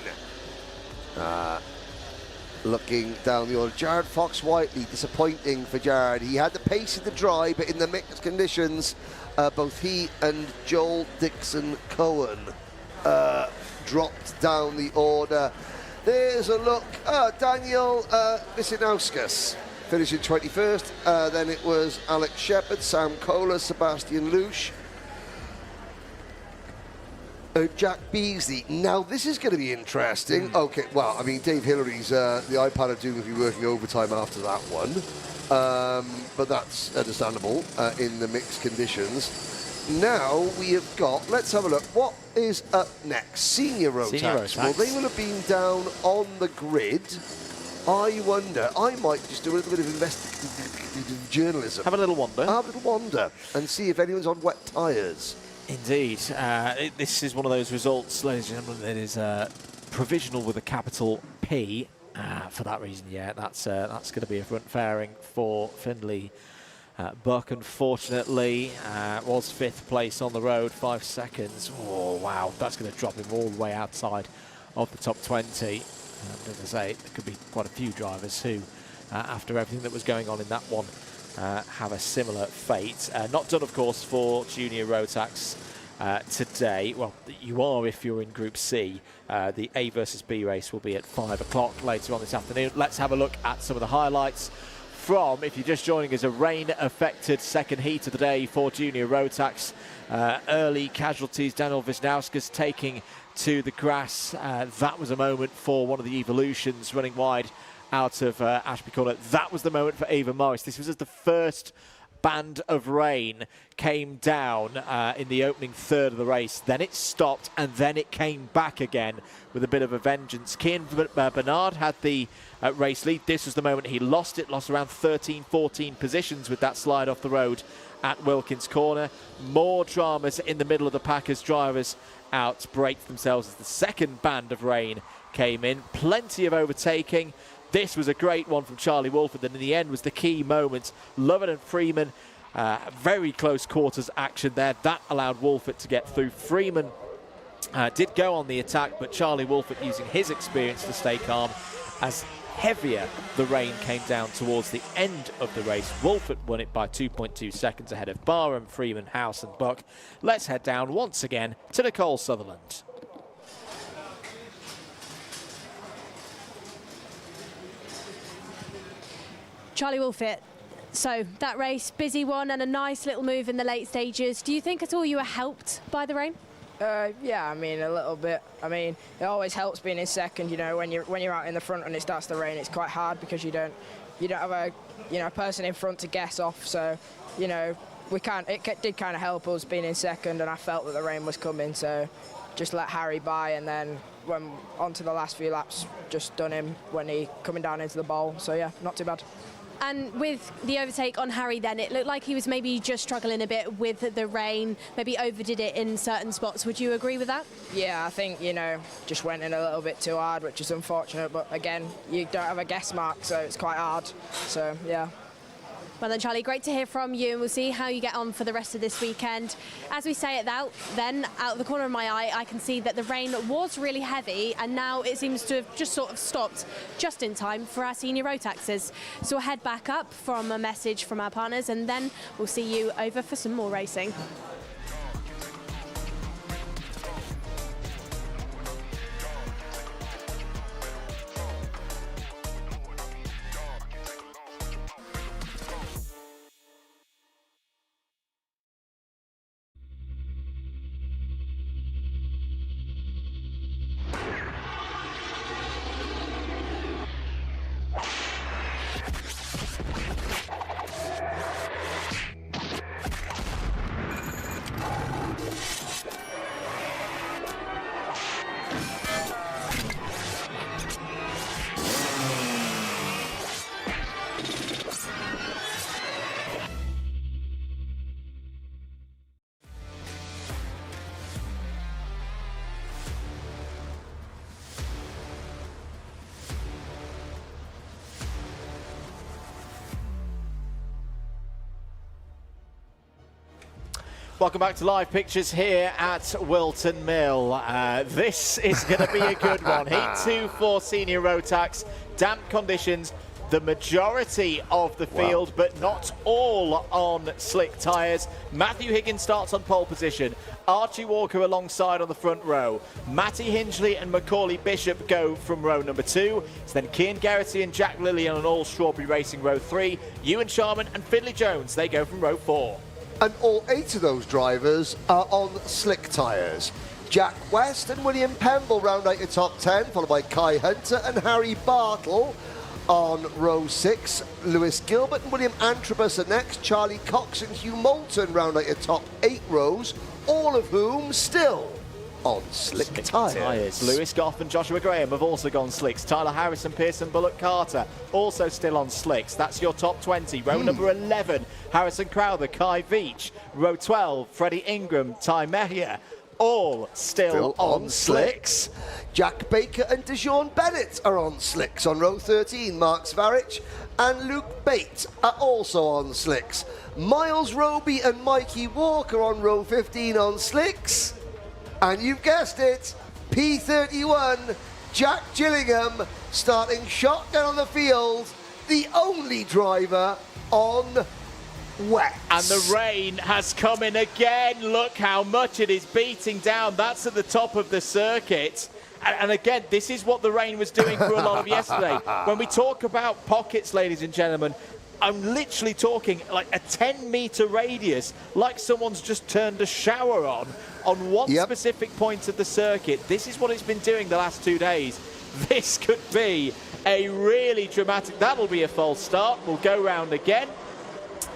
Looking down the order, Jared Fox-Whiteley, disappointing for Jared. He had the pace of the dry, but in the mixed conditions, both he and Joel Dixon-Cohen dropped down the order. There's a look. Daniel Visinauskas finishing 21st. Then it was Alex Shepherd, Sam Kohler, Sebastian Lusch, Jack Beasley. Now, this is going to be interesting. Okay, well, I mean, Dave Hillary's, the iPad of Doom will be working overtime after that one. But that's understandable in the mixed conditions. Now we have got, let's have a look. What is up next? Senior Rotax. Well, they will have been down on the grid. I wonder, I might just do a little bit of investigative journalism. Have a little wander. Have a little wander and see if anyone's on wet tyres. Indeed. This is one of those results, ladies and gentlemen, that is provisional with a capital P. For that reason, yeah, that's going to be a front fairing for Findlay. Buck, unfortunately, was 5th place on the road, 5 seconds. Oh, wow, that's going to drop him all the way outside of the top 20. And as I say, there could be quite a few drivers who, after everything that was going on in that one, have a similar fate. Not done, of course, for Junior Rotax today. Well, you are if you're in Group C. The A versus B race will be at 5 o'clock later on this afternoon. Let's have a look at some of the highlights from, if you're just joining us, a rain-affected second heat of the day for Junior Rotax. Early casualties, Daniel Wisniewski's taking to the grass. That was a moment for one of the Evolutions running wide out of Ashby Corner. That was the moment for Ava Morris. This was as the first band of rain came down in the opening third of the race. Then it stopped and then it came back again with a bit of a vengeance. Cian Bernard had the race lead. This was the moment he lost it, lost around 13, 14 positions with that slide off the road at Wilkins Corner. More dramas in the middle of the pack as drivers outbraked themselves as the second band of rain came in. Plenty of overtaking. This was a great one from Charlie Wolford, and in the end was the key moment. Lovett and Freeman, very close quarters action there. That allowed Wolford to get through. Freeman did go on the attack, but Charlie Wolford using his experience to stay calm as heavier the rain came down towards the end of the race. Wolford won it by 2.2 seconds ahead of Barham, Freeman, House and Buck. Let's head down once again to Nicole Sutherland. Charlie Wolford, so that race, busy one and a nice little move in the late stages. Do you think at all you were helped by the rain? Yeah, I mean, a little bit. I mean, it always helps being in second. You know, when you're out in the front and it starts to rain, it's quite hard because you don't have a person in front to guess off. So, you know, it did kind of help us being in second, and I felt that the rain was coming. So, just let Harry by, and then when onto the last few laps, just done him when he coming down into the bowl. So yeah, not too bad. And with the overtake on Harry then, it looked like he was maybe just struggling a bit with the rain, maybe overdid it in certain spots. Would you agree with that? Yeah, I think, you know, just went in a little bit too hard, which is unfortunate. But again, you don't have a guess mark, so it's quite hard. So, yeah. Well then, Charlie, great to hear from you, and we'll see how you get on for the rest of this weekend. As we say it out of the corner of my eye, I can see that the rain was really heavy, and now it seems to have just sort of stopped just in time for our senior Rotaxers. So we'll head back up from a message from our partners, and then we'll see you over for some more racing. Welcome back to live pictures here at Wilton Mill. This is going to be a good one. Heat 2 for Senior Rotax. Damp conditions, the majority of the field, but not all on slick tyres. Matthew Higgins starts on pole position. Archie Walker alongside on the front row. Matty Hingley and Macaulay Bishop go from row number 2. It's then Cian Garrity and Jack Lillian on all Strawberry Racing row 3. Ewan Sharman and Findlay Jones, they go from row 4. And all 8 of those drivers are on slick tyres. Jack West and William Pemble round out your top 10, followed by Kai Hunter and Harry Bartle on row 6. Lewis Gilbert and William Antrobus are next. Charlie Cox and Hugh Moulton round out your top 8 rows, all of whom still on slick tyres. Lewis Goff and Joshua Graham have also gone slicks. Tyler Harrison, Pearson, Bullock Carter also still on slicks. That's your top 20. Row number 11, Harrison Crowther, Kai Veach. Row 12, Freddie Ingram, Ty Mejia. Still still on slicks. Jack Baker and DeJean Bennett are on slicks on row 13. Mark Svarich and Luke Bate are also on slicks. Miles Roby and Mikey Walker on row 15 on slicks. And you've guessed it, P31, Jack Gillingham, starting shotgun on the field, the only driver on wet. And the rain has come in again. Look how much it is beating down. That's at the top of the circuit. And again, this is what the rain was doing for a lot of yesterday. When we talk about pockets, ladies and gentlemen, I'm literally talking like a 10-meter radius, like someone's just turned a shower on one specific point of the circuit. This is what it's been doing the last 2 days. This could be a really dramatic... That'll be a false start. We'll go round again.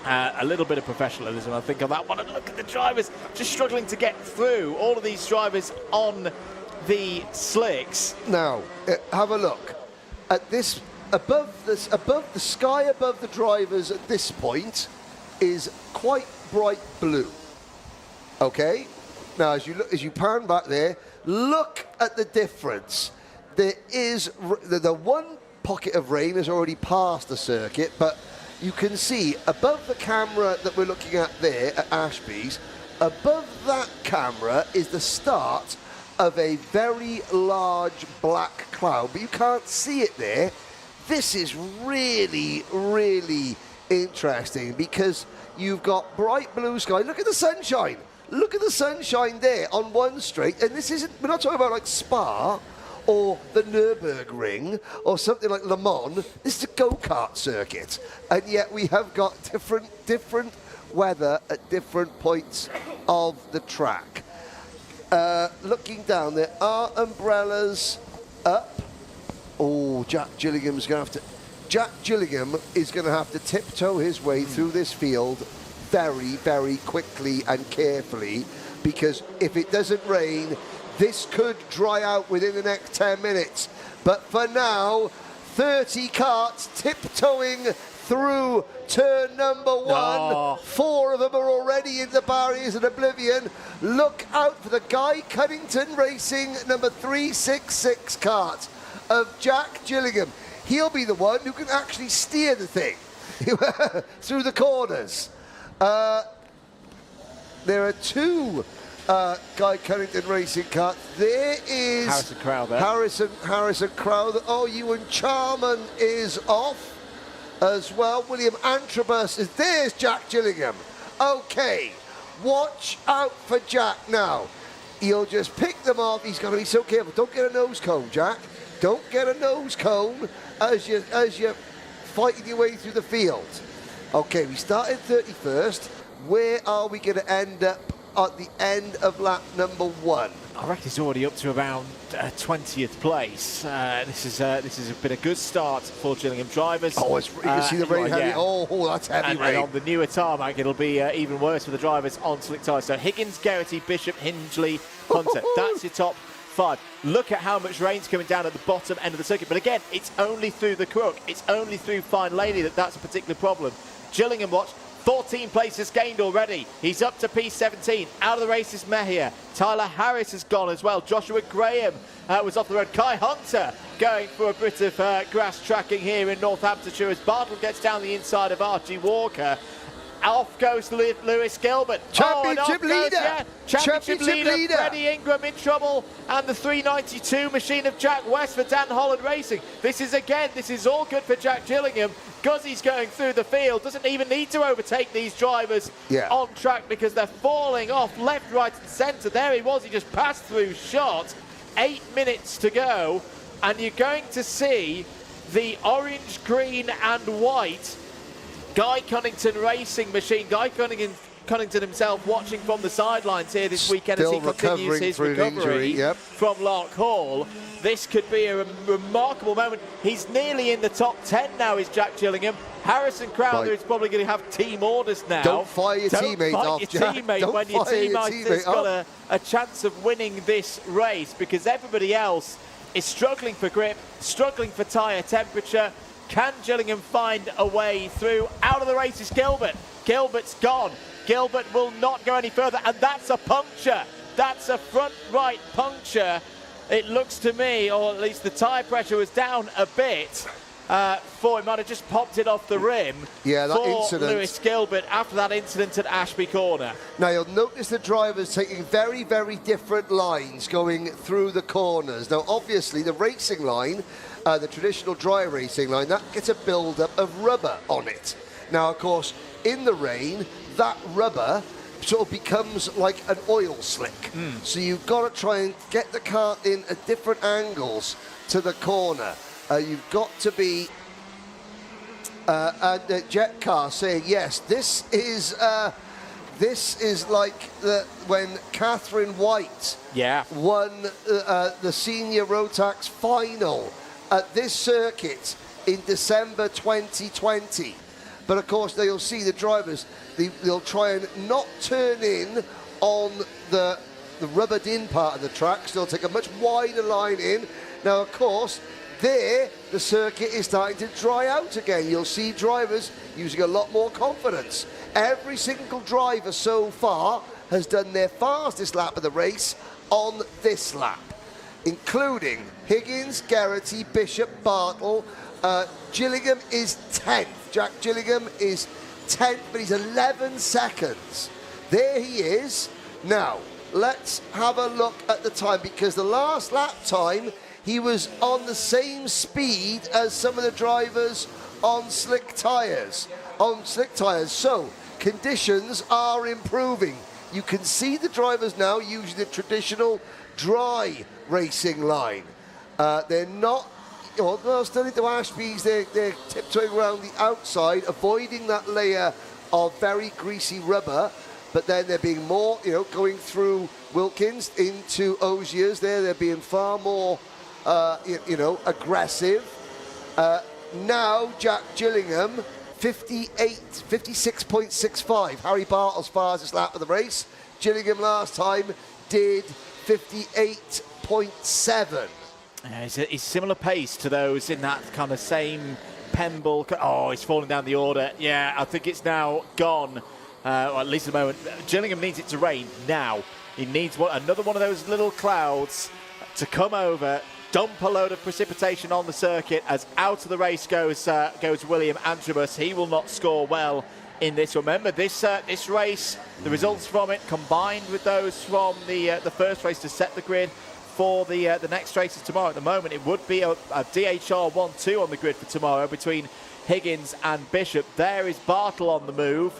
A little bit of professionalism, I think, on that one. And look at the drivers just struggling to get through. All of these drivers on the slicks. Now, have a look at this. Above the sky above the drivers at this point is quite bright blue. Okay. Now, as you pan back there, look at the difference. There is the one pocket of rain has already passed the circuit, but you can see above the camera that we're looking at there at Ashby's, above that camera is the start of a very large black cloud, but you can't see it there. This is really, really interesting because you've got bright blue sky. Look at the sunshine. Look at the sunshine there on one straight. And this isn't, we're not talking about like Spa or the Nürburgring or something like Le Mans. This is a go-kart circuit. And yet we have got different weather at different points of the track. Looking down, there are umbrellas up. Oh, Jack Gillingham is going to have to tiptoe his way through this field very, very quickly and carefully, because if it doesn't rain, this could dry out within the next 10 minutes. But for now, 30 karts tiptoeing through turn number one. 4 of them are already in the barriers in oblivion. Look out for the Guy Cunnington Racing number 366 kart of Jack Gillingham. He'll be the one who can actually steer the thing through the corners. There are 2 Guy Cunnington Racing karts. There is Harrison Crowther. Harrison Crowther. Oh, Ewan Charman is off as well. William Antrobus is. There's Jack Gillingham. Okay, watch out for Jack now. He'll just pick them off. He's got to be so careful. Don't get a nose cone, Jack. Don't get a nose cone as you're fighting your way through the field. Okay, we started 31st. Where are we going to end up at the end of lap number 1? I reckon he's already up to around 20th place. This is a bit of good start for Gillingham drivers. Oh, you can see the rain heavy. Yeah. Oh, that's heavy rain. And on the newer tarmac, it'll be even worse for the drivers on slick tyres. So Higgins, Geraghty, Bishop, Hingley, Hunter. That's your top 5. Look at how much rain's coming down at the bottom end of the circuit. But again, it's only through the crook. It's only through Fine Lady that's a particular problem. Gillingham, watch. 14 places gained already. He's up to P17. Out of the race is Mejia. Tyler Harris has gone as well. Joshua Graham was off the road. Kai Hunter going for a bit of grass tracking here in Northamptonshire as Bartle gets down the inside of Archie Walker. Off goes Lewis Gilbert. Championship leader. Championship leader. Freddie Ingram in trouble. And the 392 machine of Jack West for Dan Holland Racing. This is all good for Jack Gillingham. Guzzi's going through the field. Doesn't even need to overtake these drivers on track because they're falling off left, right and centre. There he was. He just passed through shot. 8 minutes to go. And you're going to see the orange, green and white Guy Cunnington Racing machine. Guy Cunnington himself watching from the sidelines here this weekend as he continues his recovery from Lark Hall. This could be a remarkable moment. He's nearly in the top 10 now, is Jack Gillingham. Harrison Crowther is probably going to have team orders now. Don't fire your teammate off, Jack. When your teammate has got a chance of winning this race, because everybody else is struggling for grip, struggling for tyre temperature. Can Gillingham find a way through? Out of the race is Gilbert. Gilbert's gone. Gilbert will not go any further, and that's a puncture. That's a front right puncture. It looks to me, or at least the tyre pressure was down a bit. For him, might have just popped it off the rim. Yeah, that for incident. Lewis Gilbert after that incident at Ashby Corner. Now you'll notice the drivers taking very, very different lines going through the corners. Now obviously the racing line, the traditional dry racing line, that gets a build-up of rubber on it. Now of course, in the rain, that rubber sort of becomes like an oil slick. So you've got to try and get the kart in at different angles to the corner. You've got to be Jet Car saying yes. This is like when Catherine White won the senior Rotax final at this circuit in December 2020. But of course, you'll see the drivers. They'll try and not turn in on the rubbered-in part of the track. So they'll take a much wider line in. Now, of course, there, the circuit is starting to dry out again. You'll see drivers using a lot more confidence. Every single driver so far has done their fastest lap of the race on this lap, including Higgins, Geraghty, Bishop, Bartle. Gillingham is 10th. Jack Gillingham is 10th, but he's 11 seconds. There he is. Now, let's have a look at the time, because the last lap time, he was on the same speed as some of the drivers on slick tyres. So, conditions are improving. You can see the drivers now using the traditional dry racing line. They're not, well, still into Ashby's, they're tiptoeing around the outside, avoiding that layer of very greasy rubber, but then they're being more, going through Wilkins into Ozier's there, they're being far more aggressive. Now Jack Gillingham, 56.65. Harry Bartle's fastest lap of the race. Gillingham last time did 58.7. He's similar pace to those in that kind of same Pemble. Oh, he's falling down the order. Yeah, I think it's now gone, or at least at the moment. Gillingham needs it to rain now. He needs another one of those little clouds to come over, dump a load of precipitation on the circuit as out of the race goes William Antrobus. He will not score well in this. Remember, this race, the results from it combined with those from the first race to set the grid for the next races tomorrow. At the moment, it would be a DHR 1-2 on the grid for tomorrow between Higgins and Bishop. There is Bartle on the move,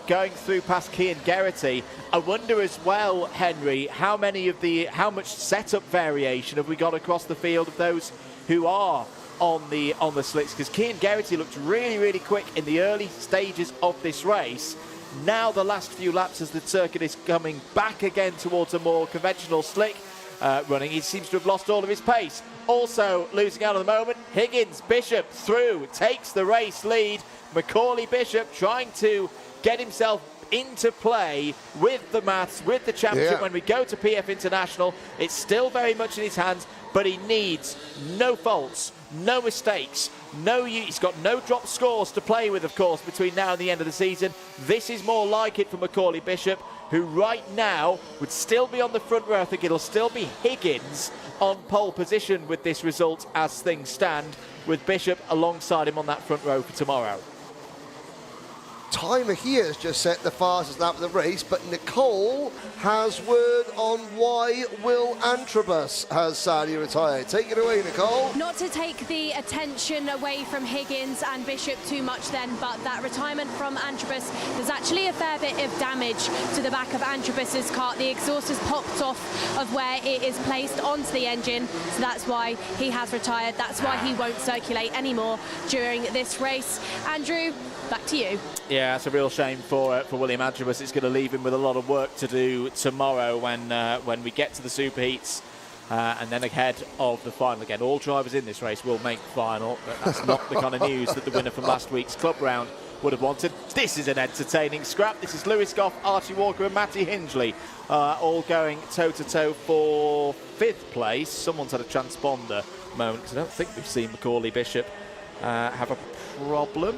going through past Cian Geraghty. I wonder as well, Henry, how much setup variation have we got across the field of those who are on the slicks? Because Cian Geraghty looked really, really quick in the early stages of this race. Now the last few laps as the circuit is coming back again towards a more conventional slick running, he seems to have lost all of his pace. Also losing out at the moment, Higgins. Bishop through, takes the race lead. Macaulay Bishop trying to get himself into play with the maths, with the championship. When we go to PF International, it's still very much in his hands, but he needs no faults, no mistakes, he's got no drop scores to play with, of course, between now and the end of the season. This is more like it for Macaulay Bishop, who right now would still be on the front row. I think it'll still be Higgins on pole position with this result as things stand, with Bishop alongside him on that front row for tomorrow. Timer here has just set the fastest lap of the race, but Nicole has word on why Will Antrobus has sadly retired. Take it away, Nicole. Not to take the attention away from Higgins and Bishop too much then, but that retirement from Antrobus, there's actually a fair bit of damage to the back of Antrobus's kart. The exhaust has popped off of where it is placed onto the engine, so that's why he has retired. That's why he won't circulate anymore during this race. Andrew, back to you. Yeah, it's a real shame for William Antrobus. It's going to leave him with a lot of work to do tomorrow when we get to the super heats and then ahead of the final. Again, all drivers in this race will make the final, but that's not the kind of news that the winner from last week's club round would have wanted. This is an entertaining scrap. This is Lewis Goff, Archie Walker and Matty Hingley all going toe-to-toe for 5th place. Someone's had a transponder moment, because I don't think we've seen Macaulay Bishop have a problem.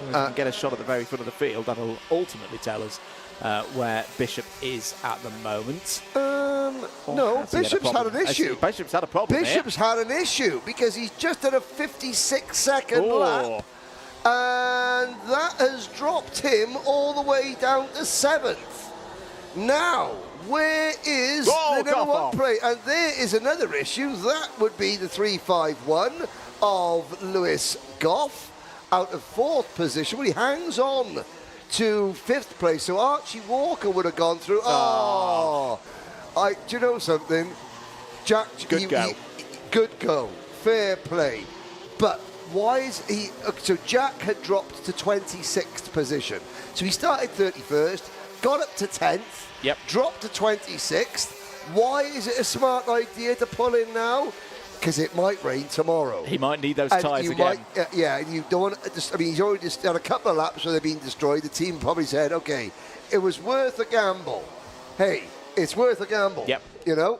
We can get a shot at the very front of the field. That'll ultimately tell us where Bishop is at the moment. No, Bishop's had an issue. Bishop's had a problem. Bishop's had an issue because he's just at a 56-second lap, and that has dropped him all the way down to 7th. Now, where is the number 1 plate? And there is another issue. That would be the 351 of Lewis Goff out of 4th position. Well, he hangs on to 5th place, so Archie Walker would have gone through. Do you know something? Jack, good go, fair play. But why is he? So Jack had dropped to 26th position. So he started 31st, got up to 10th, dropped to 26th. Why is it a smart idea to pull in now? Because it might rain tomorrow. He might need those tyres again. And you don't want to, I mean, he's already just had a couple of laps where they've been destroyed. The team probably said, okay, it was worth a gamble. Hey, it's worth a gamble. Yep. You know?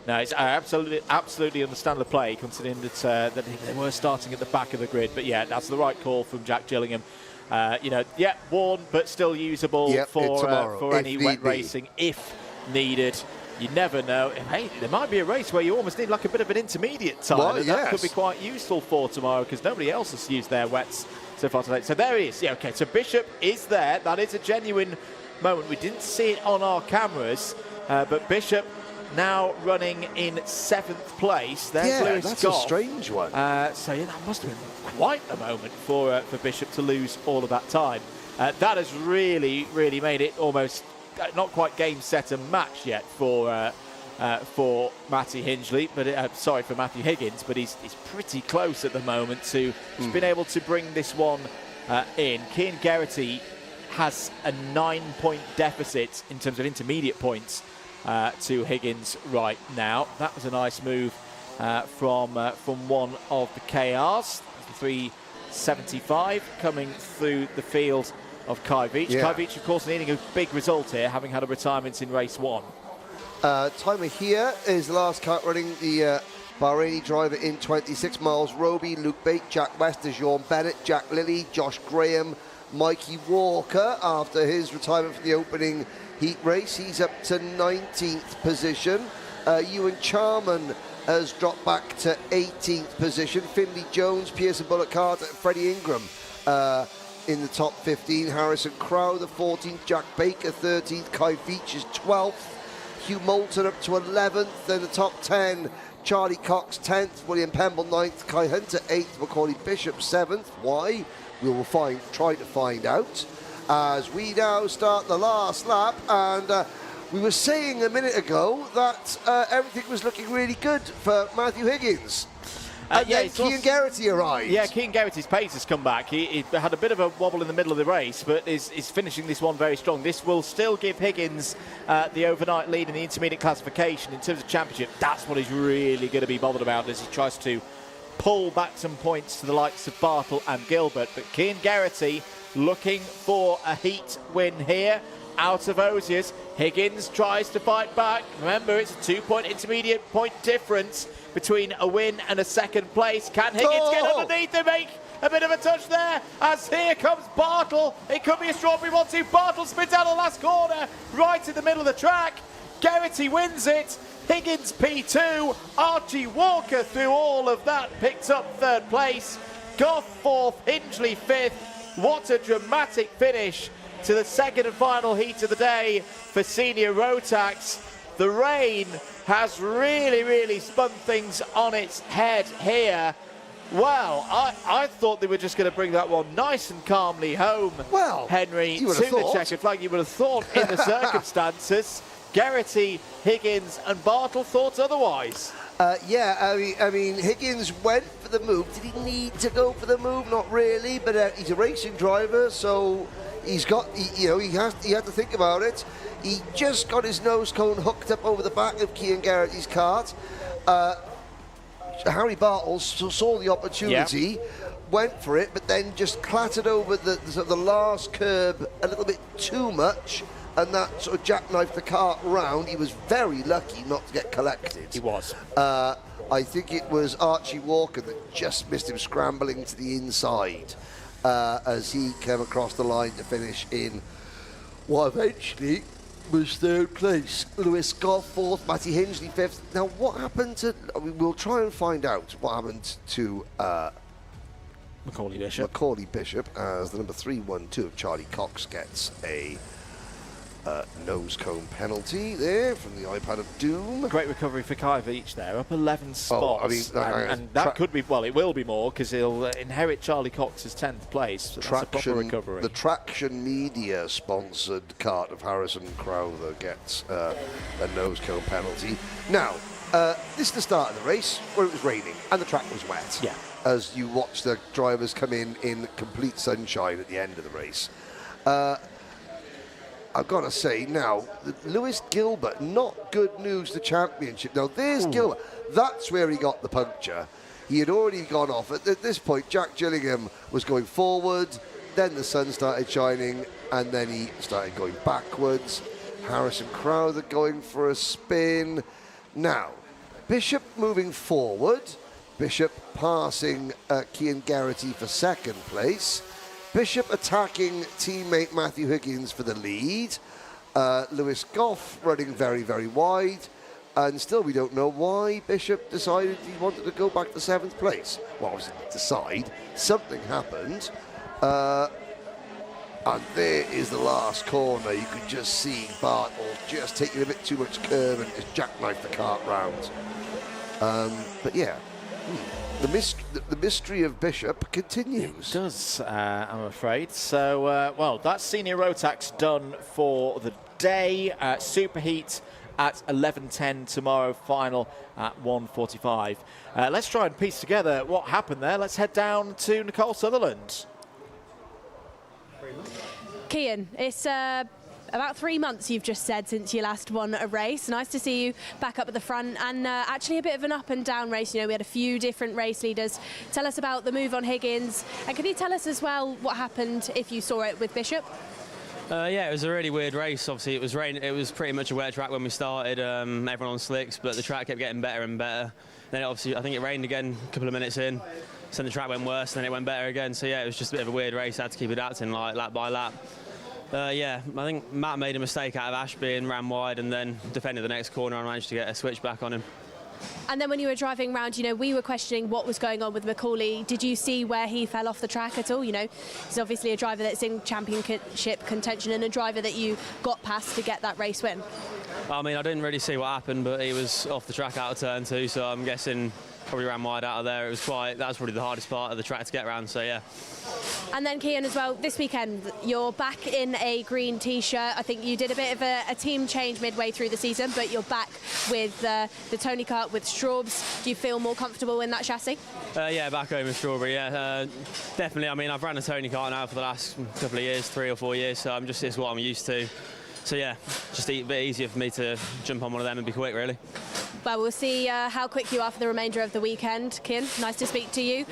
No, I absolutely understand the play, considering that they were starting at the back of the grid. But yeah, that's the right call from Jack Gillingham. Worn but still usable for any wet racing if needed. You never know. Hey, there might be a race where you almost need like a bit of an intermediate time. Well, That could be quite useful for tomorrow because nobody else has used their wets so far today. So there he is. Yeah, okay. So Bishop is there. That is a genuine moment. We didn't see it on our cameras, but Bishop now running in 7th place. There's Lewis that's Goff. a strange one. So yeah, that must have been quite a moment for Bishop to lose all of that time. That has really made it almost not quite game, set, and match yet for Matty Hingley, but sorry for Matthew Higgins, but he's pretty close at the moment to he's been able to bring this one in. Cian Geraghty has a 9-point deficit in terms of intermediate points to Higgins right now. That was a nice move from one of the KRs. 375 coming through the field of Kai Veach. Kai Veach, of course, needing a big result here, having had a retirement in race 1. Timer here is the last kart running, the Bahraini driver in 26 miles. Roby, Luke Bate, Jack West, Jean Bennett, Jack Lilly, Josh Graham, Mikey Walker after his retirement from the opening heat race. He's up to 19th position. Ewan Charman has dropped back to 18th position. Finley Jones, Pearson Bullock Carter, Freddie Ingram in the top 15. Harrison Crowther 14th, Jack Baker 13th, Kai Veach is 12th, Hugh Moulton up to 11th. In the top 10, Charlie Cox 10th, William Pemble 9th, Kai Hunter 8th, Macaulay Bishop 7th. Why? We will try to find out as we now start the last lap. And we were saying a minute ago that everything was looking really good for Matthew Higgins. And then Cian Geraghty arrived. Yeah, Cian Geraghty's pace has come back. He had a bit of a wobble in the middle of the race, but is finishing this one very strong. This will still give Higgins the overnight lead in the intermediate classification. In terms of championship, that's what he's really going to be bothered about as he tries to pull back some points to the likes of Bartle and Gilbert. But Cian Geraghty looking for a heat win here. Out of Osiers, Higgins tries to fight back. Remember, it's a 2-point intermediate point difference between a win and a second place. Can Higgins get underneath and make a bit of a touch there? As here comes Bartle. It could be a strawberry 1-2. Bartle spins out the last corner, right in the middle of the track. Geraghty wins it. Higgins P2. Archie Walker through all of that picks up 3rd place. Goff 4th, Hingley 5th. What a dramatic finish to the second and final heat of the day for senior Rotax. The rain has really spun things on its head here. Well, I thought they were just going to bring that one nice and calmly home, Henry, to the checkered flag. You would have thought in the circumstances. Geraghty, Higgins and Bartle thought otherwise. I mean, Higgins went for the move. Did he need to go for the move? Not really, but he's a racing driver, so he's got, he had to think about it. He just got his nose cone hooked up over the back of Cian Geraghty's kart. Harry Bartle saw the opportunity, went for it, but then just clattered over the last curb a little bit too much, and that sort of jackknifed the kart round. He was very lucky not to get collected. He was. I think it was Archie Walker that just missed him scrambling to the inside as he came across the line to finish in what eventually was third place. Lewis Goff fourth, Matty Hingley fifth. Now, what happened to... we'll try and find out what happened to Macaulay Bishop. As the number 312 of Charlie Cox gets a nose cone penalty there from the iPad of Doom. Great recovery for Kai Veach there, up 11 spots. And that could be, well, it will be more because he'll inherit Charlie Cox's 10th place. So that's a proper recovery. The Traction Media sponsored Kart of Harrison Crowther gets a nose cone penalty. Now, this is the start of the race where it was raining and the track was wet. Yeah. As you watch the drivers come in complete sunshine at the end of the race. I've got to say now, Lewis Gilbert, not good news, the championship. Now, there's Gilbert. That's where he got the puncture. He had already gone off. At this point, Jack Gillingham was going forward, then the sun started shining, and then he started going backwards. Harrison Crowther going for a spin. Now, Bishop moving forward. Bishop passing Cian Geraghty for second place. Bishop attacking teammate Matthew Higgins for the lead. Lewis Goff running very, very wide. And still we don't know why Bishop decided he wanted to go back to 7th place. Well, obviously decide. Something happened. And there is the last corner. You could just see Bartle just taking a bit too much curve and just jackknifed the cart round. But yeah. The mystery of Bishop continues. It does, I'm afraid. So, well, that's Senior Rotax done for the day. Superheat at 11:10 tomorrow, final at 1:45. Let's try and piece together what happened there. Let's head down to Nicole Sutherland. Cian, it's about 3 months you've just said since you last won a race. Nice to see you back up at the front, and actually a bit of an up and down race. You know, we had a few different race leaders. Tell us about the move on Higgins, and can you tell us as well what happened if you saw it with Bishop? Yeah, it was a really weird race. Obviously, it was raining. It was pretty much a wet track when we started. Everyone on slicks, but the track kept getting better and better. Then obviously, I think it rained again a couple of minutes in. So then the track went worse, and then it went better again. So yeah, it was just a bit of a weird race. I had to keep adapting like lap by lap. Yeah, I think Matt made a mistake out of Ashby and ran wide, and then defended the next corner and managed to get a switch back on him. And then when you were driving around, you know, we were questioning what was going on with Macaulay. Did you see where he fell off the track at all? You know, he's obviously a driver that's in championship contention and a driver that you got past to get that race win. I mean, I didn't really see what happened, but he was off the track out of turn 2, so I'm guessing probably ran wide out of there. It was that was probably the hardest part of the track to get around, so yeah. And then Cian as well, this weekend you're back in a green t-shirt. I think you did a bit of a team change midway through the season, but you're back with the Tony Kart with Straubs. Do you feel more comfortable in that chassis? Yeah, back home with Strawberry, yeah. Definitely, I mean, I've ran a Tony Kart now for the last couple of years, 3 or 4 years, so it's what I'm used to. So yeah, just a bit easier for me to jump on one of them and be quick, really. Well, we'll see how quick you are for the remainder of the weekend. Cian, nice to speak to you.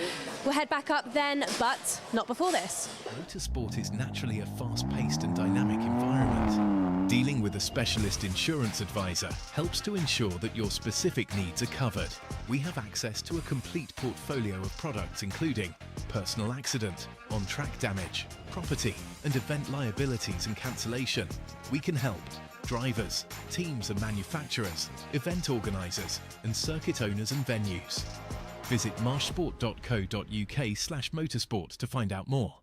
We'll head back up then, but not before this. Motorsport is naturally a fast-paced and dynamic environment. Dealing with a specialist insurance advisor helps to ensure that your specific needs are covered. We have access to a complete portfolio of products including personal accident, on-track damage, property and event liabilities and cancellation. We can help drivers, teams and manufacturers, event organisers and circuit owners and venues. Visit marshsport.co.uk/motorsport to find out more.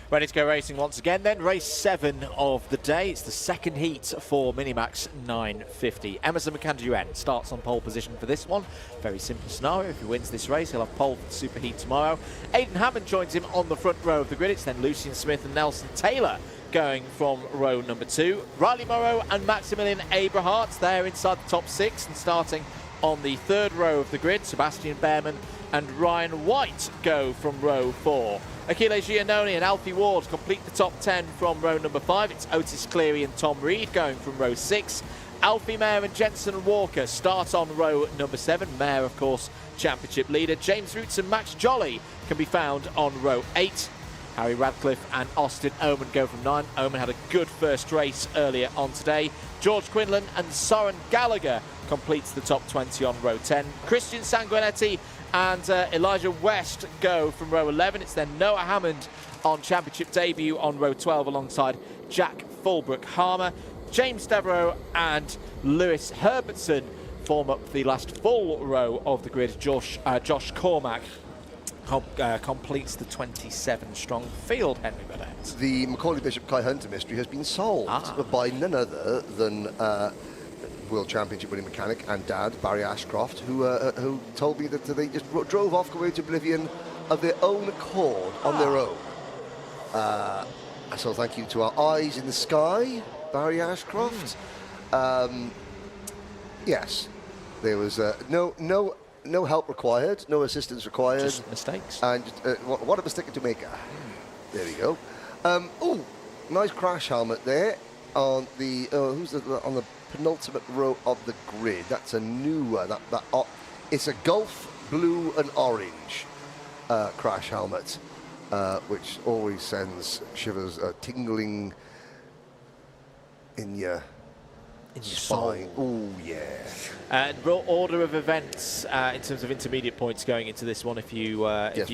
Ready to go racing once again then. Race 7 of the day. It's the second heat for MiniMax 950. Emerson McAndrew starts on pole position for this one. Very simple scenario. If he wins this race, he'll have pole for the Super Heat tomorrow. Aidan Hammond joins him on the front row of the grid. It's then Lucian Smith and Nelson Taylor going from row number 2. Riley Morrow and Maximilian Abrahart there inside the top 6, and starting on the third row of the grid, Sebastian Behrman and Ryan White go from row 4. Achille Giannoni and Alfie Ward complete the top 10 from row number 5. It's Otis Cleary and Tom Reed going from row 6. Alfie Mayer and Jensen Walker start on row number 7. Mayer, of course, championship leader. James Roots and Max Jolly can be found on row 8. Harry Radcliffe and Austin Oman go from 9. Oman had a good first race earlier on today. George Quinlan and Soren Gallagher completes the top 20 on row 10. Christian Sanguinetti and Elijah West go from row 11. It's then Noah Hammond on championship debut on row 12 alongside Jack Fulbrook-Harmer. James Devereaux and Lewis Herbertson form up the last full row of the grid. Josh Cormack completes the 27-strong field, Henry Burdett. The Macaulay Bishop Kai Hunter mystery has been solved by none other than World Championship winning mechanic and dad, Barry Ashcroft, who told me that they just drove off away to oblivion of their own accord on their own. So thank you to our eyes in the sky, Barry Ashcroft. Yes, there was no help required, no assistance required. Just mistakes. And what a mistake to make. There we go. Oh, nice crash helmet there on the on the penultimate row of the grid. That's a new one. It's a Gulf blue and orange crash helmet, which always sends shivers tingling in your spine. Oh yeah. Order of events in terms of intermediate points going into this one. If you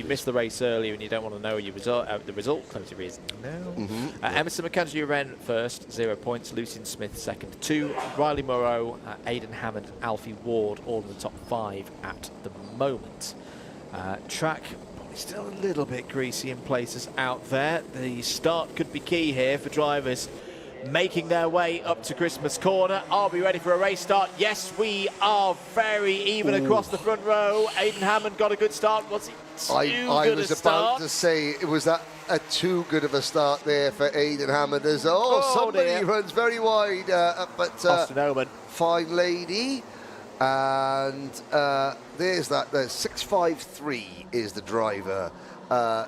missed the race earlier and you don't want to know your the result, close your ears now. Emerson McAndrew ran first, 0 points. Lucian Smith second, 2. Riley Moreau, Aidan Hammond, and Alfie Ward all in the top 5 at the moment. Track probably still a little bit greasy in places out there. The start could be key here for drivers making their way up to Christmas Corner. Are we ready for a race start? Yes, we are. Very even across the front row. Aidan Hammond got a good start. Was it I was about to say, was that a too good of a start there for Aidan Hammond? As somebody runs very wide, but Austin Oman, fine lady. And there's that. The 653 is the driver,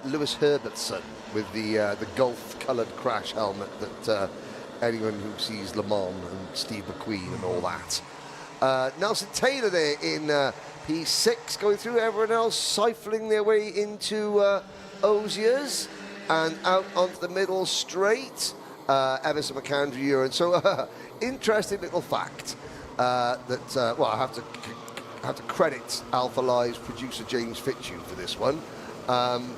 Lewis Herbertson, with the Gulf-coloured crash helmet that anyone who sees Le Mans and Steve McQueen and all that. Nelson Taylor there in P6 going through, everyone else siphoning their way into Osiers and out onto the middle straight. Emerson McAndrew. And so interesting little fact that well, I have to credit Alpha Live's producer James Fitzhugh for this one,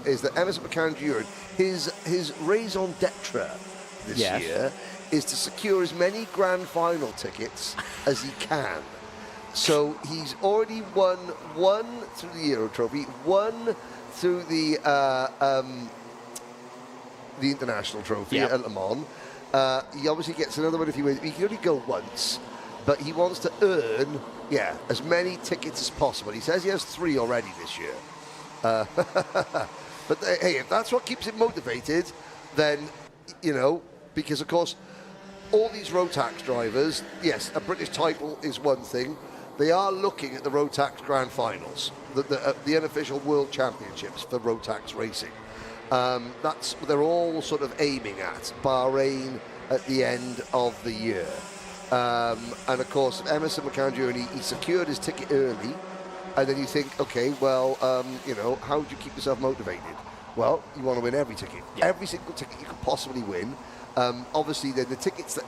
is that Emerson McAndrew, his raison d'etre this year is to secure as many grand final tickets as he can. So he's already won 1 through the Euro Trophy, 1 through the International Trophy at Le Mans. He obviously gets another one if he wins. He can only go once, but he wants to earn, as many tickets as possible. He says he has 3 already this year. But hey, if that's what keeps him motivated, then, because of course, all these Rotax drivers, yes, a British title is one thing. They are looking at the Rotax Grand Finals, the unofficial World Championships for Rotax racing. That's what they're all sort of aiming at. Bahrain at the end of the year. And of course, Emerson McAndrew, he secured his ticket early. And then you think, okay, well, how do you keep yourself motivated? Well, you want to win every ticket. Every single ticket you could possibly win. Obviously, then the tickets that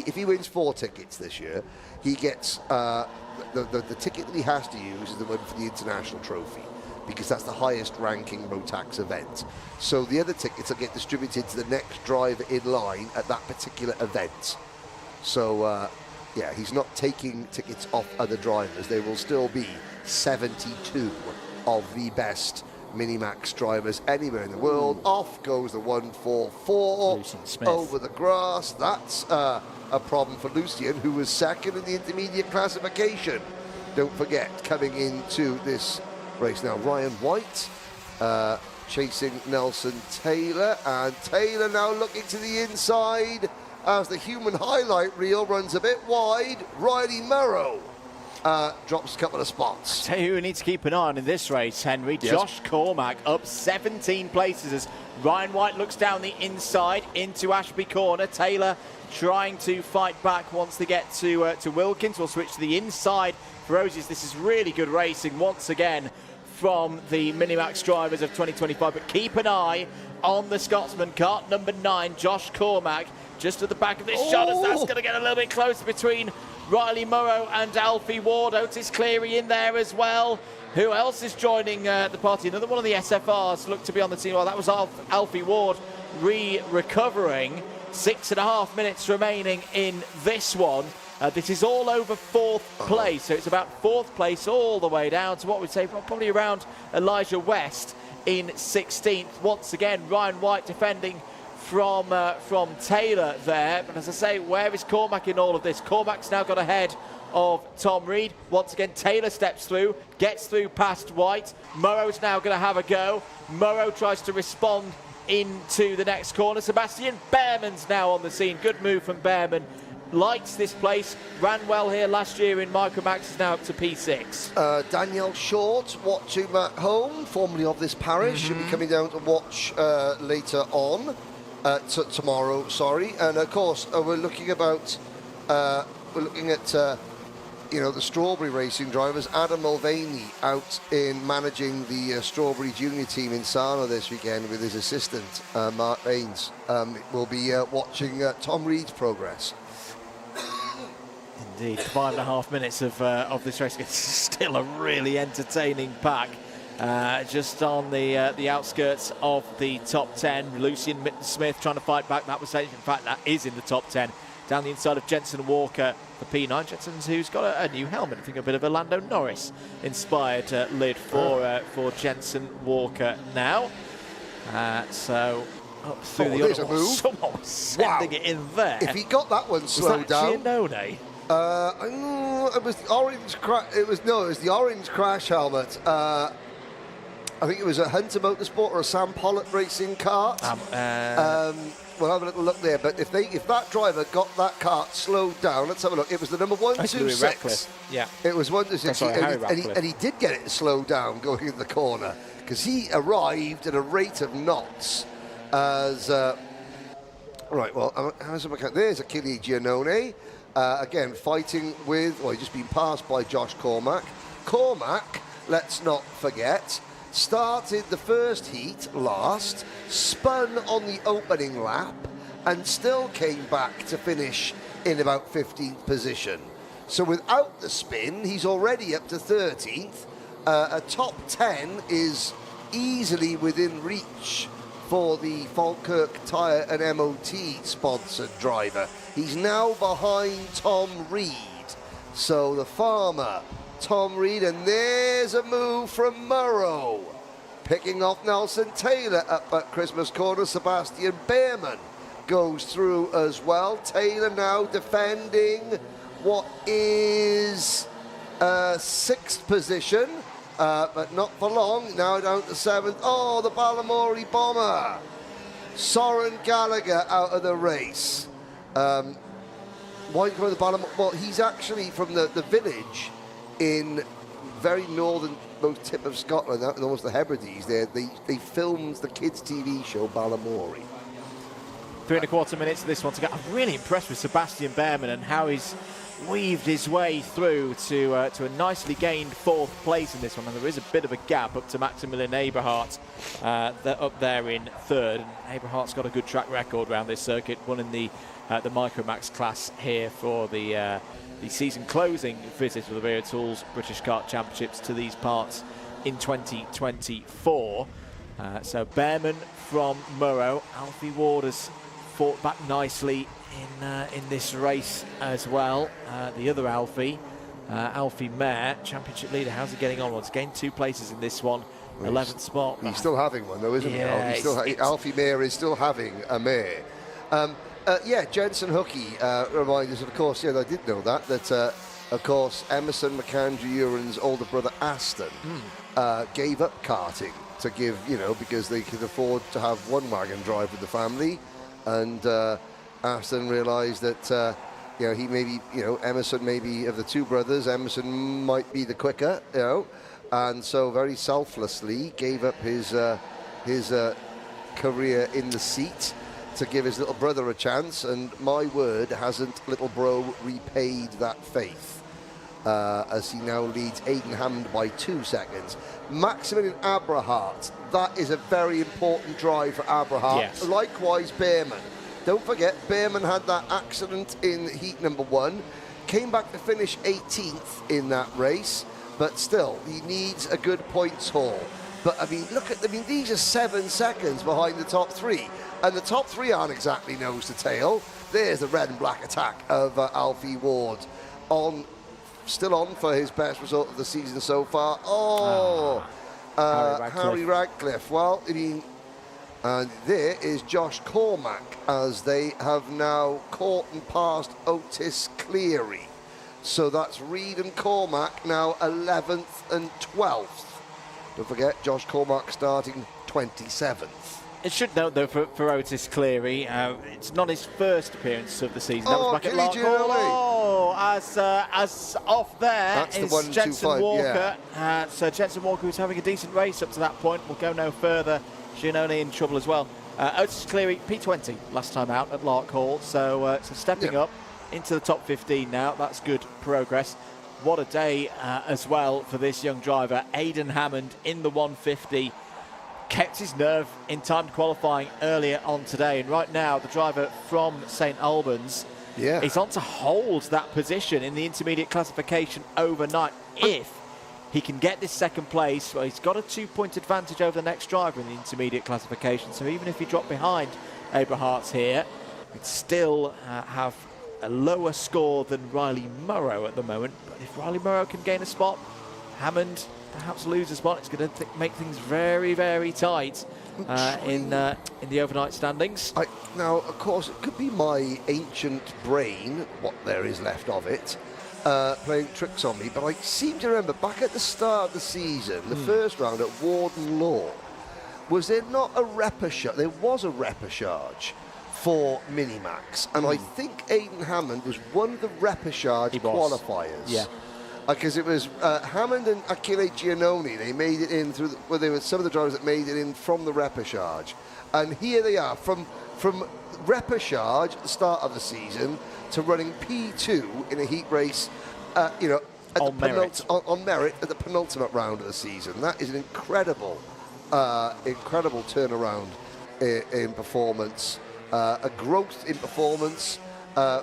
if he wins 4 tickets this year, he gets the ticket that he has to use is the one for the International Trophy, because that's the highest ranking Rotax event. So the other tickets will get distributed to the next driver in line at that particular event. So he's not taking tickets off other drivers. There will still be 72 of the best MiniMax drivers anywhere in the world. Off goes the 144 over the grass. That's a problem for Lucian, who was second in the intermediate classification. Don't forget, coming into this race now, Ryan White chasing Nelson Taylor, and Taylor now looking to the inside as the human highlight reel runs a bit wide. Riley Moreau drops a couple of spots. Tell you who we need to keep an eye on in this race, Henry. Yes. Josh Cormack up 17 places as Ryan White looks down the inside into Ashby Corner. Taylor trying to fight back once they get to Wilkins. We'll switch to the inside for Roses. This is really good racing once again from the MiniMax drivers of 2025. But keep an eye on the Scotsman, kart number 9, Josh Cormack, just at the back of this shot, as that's going to get a little bit closer between Riley Murrow and Alfie Ward. Otis Cleary in there as well. Who else is joining the party? Another one of the SFRs looked to be on the team. Well, that was Alfie Ward recovering. 6.5 minutes remaining in this one. This is all over 4th place, so it's about 4th place all the way down to what we'd say probably around Elijah West in 16th. Once again, Ryan White defending from Taylor there. But as I say, where is Cormac in all of this? Cormac's now got ahead of Tom Reed. Once again, Taylor steps through, gets through past White. Murrow's now going to have a go. Murrow tries to respond into the next corner. Sebastian Behrman's now on the scene. Good move from Behrman. Likes this place, ran well here last year in MicroMax, is now up to P6. Danielle Short watching at home, formerly of this parish, should be coming down to watch later on, tomorrow, sorry. And of course, we're looking at you know, the Strawberry racing drivers. Adam Mulvaney out in managing the Strawberry junior team in Sarno this weekend with his assistant, Mark Baines. We'll be watching Tom Reed's progress. Indeed, 5.5 minutes of this race. It's still a really entertaining pack. Just on the outskirts of the top 10. Lucian Smith trying to fight back that Mercedes. In fact, that is in the top 10. Down the inside of Jensen Walker for P9. Jensen's who's got a new helmet. I think a bit of a Lando Norris inspired lid for Jensen Walker now. So up through the other one. Someone was sending it in there. If he got that one slowed down. Giannone? It was the orange crash. It was the orange crash helmet. I think it was a Hunter Motorsport or a Sam Pollitt racing kart. We'll have a little look there. But if that driver got that kart slowed down, let's have a look. It was the number 126. Yeah. It was 126, and he did get it slowed down going in the corner because he arrived at a rate of knots as. Right. Well, there's Achille Giannone. Again, fighting with, he's just been passed by Josh Cormack. Cormack, let's not forget, started the first heat last, spun on the opening lap, and still came back to finish in about 15th position. So without the spin, he's already up to 13th. A top 10 is easily within reach for the Falkirk Tyre and MOT sponsored driver. He's now behind Tom Reed. So the farmer, Tom Reed, and there's a move from Murrow. Picking off Nelson Taylor up at Christmas corner. Sebastian Behrman goes through as well. Taylor now defending what is 6th position. But not for long, now down to 7th. Oh, the Balamory bomber. Soren Gallagher out of the race. Why go to the Balamory? Well, he's actually from the village in very northernmost tip of Scotland, almost the Hebrides there. They filmed the kids' TV show Balamory. 3.25 minutes of this one to go. I'm really impressed with Sebastian Behrman and how he's weaved his way through to a nicely gained 4th place in this one, and there is a bit of a gap up to Maximilian Eberhardt up there in 3rd. And Eberhardt's got a good track record around this circuit, won in the MicroMax class here for the season closing visit of the Wera Tools British Kart Championships to these parts in 2024. So Behrman from Murrow. Alfie Ward has fought back nicely in this race as well. The other Alfie, Alfie Mayer, championship leader. How's he getting on? Well, he's gained 2 places in this one. 11th spot. He's still having one though, isn't he? Alfie Mayer is still having a mare. Jensen Hookey reminds us, of course, I did know that of course, Emerson McAndrew-Uren's older brother Aston gave up karting to give, because they could afford to have one wagon drive with the family, and Aston realised that, he maybe, Emerson maybe of the 2 brothers, Emerson might be the quicker, and so very selflessly gave up his career in the seat to give his little brother a chance, and my word, hasn't little bro repaid that faith. as he now leads Aidan Hammond by 2 seconds. Maximilian Abrahart, that is a very important drive for Abrahart. Yes. Likewise, Behrman. Don't forget, Behrman had that accident in heat number 1, came back to finish 18th in that race, but still, he needs a good points haul. But I mean, look at, these are 7 seconds behind the top 3, and the top 3 aren't exactly nose to tail. There's the red and black attack of Alfie Ward, still on for his best result of the season so far. Harry Radcliffe. Well, I mean, and there is Josh Cormack, as they have now caught and passed Otis Cleary. So that's Reed and Cormack now 11th and 12th. Don't forget, Josh Cormack starting 27th. It should note, though, for Otis Cleary, it's not his first appearance of the season. That was back at Larkhall. As off there That's is the 1, Jensen 2, 5, Walker. yeah. So Jensen Walker, who's having a decent race up to that point, will go no further. Giannone in trouble as well. Otis Cleary, P20 last time out at Larkhall, so stepping up into the top 15 now. That's good progress. What a day as well for this young driver. Aidan Hammond in the 150. Kept his nerve in time qualifying earlier on today, and right now the driver from St Albans is on to hold that position in the intermediate classification overnight. If he can get this second place, well, he's got a 2-point advantage over the next driver in the intermediate classification, so even if he dropped behind Abrahart's here, he'd still have a lower score than Riley Murrow at the moment. But if Riley Murrow can gain a spot, Hammond perhaps lose a spot. It's going to make things very, very tight in the overnight standings. Now, of course, it could be my ancient brain, what there is left of it, playing tricks on me, but I seem to remember back at the start of the season, the first round at Warden Law, was there not a repechage? There was a repechage for MiniMax, and I think Aidan Hammond was one of the repechage qualifiers. Yeah. Because it was Hammond and Achille Giannone. They made it in through. Well, there were some of the drivers that made it in from the repechage, and here they are from repechage at the start of the season to running P2 in a heat race. On merit at the penultimate round of the season. That is an incredible turnaround in performance, a growth in performance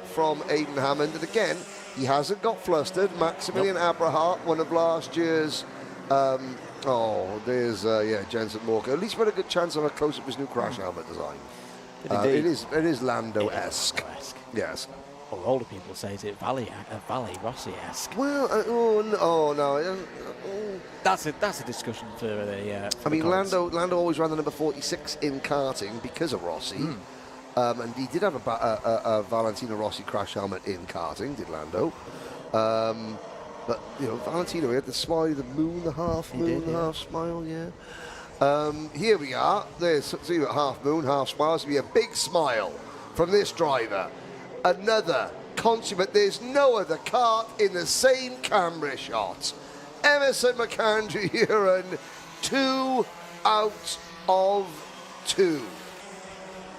from Aidan Hammond, and again, he hasn't got flustered. Maximilian Abrahart, one of last year's. There's Jensen Walker. At least we've had a good chance of a close-up of his new crash helmet design. It is Lando-esque. Yes. Or older people say, is it Valley Rossi-esque? Well, no. That's a discussion for the. I mean, Lando always ran the number 46 in karting because of Rossi. And he did have a Valentino Rossi crash helmet in karting, did Lando. But, Valentino, he had the smile, the moon, the half moon, half smile, here we are. There's half moon, half smile. It's going to be a big smile from this driver. Another consummate. There's no other kart in the same camera shot. Emerson McAndrew, 2 out of 2.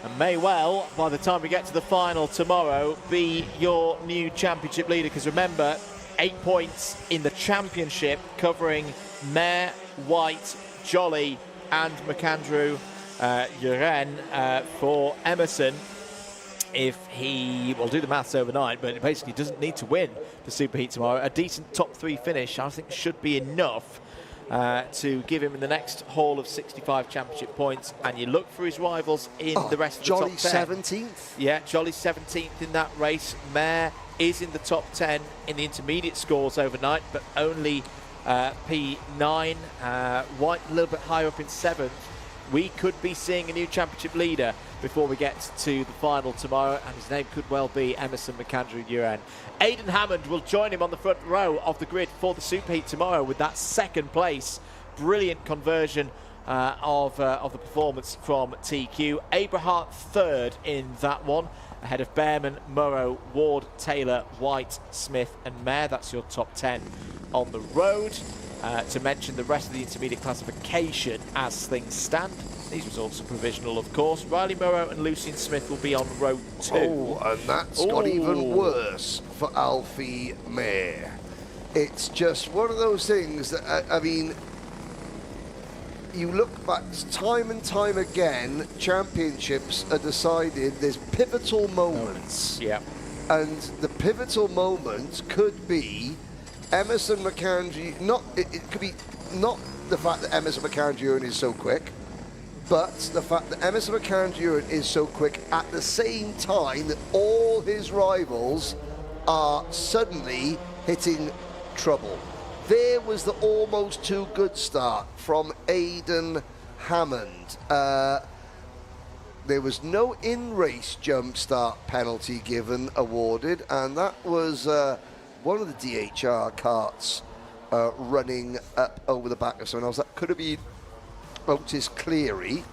And may well, by the time we get to the final tomorrow, be your new championship leader. Because remember, 8 points in the championship, covering Mayer, White, Jolly, and McAndrew Uren for Emerson. If he will do the maths overnight, but it basically doesn't need to win the Superheat tomorrow. A decent top 3 finish, I think, should be enough to give him in the next haul of 65 championship points. And you look for his rivals in the rest of the top 10. Jolly 17th? Yeah, Jolly 17th in that race. Mayer is in the top 10 in the intermediate scores overnight, but only P9. White a little bit higher up in 7th. We could be seeing a new championship leader before we get to the final tomorrow, and his name could well be Emerson McAndrew Uren. Aidan Hammond will join him on the front row of the grid for the Superheat tomorrow with that second place. Brilliant conversion of the performance from TQ. Abrahart third in that one, ahead of Behrman, Murrow, Ward, Taylor, White, Smith and Mayer. That's your top 10 on the road. To mention the rest of the intermediate classification as things stand. These results are provisional, of course. Riley Murrow and Lucien Smith will be on row 2. Oh, and that's got even worse for Alfie Mayer. it's just one of those things that, I mean, you look back time and time again, championships are decided, there's pivotal moments. Yeah. And the pivotal moment could be Emerson McAndrew, it could be not the fact that Emerson McAndrew is so quick, but the fact that Emerson McAndrew is so quick at the same time that all his rivals are suddenly hitting trouble. There was the almost too good start from Aidan Hammond. There was no in-race jump start penalty awarded, and that was one of the DHR karts running up over the back of someone else. That could have been Otis Cleary.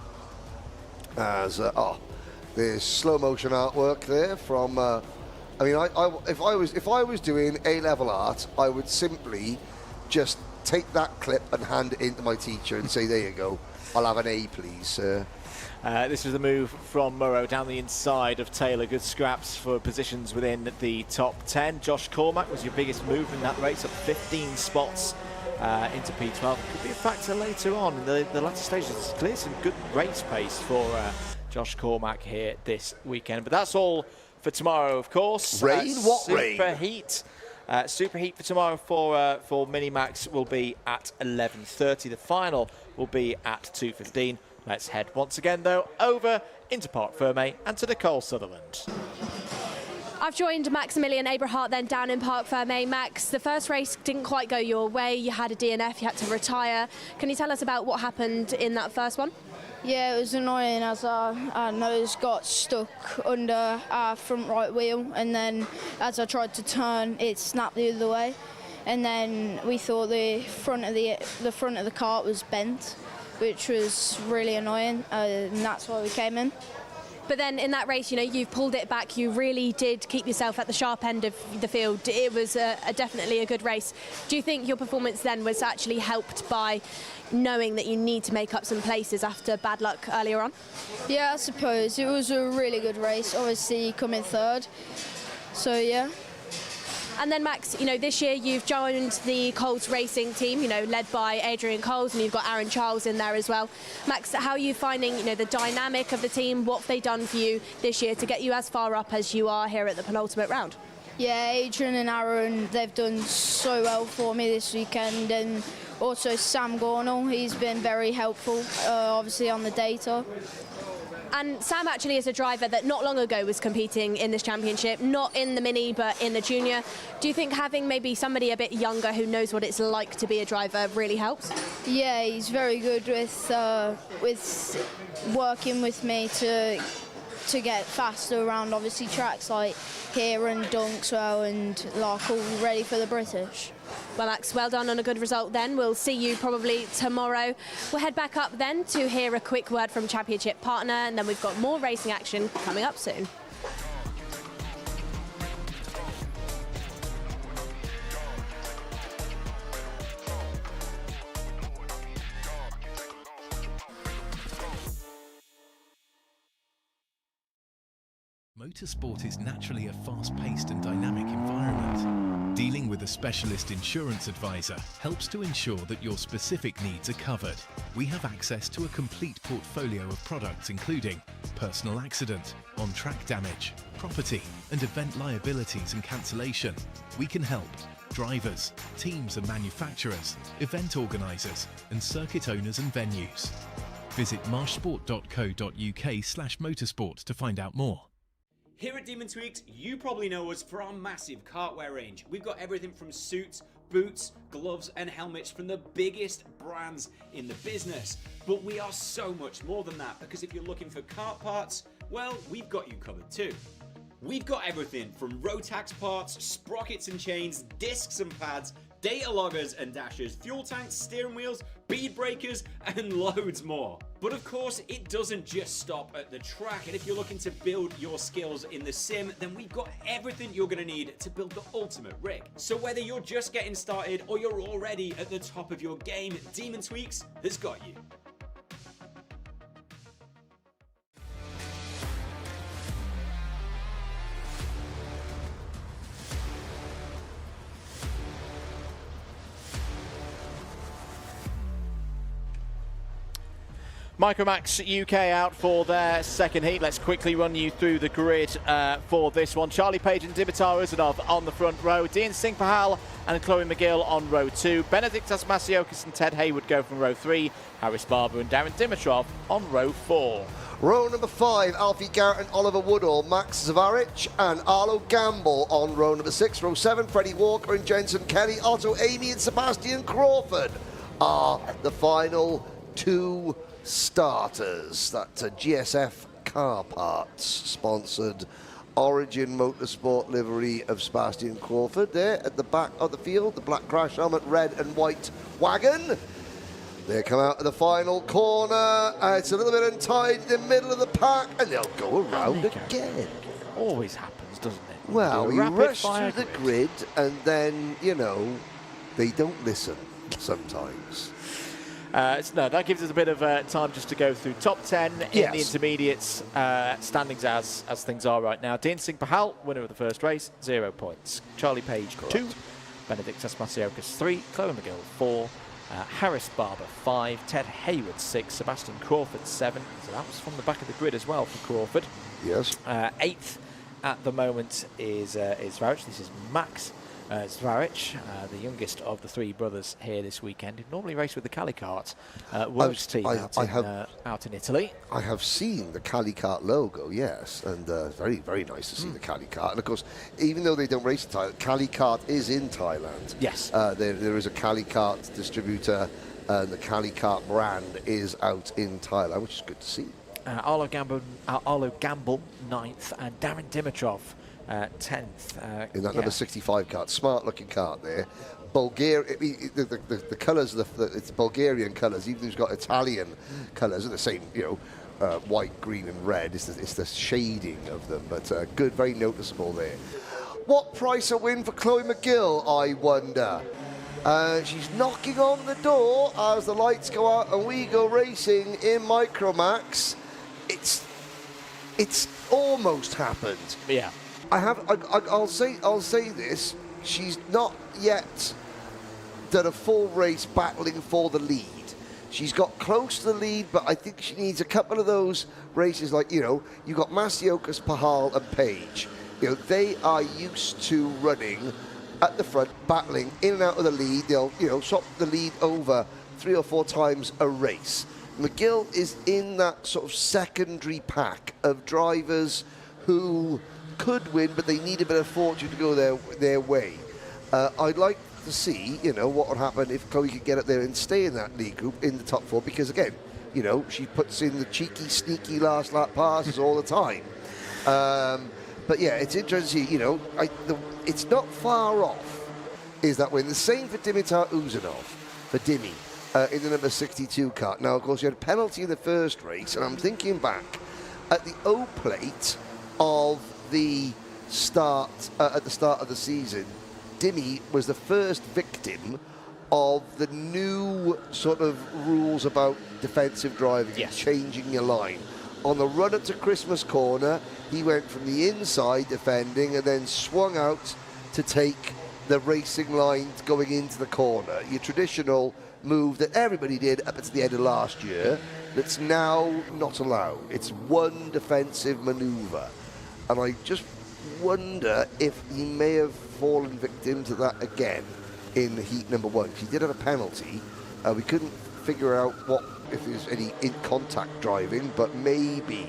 As there's slow motion artwork there from. I mean, if I was doing A-level art, I would simply just take that clip and hand it into my teacher and say, "There you go. I'll have an A, please, sir." This was the move from Murrow down the inside of Taylor. Good scraps for positions within the top 10. Josh Cormack was your biggest move in that race, up 15 spots into P12. Could be a factor later on in the latter stages. Clearly some good race pace for Josh Cormack here this weekend. But that's all for tomorrow, of course. Rain? What rain? Super Heat. Super Heat for tomorrow for MiniMax will be at 11:30. The final will be at 2:15. Let's head once again, though, over into Parc Fermé and to Nicole Sutherland. I've joined Maximilian Aberhart then down in Parc Fermé. Max, the first race didn't quite go your way. You had a DNF, you had to retire. Can you tell us about what happened in that first one? Yeah, it was annoying as our nose got stuck under our front right wheel, and then as I tried to turn, it snapped the other way, and then we thought the front of the kart was bent, which was really annoying, and that's why we came in. But then in that race, you know, you've pulled it back. You really did keep yourself at the sharp end of the field. It was definitely a good race. Do you think your performance then was actually helped by knowing that you need to make up some places after bad luck earlier on? Yeah, I suppose. It was a really good race, obviously coming third. So, yeah. And then, Max, you know, this year you've joined the Coles racing team, you know, led by Adrian Coles, and you've got Aaron Charles in there as well. Max, how are you finding, you know, the dynamic of the team? What have they done for you this year to get you as far up as you are here at the penultimate round? Yeah, Adrian and Aaron, they've done so well for me this weekend, and also Sam Gornall, he's been very helpful, obviously on the data. And Sam actually is a driver that not long ago was competing in this championship, not in the mini but in the junior. Do you think having maybe somebody a bit younger who knows what it's like to be a driver really helps? Yeah, he's very good with working with me to get faster around obviously tracks like here and Dunkswell and Lark, all ready for the British. Well, Max, well done on a good result then. We'll see you probably tomorrow. We'll head back up then to hear a quick word from Championship partner, and then we've got more racing action coming up soon. Motorsport is naturally a fast-paced and dynamic environment. Dealing with a specialist insurance advisor helps to ensure that your specific needs are covered. We have access to a complete portfolio of products including personal accident, on-track damage, property and event liabilities and cancellation. We can help drivers, teams and manufacturers, event organisers and circuit owners and venues. Visit marshsport.co.uk/motorsport to find out more. Here at Demon Tweaked, you probably know us for our massive cartwear range. We've got everything from suits, boots, gloves and helmets from the biggest brands in the business. But we are so much more than that, because if you're looking for kart parts, well, we've got you covered too. We've got everything from Rotax parts, sprockets and chains, discs and pads, data loggers and dashers, fuel tanks, steering wheels, bead breakers, and loads more. But of course, it doesn't just stop at the track, and if you're looking to build your skills in the sim, then we've got everything you're gonna need to build the ultimate rig. So whether you're just getting started or you're already at the top of your game, Demon Tweaks has got you. MicroMax UK out for their second heat. Let's quickly run you through the grid for this one. Charlie Page and Dimitar Uzanov on the front row. Dean Singh Pahal and Chloe McGill on row 2. Benedict Asmasiokis and Ted Hayward go from row 3. Harris Barber and Darren Dimitrov on row 4. Row number 5, Alfie Garrett and Oliver Woodall, Max Zavaric and Arlo Gamble on row number 6. Row 7, Freddie Walker and Jensen Kelly, Otto Amy and Sebastian Crawford are the final 2 starters. That's a GSF Car Parts sponsored Origin Motorsport livery of Sebastian Crawford there at the back of the field, the black crash helmet, red and white wagon. They come out of the final corner, it's a little bit untied in the middle of the pack, and they'll go around again. Always happens, doesn't it? Well, you rush through fire the grid, and then, you know, they don't listen sometimes. No, that gives us a bit of time just to go through top 10 in the intermediates standings as things are right now. Dean Singh Pahal, winner of the first race, 0 points. Charlie Page, 2. Benedict Asmasiokis, 3. Chloe McGill, 4. Harris Barber, 5. Ted Hayward, 6. Sebastian Crawford, 7. So that was from the back of the grid as well for Crawford. Yes. 8th at the moment is Zvaric. This is Max Zvaric, the youngest of the 3 brothers here this weekend. He normally race with the Cali Kart Works team out in Italy. I have seen the Cali Kart logo, yes, and very, very nice to see the Cali Kart. And of course, even though they don't race in Thailand, Cali Kart is in Thailand. Yes. There is a Cali Kart distributor, and the Cali Kart brand is out in Thailand, which is good to see. Arlo Gamble, 9th, and Darren Dimitrov, 10th. In that number 65 kart, smart looking kart there. Bulgaria, the colours, it's Bulgarian colours, even though it's got Italian colours, the same, you know, white, green and red. It's the shading of them, but good, very noticeable there. What price a win for Chloe McGill, I wonder? She's knocking on the door as the lights go out and we go racing in MicroMax. It's almost happened. Yeah. I'll say this. She's not yet done a full race battling for the lead. She's got close to the lead, but I think she needs a couple of those races, like, you know, you've got Masiokas, Pahal and Page. You know, they are used to running at the front, battling in and out of the lead. They'll, you know, swap the lead over 3 or 4 times a race. McGill is in that sort of secondary pack of drivers who could win, but they need a bit of fortune to go their way. I'd like to see, you know, what would happen if Chloe could get up there and stay in that lead group in the top 4, because again, you know, she puts in the cheeky, sneaky last lap passes all the time. But yeah, it's interesting to see, you know, it's not far off, is that win. The same for Dimitar Uzanov, for Dimi, in the number 62 kart. Now, of course, you had a penalty in the first race, and I'm thinking back at the O plate of the start, at the start of the season, Dimi was the first victim of the new sort of rules about defensive driving, changing your line. On the run up to Christmas corner, he went from the inside defending and then swung out to take the racing line going into the corner. Your traditional move that everybody did up until the end of last year, that's now not allowed. It's one defensive manoeuvre. And I just wonder if he may have fallen victim to that again in heat number 1. He did have a penalty. We couldn't figure out if there's any in-contact driving, but maybe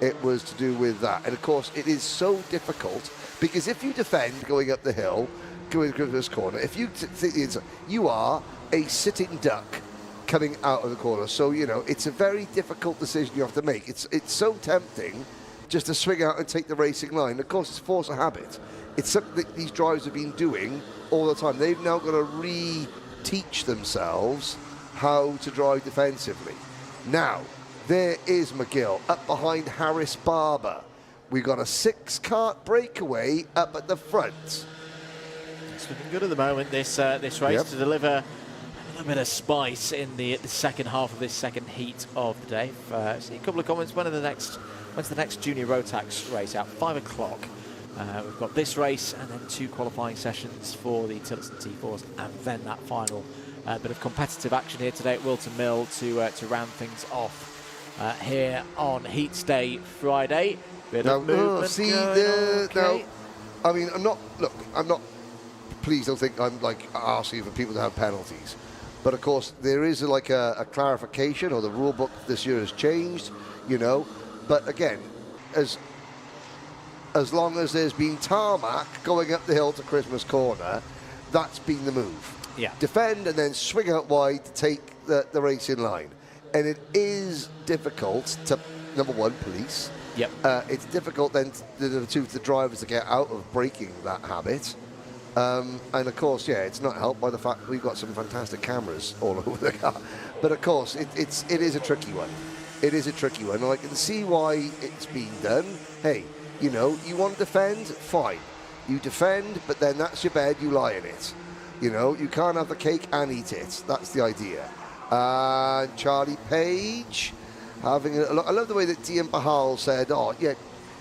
it was to do with that. And of course, it is so difficult, because if you defend going up the hill, going to this corner, if you are a sitting duck coming out of the corner. So, you know, it's a very difficult decision you have to make. It's so tempting just to swing out and take the racing line. Of course, it's force of habit. It's something that these drivers have been doing all the time. They've now got to re-teach themselves how to drive defensively. Now, there is McGill up behind Harris Barber. We've got a 6-kart breakaway up at the front. It's looking good at the moment, this race, to deliver a little bit of spice in the second half of this second heat of the day. See a couple of comments. When's the next junior Rotax race out? 5 o'clock. We've got this race and then 2 qualifying sessions for the Tillotson T4s, and then that final A bit of competitive action here today at Whilton Mill to round things off here on Heats Day Friday. Bit of movement now, I mean, I'm not, please don't think I'm like asking for people to have penalties. But of course, there is like a clarification, or the rule book this year has changed, you know. But again, as long as there's been tarmac going up the hill to Christmas Corner, that's been the move. Yeah. Defend and then swing out wide to take the race in line. And it is difficult to, number one, police. Yep. It's difficult then to the drivers to get out of breaking that habit. And of course, yeah, it's not helped by the fact that we've got some fantastic cameras all over the car. But of course, it is a tricky one. It is a tricky one. And I can see why it's being done. Hey, you know, you want to defend? Fine. You defend, but then that's your bed, you lie in it. You know, you can't have the cake and eat it. That's the idea. Charlie Page having a look. I love the way that Dian Bahal said, oh, yeah,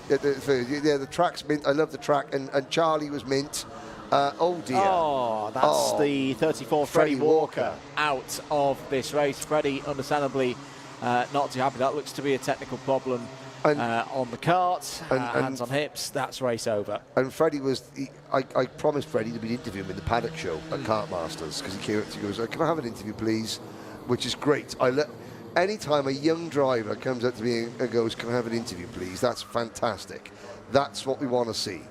the track's mint. I love the track. And Charlie was mint. Oh, dear. Oh, that's the 34 Freddie Walker out of this race. Freddie, understandably, not too happy. That looks to be a technical problem on the kart. Hands on hips. That's race over. And Freddie was... I promised Freddie that we'd interview him in the paddock show at Kart Masters, because he came up to me and goes, can I have an interview, please? Which is great. Anytime a young driver comes up to me and goes, can I have an interview, please? That's fantastic. That's what we want to see.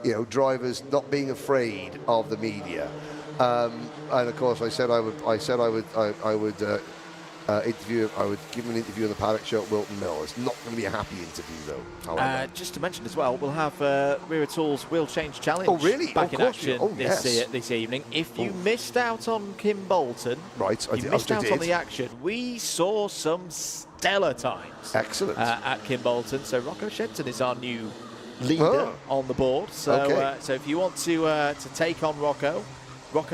You know, drivers not being afraid of the media. And of course, I said I would interview. I would give him an interview on the paddock show at Whilton Mill. It's not going to be a happy interview, though. Just to mention as well, we'll have Wera Tools Wheel Change Challenge back in action this evening. If you missed out on Kim Bolton, missed out on the action. We saw some stellar times. Excellent. At Kim Bolton. So Rocco Shenton is our new leader on the board. So so if you want to take on Rocco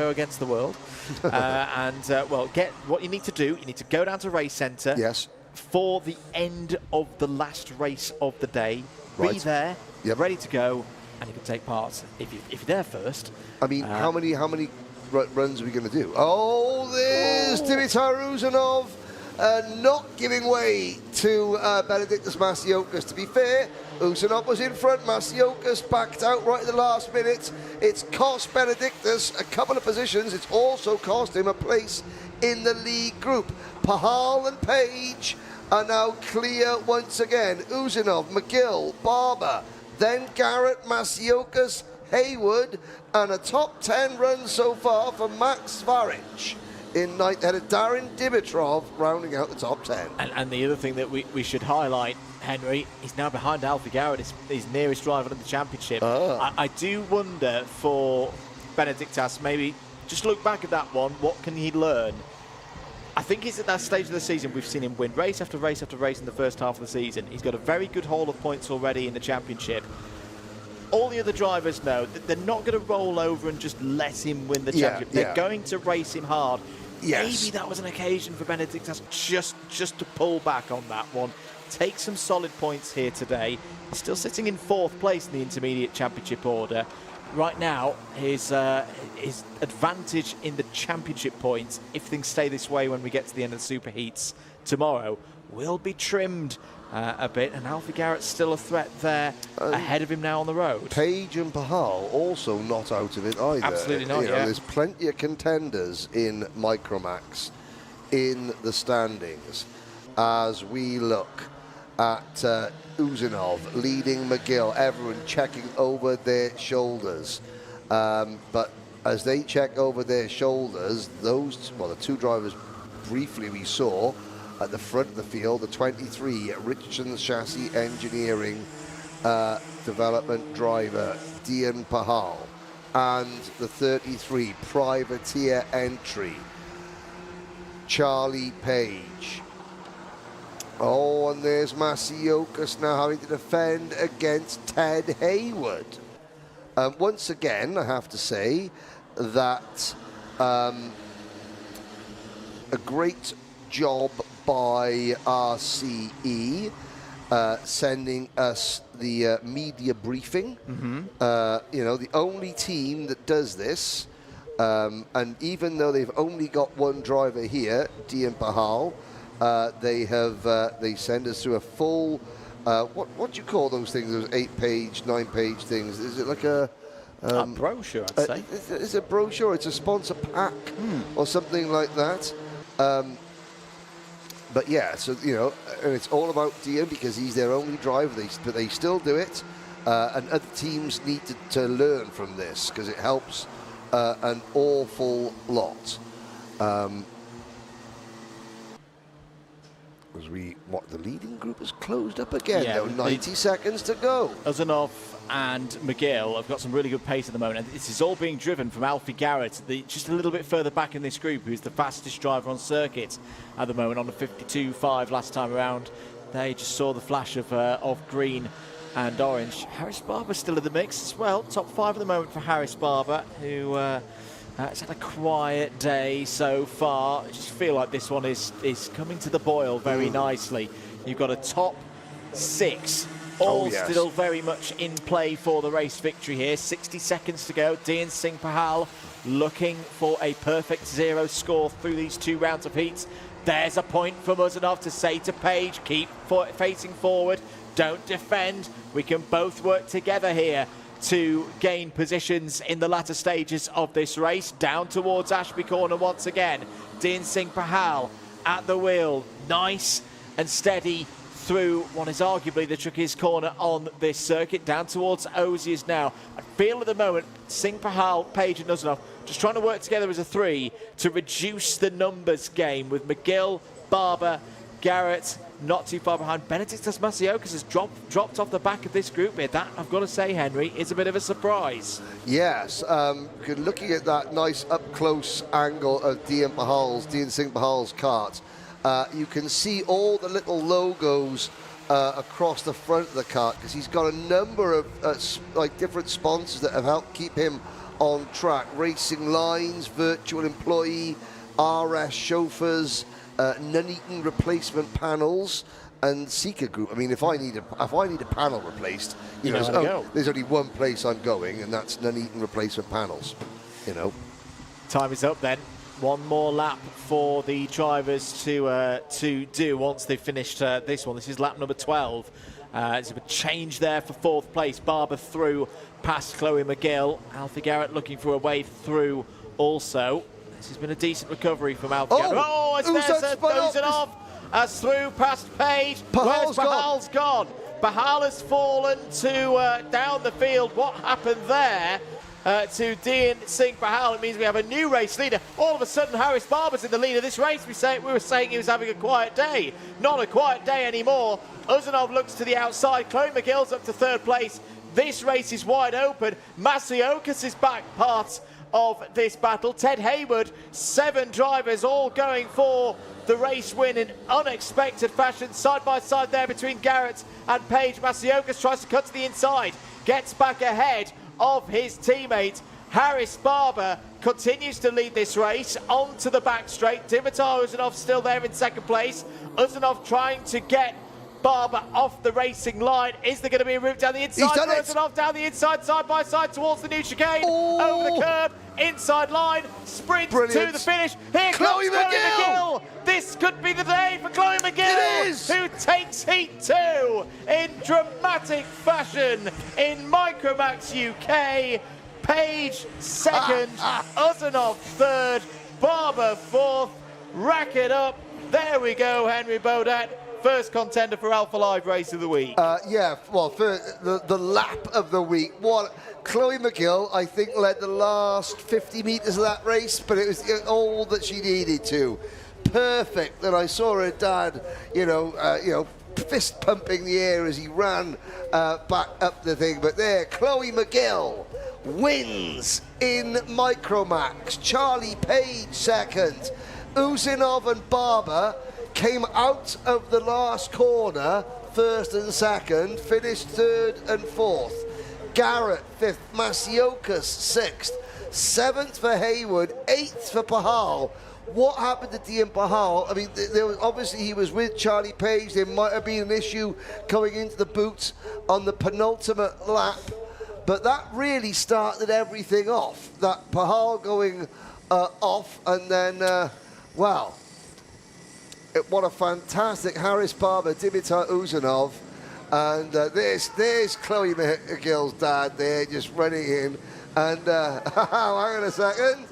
against the world, well, get what you need to do. You need to go down to Race Centre. Yes. For the end of the last race of the day. Be there, ready to go, and you can take part if you're there first. I mean, how many runs are we going to do? Oh, there's Dimitar Uzanov not giving way to Benedictus Masiokas. To be fair, Uzanov was in front. Masiokas backed out right at the last minute. It's cost Benedictus a couple of positions. It's also cost him a place in the lead group. Pahal and Page are now clear once again. Uzanov, McGill, Barber, then Garrett, Masiokas, Haywood, and a top 10 run so far for Max Varich. In ninth, head of Darren Dimitrov rounding out the top 10. And the other thing that we should highlight, Henry, he's now behind Alfie Garrett, his nearest rival in the championship. I do wonder for Benedictus, maybe just look back at that one. What can he learn? I think he's at that stage of the season. We've seen him win race after race after race in the first half of the season. He's got a very good haul of points already in the championship. All the other drivers know that they're not going to roll over and just let him win the championship. They're going to race him hard. Yes. Maybe that was an occasion for Benedictus just to pull back on that one. Take some solid points here today. He's still sitting in 4th place in the intermediate championship order. Right now, his advantage in the championship points, if things stay this way when we get to the end of the Super Heats tomorrow, will be trimmed a bit. And Alfie Garrett's still a threat there ahead of him now on the road. Page and Pahal also not out of it either. Absolutely not, There's plenty of contenders in MicroMax in the standings as we look at Uzanov leading McGill, everyone checking over their shoulders. But as they check over their shoulders, the two drivers briefly we saw at the front of the field, the 23 Richardson Chassis Engineering development driver, Dian Pahal, and the 33 privateer entry, Charlie Page. Oh, and there's Masiokas now having to defend against Ted Haywood. Once again, I have to say that a great job by RCE sending us the media briefing. The only team that does this And even though they've only got one driver here, Dian Pahal, they send us through a full, what do you call those things, those 8-page, 9-page things? Is it like a brochure, I'd say. It's a brochure, it's a sponsor pack or something like that. But yeah, so, you know, and it's all about Dian because he's their only driver, but they still do it. And other teams need to learn from this because it helps an awful lot. The leading group has closed up again. Yeah, 90 seconds to go. Ozanov and McGill have got some really good pace at the moment. And this is all being driven from Alfie Garrett, just a little bit further back in this group, who's the fastest driver on circuit at the moment on the 52.5 last time around. They just saw the flash of green and orange. Harris Barber still in the mix as well. Top 5 at the moment for Harris Barber, who has had a quiet day so far. I just feel like this one is coming to the boil very nicely. You've got a top 6, all still very much in play for the race victory here. 60 seconds to go. Dian Singh Pahal looking for a perfect 0 score through these 2 rounds of heats. There's a point for Muzanov to say to Page, keep facing forward, don't defend. We can both work together here to gain positions in the latter stages of this race. Down towards Ashby Corner once again. Dian Singh Pahal at the wheel, nice and steady through what is arguably the trickiest corner on this circuit. Down towards Oziers now. I feel at the moment Singh Pahal, Page and Nuzanov just trying to work together as a 3 to reduce the numbers game with McGill, Barber, Garrett not too far behind. Benedictus Masiokas has dropped off the back of this group here. That, I've got to say, Henry, is a bit of a surprise. Yes, looking at that nice up-close angle of Dian Singh Pahal's kart, you can see all the little logos across the front of the kart because he's got a number of different sponsors that have helped keep him on track. Racing Lines, Virtual Employee, RS Chauffeurs, Nuneaton Replacement Panels, and Seeker Group. I mean, if I need a panel replaced, there's only one place I'm going, and that's Nuneaton Replacement Panels. You know. Time is up then. One more lap for the drivers to do once they've finished this one. This is lap number 12. There's a change there for 4th place. Barber through past Chloe McGill. Alfie Garrett looking for a way through also. This has been a decent recovery from Alfie Garrett. Oh, it's Ozanov as through past Page. Where's Pahal's gone? Pahal has fallen to down the field. What happened there? To Dian Singh Pahal, it means we have a new race leader. All of a sudden, Harris Barber's in the lead of this race. We were saying he was having a quiet day. Not a quiet day anymore. Ozanov looks to the outside. Chloe McGill's up to 3rd place. This race is wide open. Masiokas is back part of this battle. Ted Hayward, 7 drivers all going for the race win in unexpected fashion. Side by side there between Garrett and Page. Masiokas tries to cut to the inside. Gets back ahead of his teammate. Harris Barber continues to lead this race onto the back straight. Dimitar Ozanov still there in 2nd place. Ozanov trying to get Barber off the racing line. Is there going to be a route down the inside? Ozanov down the inside, side by side towards the new chicane. Over the curb, inside line, sprint to the finish. Here comes Chloe McGill. This could be the day for Chloe McGill, who takes Heat 2 in dramatic fashion in MicroMax UK. Page 2nd, Ozanov 3rd, Barber 4th. Rack it up. There we go, Henry Beaudet. First contender for Alpha Live Race of the Week. For the lap of the week. Chloe McGill, I think, led the last 50 metres of that race, but it was all that she needed to. Perfect. And I saw her dad, fist pumping the air as he ran back up the thing. But there, Chloe McGill wins in MicroMax. Charlie Page 2nd. Ozanov and Barber came out of the last corner, 1st and 2nd, finished 3rd and 4th. Garrett 5th, Masiokas 6th, 7th for Hayward, 8th for Pahal. What happened to Dian Pahal? I mean, obviously he was with Charlie Page. There might have been an issue going into the boots on the penultimate lap. But that really started everything off. That Pahal going off, and then, wow. What a fantastic Haris Barber, Dimitar Uzanov. And there's Chloe McGill's dad there just running in. And hang on a second.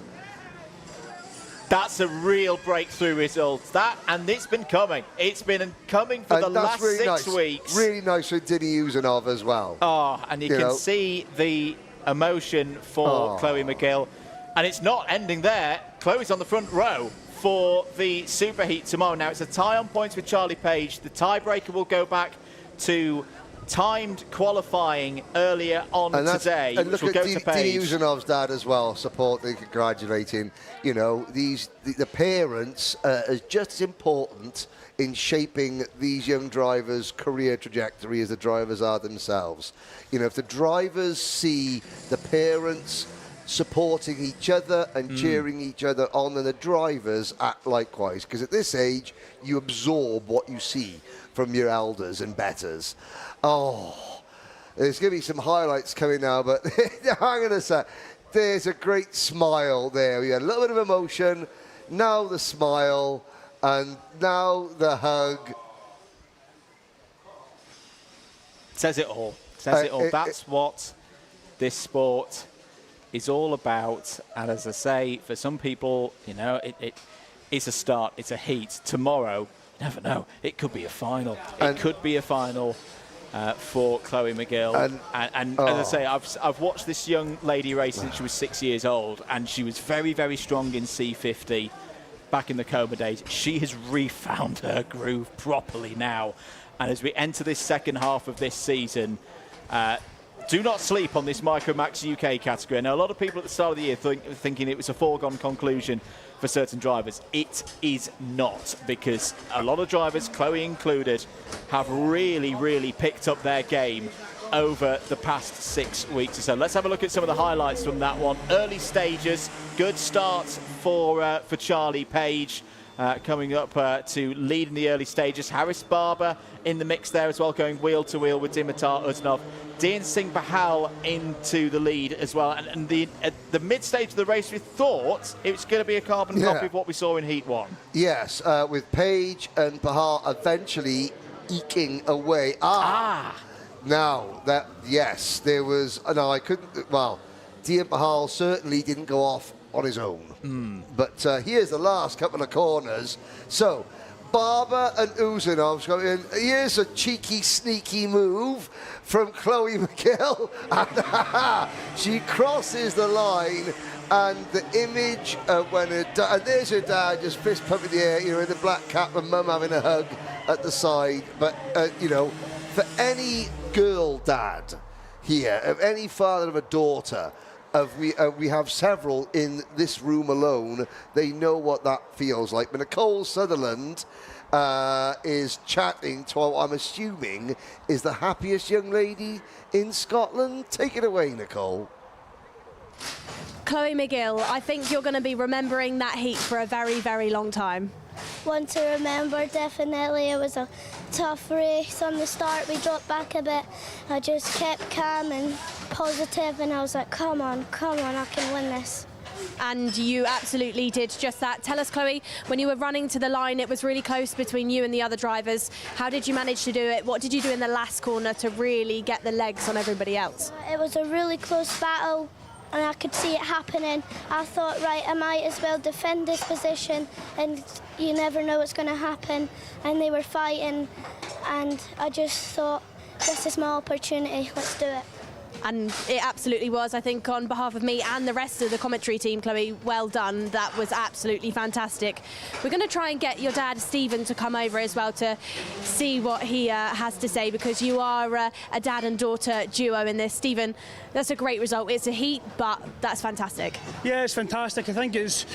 That's a real breakthrough result. That, and it's been coming. It's been coming for the last really 6 weeks. Really nice for Dini Uzanov as well. Oh, and you can see the emotion for Chloe McGill. And it's not ending there. Chloe's on the front row for the Superheat tomorrow. Now, it's a tie on points with Charlie Page. The tiebreaker will go back to timed qualifying earlier on today, and which look will at go to Page. Dini Uzanov's dad as well, supporting, congratulating. You know, the parents are just as important in shaping these young drivers' career trajectory as the drivers are themselves. You know, if the drivers see the parents supporting each other and cheering each other on, and the drivers act likewise, because at this age you absorb what you see from your elders and betters. Oh, there's going to be some highlights coming now, but hang on a sec. There's a great smile there. We had a little bit of emotion, now the smile, and now the hug. Says it all. Says it all. That's what this sport is all about. And as I say, for some people, you know, it's a start. It's a heat. Tomorrow, you never know. It could be a final. It could be a final for Chloe McGill. And as I say, I've watched this young lady race since she was 6 years old, and she was very, very strong in C50 back in the Coma days. She has refound her groove properly now. And as we enter this second half of this season, do not sleep on this MicroMax UK category. Now, a lot of people at the start of the year thinking it was a foregone conclusion for certain drivers. It is not, because a lot of drivers, Chloe included, have really, really picked up their game over the past 6 weeks or so. Let's have a look at some of the highlights from that one. Early stages, good start for Charlie Page. Coming up to lead in the early stages. Haris Barber in the mix there as well, going wheel to wheel with Dimitar Uzanov. Dean Singh Bahal into the lead as well. And at the mid-stage of the race, we thought it was going to be a carbon copy of what we saw in Heat 1. Yes, with Page and Bahal eventually eking away. Now, yes, there was... No, I couldn't... Well, Dean Bahal certainly didn't go off on his own. But here's the last couple of corners. So, Barber and Uzanov's going in. Here's a cheeky, sneaky move from Chloe McGill. And she crosses the line. And the image when her and there's her dad just fist pumping the air, you know, in the black cap, and mum having a hug at the side. But, you know, for any girl dad here, of any father of a daughter, we have several in this room alone, they know what that feels like. But Nicole Sutherland is chatting to what I'm assuming is the happiest young lady in Scotland. Take it away, Nicole. Chloe McGill, I think you're going to be remembering that heat for a very, very long time. One to remember, definitely. It was a tough race on the start. We dropped back a bit. I just kept calm and positive, and I was like, come on, I can win this. And you absolutely did just that. Tell us, Chloe, when you were running to the line, it was really close between you and the other drivers. How did you manage to do it? What did you do in the last corner to really get the legs on everybody else? It was a really close battle, and I could see it happening. I thought, right, I might as well defend this position, and you never know what's going to happen. And they were fighting, and I just thought, this is my opportunity, let's do it. And it absolutely was. I think on behalf of me and the rest of the commentary team, Chloe, well done. That was absolutely fantastic. We're going to try and get your dad, Stephen, to come over as well to see what he has to say, because you are a dad and daughter duo in this. Stephen, that's a great result. It's a heat, but that's fantastic. Yeah, it's fantastic. I think it's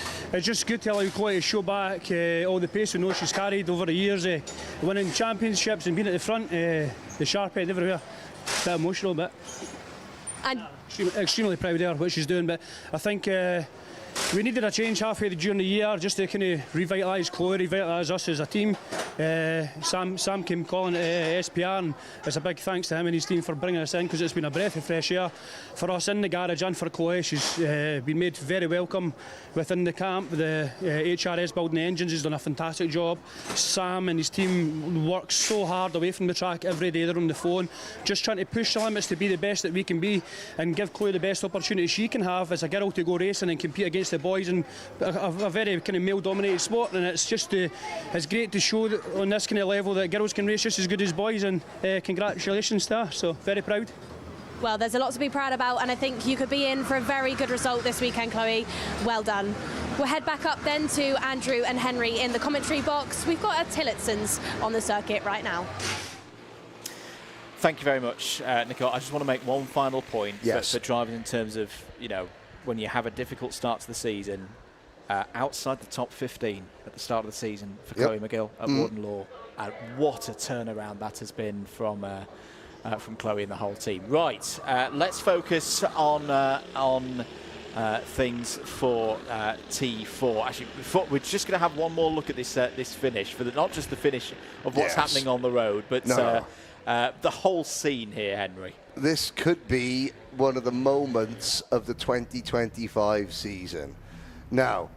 just good to allow Chloe to show back all the pace we know she's carried over the years, winning championships and being at the front, the sharp end everywhere. It's that emotional bit. And extremely proud of her, what she's doing, but I think we needed a change halfway during the year just to kind of revitalise Chloe, revitalise us as a team. Sam came calling at SPR, and it's a big thanks to him and his team for bringing us in, because it's been a breath of fresh air for us in the garage and for Chloe. She's been made very welcome within the camp. The HRS building the engines has done a fantastic job. Sam and his team work so hard away from the track every day. They're on the phone just trying to push the limits to be the best that we can be and give Chloe the best opportunity she can have as a girl to go racing and compete against the boys in a very kind of male dominated sport. And it's just it's great to show that on this kind of level that girls can race just as good as boys, and congratulations to her. So very proud. Well, there's a lot to be proud about, and I think you could be in for a very good result this weekend, Chloe. Well done. We'll head back up then to Andrew and Henry in the commentary box. We've got a Tillotsons on the circuit right now. Thank you very much, Nicole. I just want to make one final point for drivers in terms of, you know, when you have a difficult start to the season, outside the top 15 at the start of the season for Chloe McGill at Warden Law. What a turnaround that has been from Chloe and the whole team. Right, let's focus on things for T4. Actually, we're just going to have one more look at this finish, for not just the finish of what's happening on the road, but the whole scene here, Henry. This could be one of the moments of the 2025 season. Now,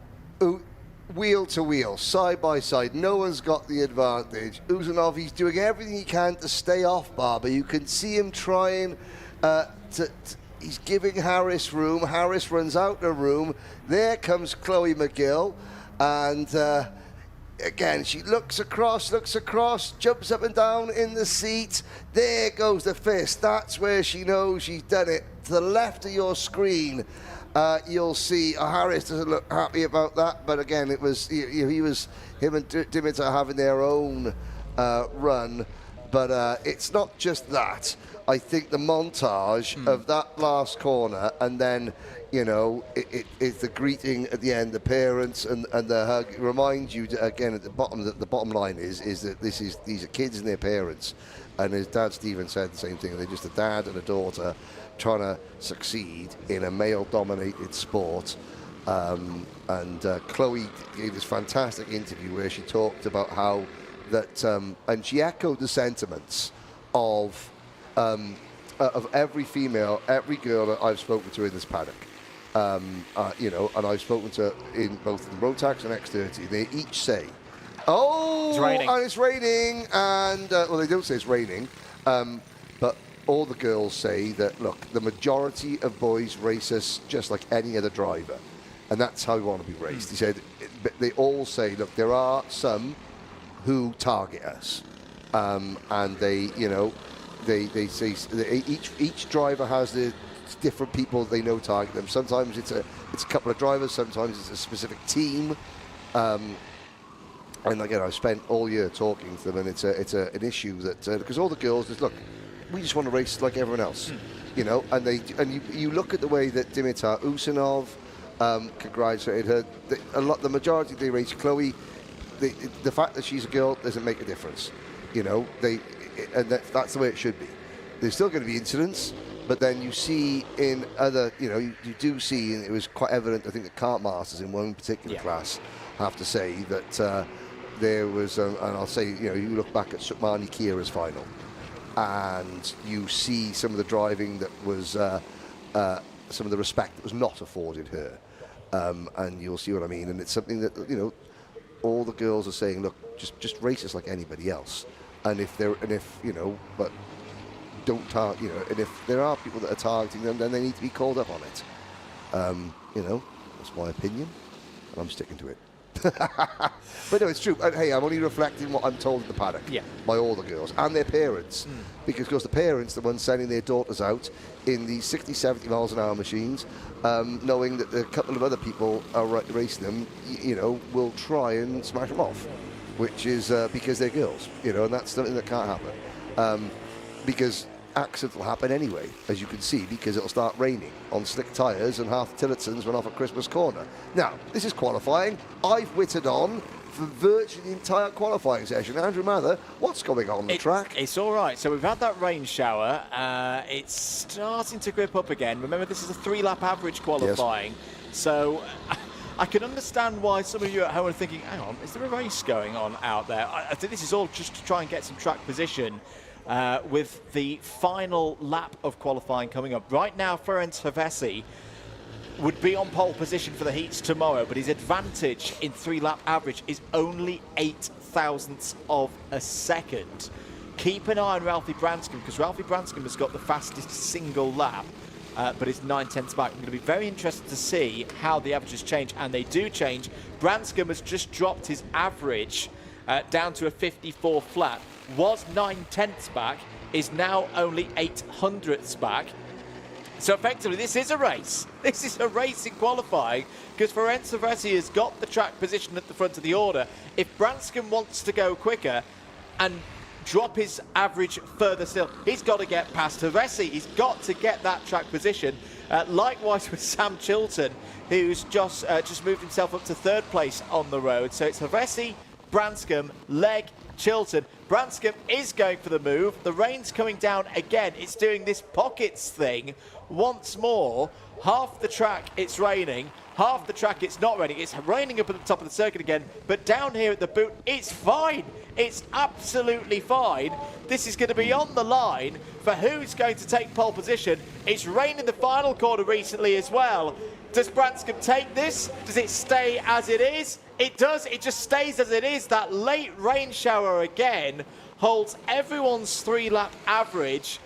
wheel to wheel, side by side, no one's got the advantage. Uzanov, he's doing everything he can to stay off Barber. You can see him trying he's giving Harris room. Harris runs out the room. There comes Chloe McGill, and again, she looks across, jumps up and down in the seat. There goes the fist. That's where she knows she's done it. To the left of your screen, you'll see Harris doesn't look happy about that, but again, it was him and Dimitar having their own run. But it's not just that. I think the montage of that last corner, and then, you know, it's the greeting at the end, the parents and the hug. It reminds you again at the bottom line is that these are kids and their parents, and his dad Stephen said the same thing. They're just a dad and a daughter trying to succeed in a male-dominated sport. And Chloe gave this fantastic interview where she talked about how that, and she echoed the sentiments of every female, every girl that I've spoken to in this paddock. You know, and I've spoken to in both the Rotax and X30. They each say, "Oh, it's raining," and it's raining, and well, they don't say it's raining, but all the girls say that, look, the majority of boys race us just like any other driver, and that's how we want to be raced. He said, but they all say, look, there are some who target us, and they, you know, they say each driver has the different people they know target them. Sometimes it's a couple of drivers, sometimes it's a specific team. And again, I've spent all year talking to them, and it's an issue that because all the girls just look, we just want to race like everyone else, you know. And you look at the way that Dimitar Usanov congratulated her. The majority they race Chloe. The fact that she's a girl doesn't make a difference, you know. And that's the way it should be. There's still going to be incidents, but then you see in other, you know, you do see, and it was quite evident, I think, the Kart Masters in one particular class, I have to say, that there was, and I'll say, you know, you look back at Sukmani Kira's final, and you see some of the driving that was, some of the respect that was not afforded her, and you'll see what I mean. And it's something that, you know, all the girls are saying, look, just race us like anybody else. And if you know, but don't target, you know, and if there are people that are targeting them, then they need to be called up on it. You know, that's my opinion, and I'm sticking to it. But no, it's true. And hey, I'm only reflecting what I'm told in the paddock by all the girls and their parents, because of course the parents, the ones sending their daughters out in the 60, 70 miles an hour machines, knowing that a couple of other people are racing them, you know, will try and smash them off, which is because they're girls, you know, and that's something that can't happen. Because accidents will happen anyway, as you can see, because it'll start raining on slick tyres and half the Tillotsons went off at Christmas corner. Now, this is qualifying. I've wittered on for virtually the entire qualifying session. Andrew Mather, what's going on the track? It's all right. So we've had that rain shower. It's starting to grip up again. Remember, this is a 3-lap average qualifying. Yes. So I can understand why some of you at home are thinking, hang on, is there a race going on out there? I think this is all just to try and get some track position with the final lap of qualifying coming up. Right now, Ferenc Hevesi would be on pole position for the heats tomorrow, but his advantage in 3-lap average is only 8 thousandths of a second. Keep an eye on Ralphie Branscombe, because Ralphie Branscombe has got the fastest single lap, but is 9/10 back. I'm going to be very interested to see how the averages change, and they do change. Branscombe has just dropped his average down to a 54 flat. Was 9/10 back, is now only 800ths back. So effectively, this is a race. This is a race in qualifying, because Ferenc Hevesi has got the track position at the front of the order. If Branscombe wants to go quicker and drop his average further still, he's got to get past Hevesi. He's got to get that track position. Likewise with Sam Chilton, who's just moved himself up to 3rd place on the road. So it's Hevesi, Branscombe, Legg, Chilton. Branscombe is going for the move. The rain's coming down again. It's doing this pockets thing once more. Half the track it's raining, half the track it's not raining. It's raining up at the top of the circuit again, but down here at the boot, it's fine. It's absolutely fine. This is going to be on the line for who's going to take pole position. It's rained in the final corner recently as well. Does Branscombe take this? Does it stay as it is? It does. It just stays as it is. That late rain shower again holds everyone's 3-lap average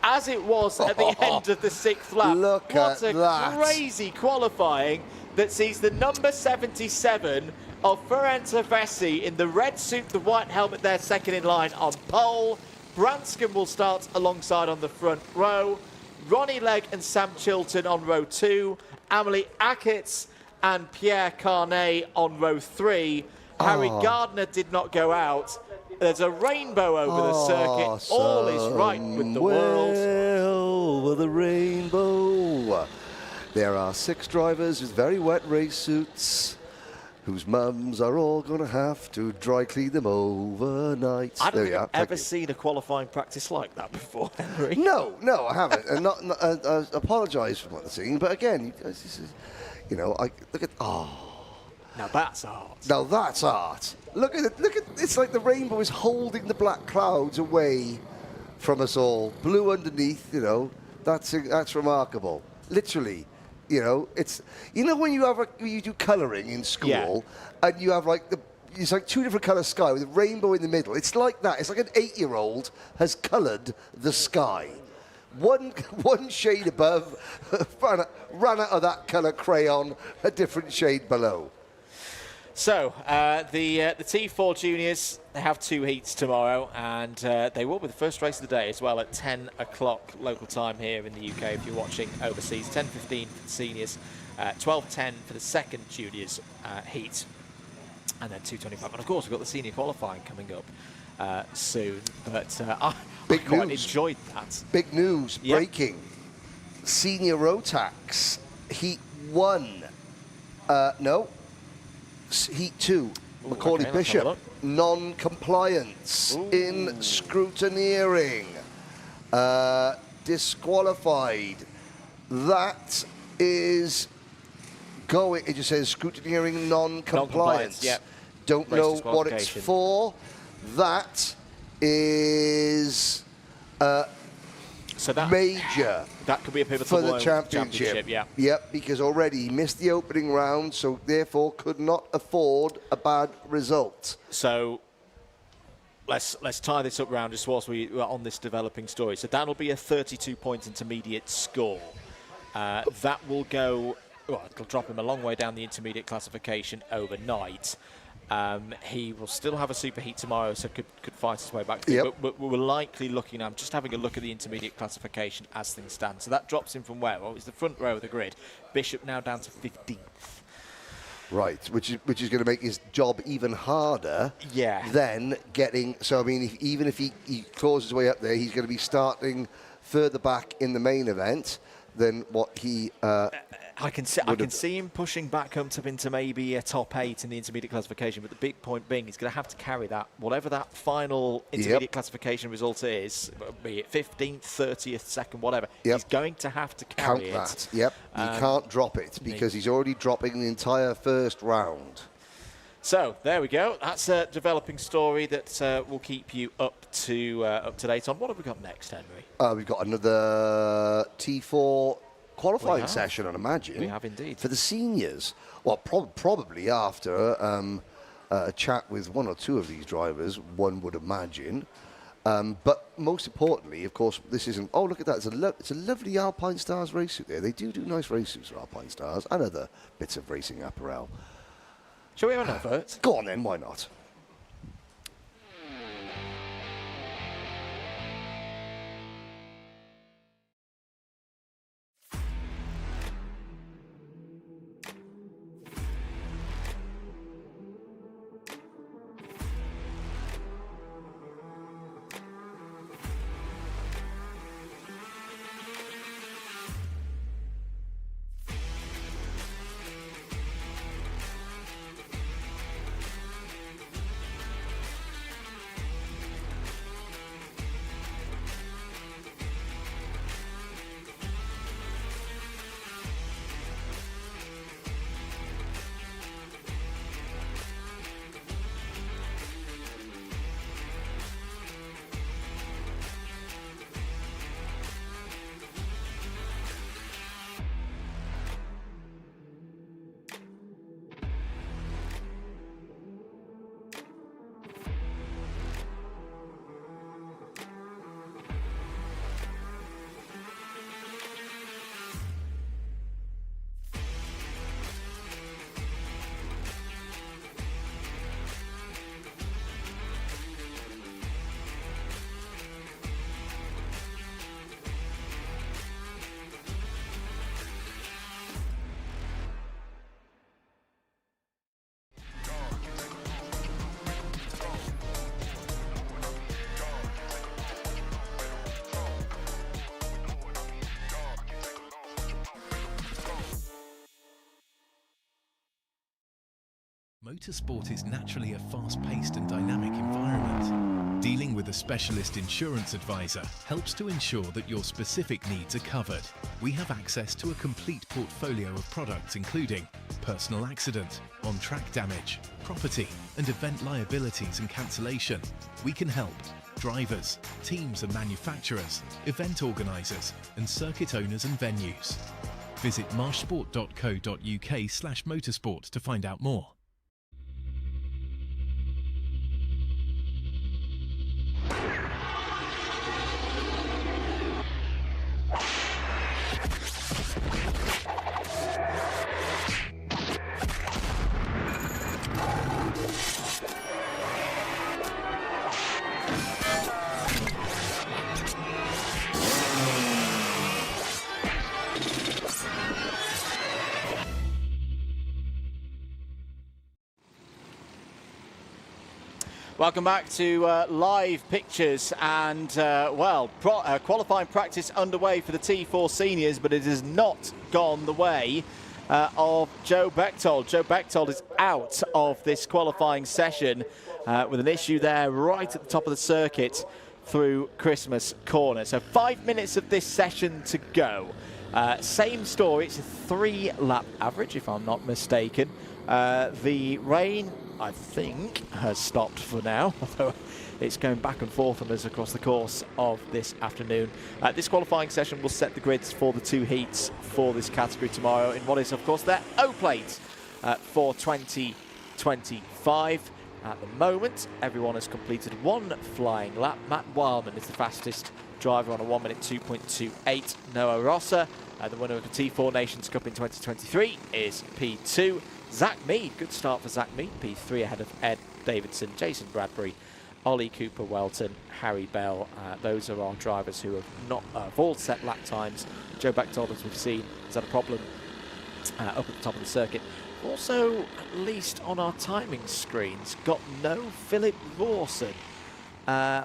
as it was at the end of the 6th lap. Look what at a that. crazy qualifying that sees the number 77 of Ferenc Hevesi in the red suit, the white helmet there, second in line on pole. Branscombe will start alongside on the front row. Ronnie Legg and Sam Chilton on row 2. Amelie Ackitts and Pierre Carnet on row 3. Harry Gardner did not go out. There's a rainbow over the circuit. All is right with the world. Over the rainbow. There are 6 drivers with very wet race suits whose mums are all going to have to dry clean them overnight. I don't think I've ever seen a qualifying practice like that before, Henry. No, I haven't. And I apologise for what I'm seeing. But again, you know, look at, now that's art. Now that's art. Look at it. It's like the rainbow is holding the black clouds away from us all. Blue underneath, you know. That's remarkable. Literally, you know. It's, you know, when you do colouring in school, and you have like it's like 2 different colour sky with a rainbow in the middle. It's like that. It's like an 8-year-old has coloured the sky. One shade above, ran out of that colour crayon, a different shade below. So, the T4 juniors, they have 2 heats tomorrow, and they will be the first race of the day as well at 10 o'clock local time here in the UK if you're watching overseas. 10:15 for the seniors, 12:10 for the second juniors heat, and then 2:25. And of course, we've got the senior qualifying coming up soon, but I quite enjoyed that. Big news, breaking. Senior Rotax, Heat 1. No. Heat 2, Macaulay Bishop, non-compliance in scrutineering, disqualified. That is going, it just says scrutineering non-compliance. Yep. Don't know what it's for. That is so that major. That could be a pivotal for the championship. Yeah. Yep, because already he missed the opening round, so therefore could not afford a bad result. So let's tie this up round just whilst we are on this developing story. So that'll be a 32-point intermediate score. That will go, well, it'll drop him a long way down the intermediate classification overnight. He will still have a superheat tomorrow, so could fight his way back. But we're likely looking, I'm just having a look at the intermediate classification as things stand. So that drops him from where? Well, it's the front row of the grid. Bishop now down to 15th. Right, which is going to make his job even harder. Yeah. Than getting, so I mean, even if he claws his way up there, he's going to be starting further back in the main event than what he I can see him pushing back up into maybe a top 8 in the intermediate classification, but the big point being he's going to have to carry that, whatever that final intermediate classification result is, be it 15th, 30th, 2nd, whatever, he's going to have to carry it. Count that. Yep, he can't drop it because he's already dropping the entire first round. So there we go. That's a developing story that will keep you up to date on. What have we got next, Henry? We've got another T4 qualifying session, I'd imagine. We have indeed. For the seniors. Well, probably after a chat with one or two of these drivers, one would imagine. But most importantly, of course, this isn't... Oh, look at that. It's a lovely Alpine Stars race suit there. They do nice race suits for Alpine Stars and other bits of racing apparel. Shall we have an advert? Go on then, why not? Motorsport is naturally a fast-paced and dynamic environment. Dealing with a specialist insurance advisor helps to ensure that your specific needs are covered. We have access to a complete portfolio of products including personal accident, on-track damage, property and event liabilities and cancellation. We can help drivers, teams and manufacturers, event organisers and circuit owners and venues. Visit marshsport.co.uk/motorsport to find out more. Welcome back to live pictures and, qualifying practice underway for the T4 seniors, but it has not gone the way of Joe Bechtold. Joe Bechtold is out of this qualifying session with an issue there right at the top of the circuit through Christmas Corner. So 5 minutes of this session to go. Same story, it's a 3-lap average if I'm not mistaken. The rain, I think, has stopped for now, although it's going back and forth on us across the course of this afternoon. This qualifying session will set the grids for the 2 heats for this category tomorrow in what is, of course, their O-plate for 2025. At the moment, everyone has completed 1 flying lap. Matt Wildman is the fastest driver on a 1 minute 2.28. Noah Rosser, the winner of the T4 Nations Cup in 2023, is P2. Zach Mead, good start for Zach Mead, P3 ahead of Ed Davidson, Jason Bradbury, Ollie Cooper, Welton, Harry Bell. Those are our drivers who have not all set lap times. Joe Bechtold, as we've seen, has had a problem up at the top of the circuit. Also, at least on our timing screens, got no Philip Rawson,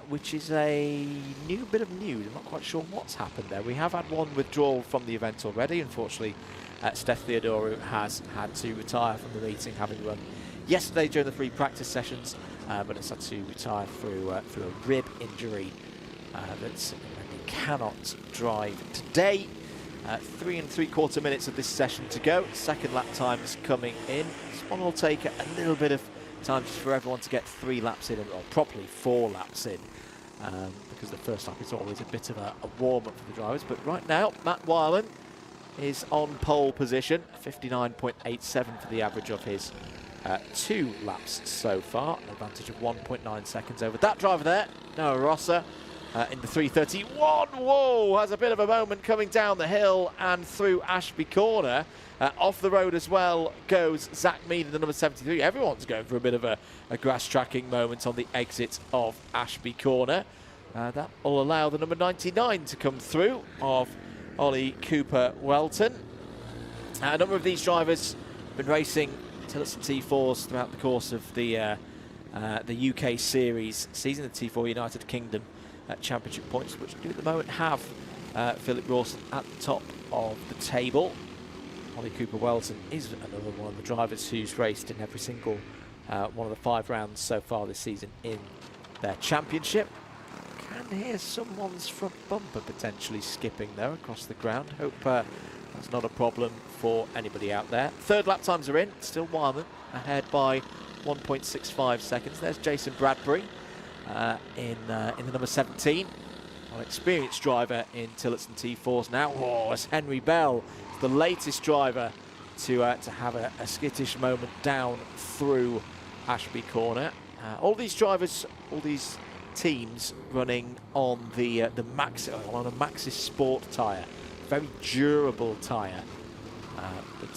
which is a new bit of news. I'm not quite sure what's happened there. We have had one withdrawal from the event already. Unfortunately, Steph Theodorou has had to retire from the meeting, having run yesterday during the free practice sessions, but has had to retire through a rib injury that he cannot drive today. 3 3/4 minutes of this session to go. Second lap time is coming in. This one will take a little bit of time just for everyone to get 3 laps in, or properly 4 laps in, because the first lap is always a bit of a warm-up for the drivers. But right now, Matt Whilton is on pole position, 59.87 for the average of his 2 laps so far, an advantage of 1.9 seconds over that driver there, Noah Rosser. In the 3:31, whoa, has a bit of a moment coming down the hill and through Ashby Corner. Off the road as well goes Zach Mead in the number 73. Everyone's going for a bit of a grass tracking moment on the exit of Ashby Corner. That will allow the number 99 to come through of Ollie Cooper Whilton. A number of these drivers have been racing Tillotson T4s throughout the course of the UK Series season, the T4 United Kingdom Championship points, which do at the moment have Philip Rawson at the top of the table. Ollie Cooper Whilton is another one of the drivers who's raced in every single one of the 5 rounds so far this season in their championship. Can hear someone's front bumper potentially skipping there across the ground. Hope that's not a problem for anybody out there. Third lap times are in. Still Whilton ahead by 1.65 seconds. There's Jason Bradbury in the number 17. An experienced driver in Tillotson T4s now. Oh, it's Henry Bell, the latest driver to have a skittish moment down through Ashby Corner. All these drivers, all these teams running on the Maxxis Sport tyre, very durable tyre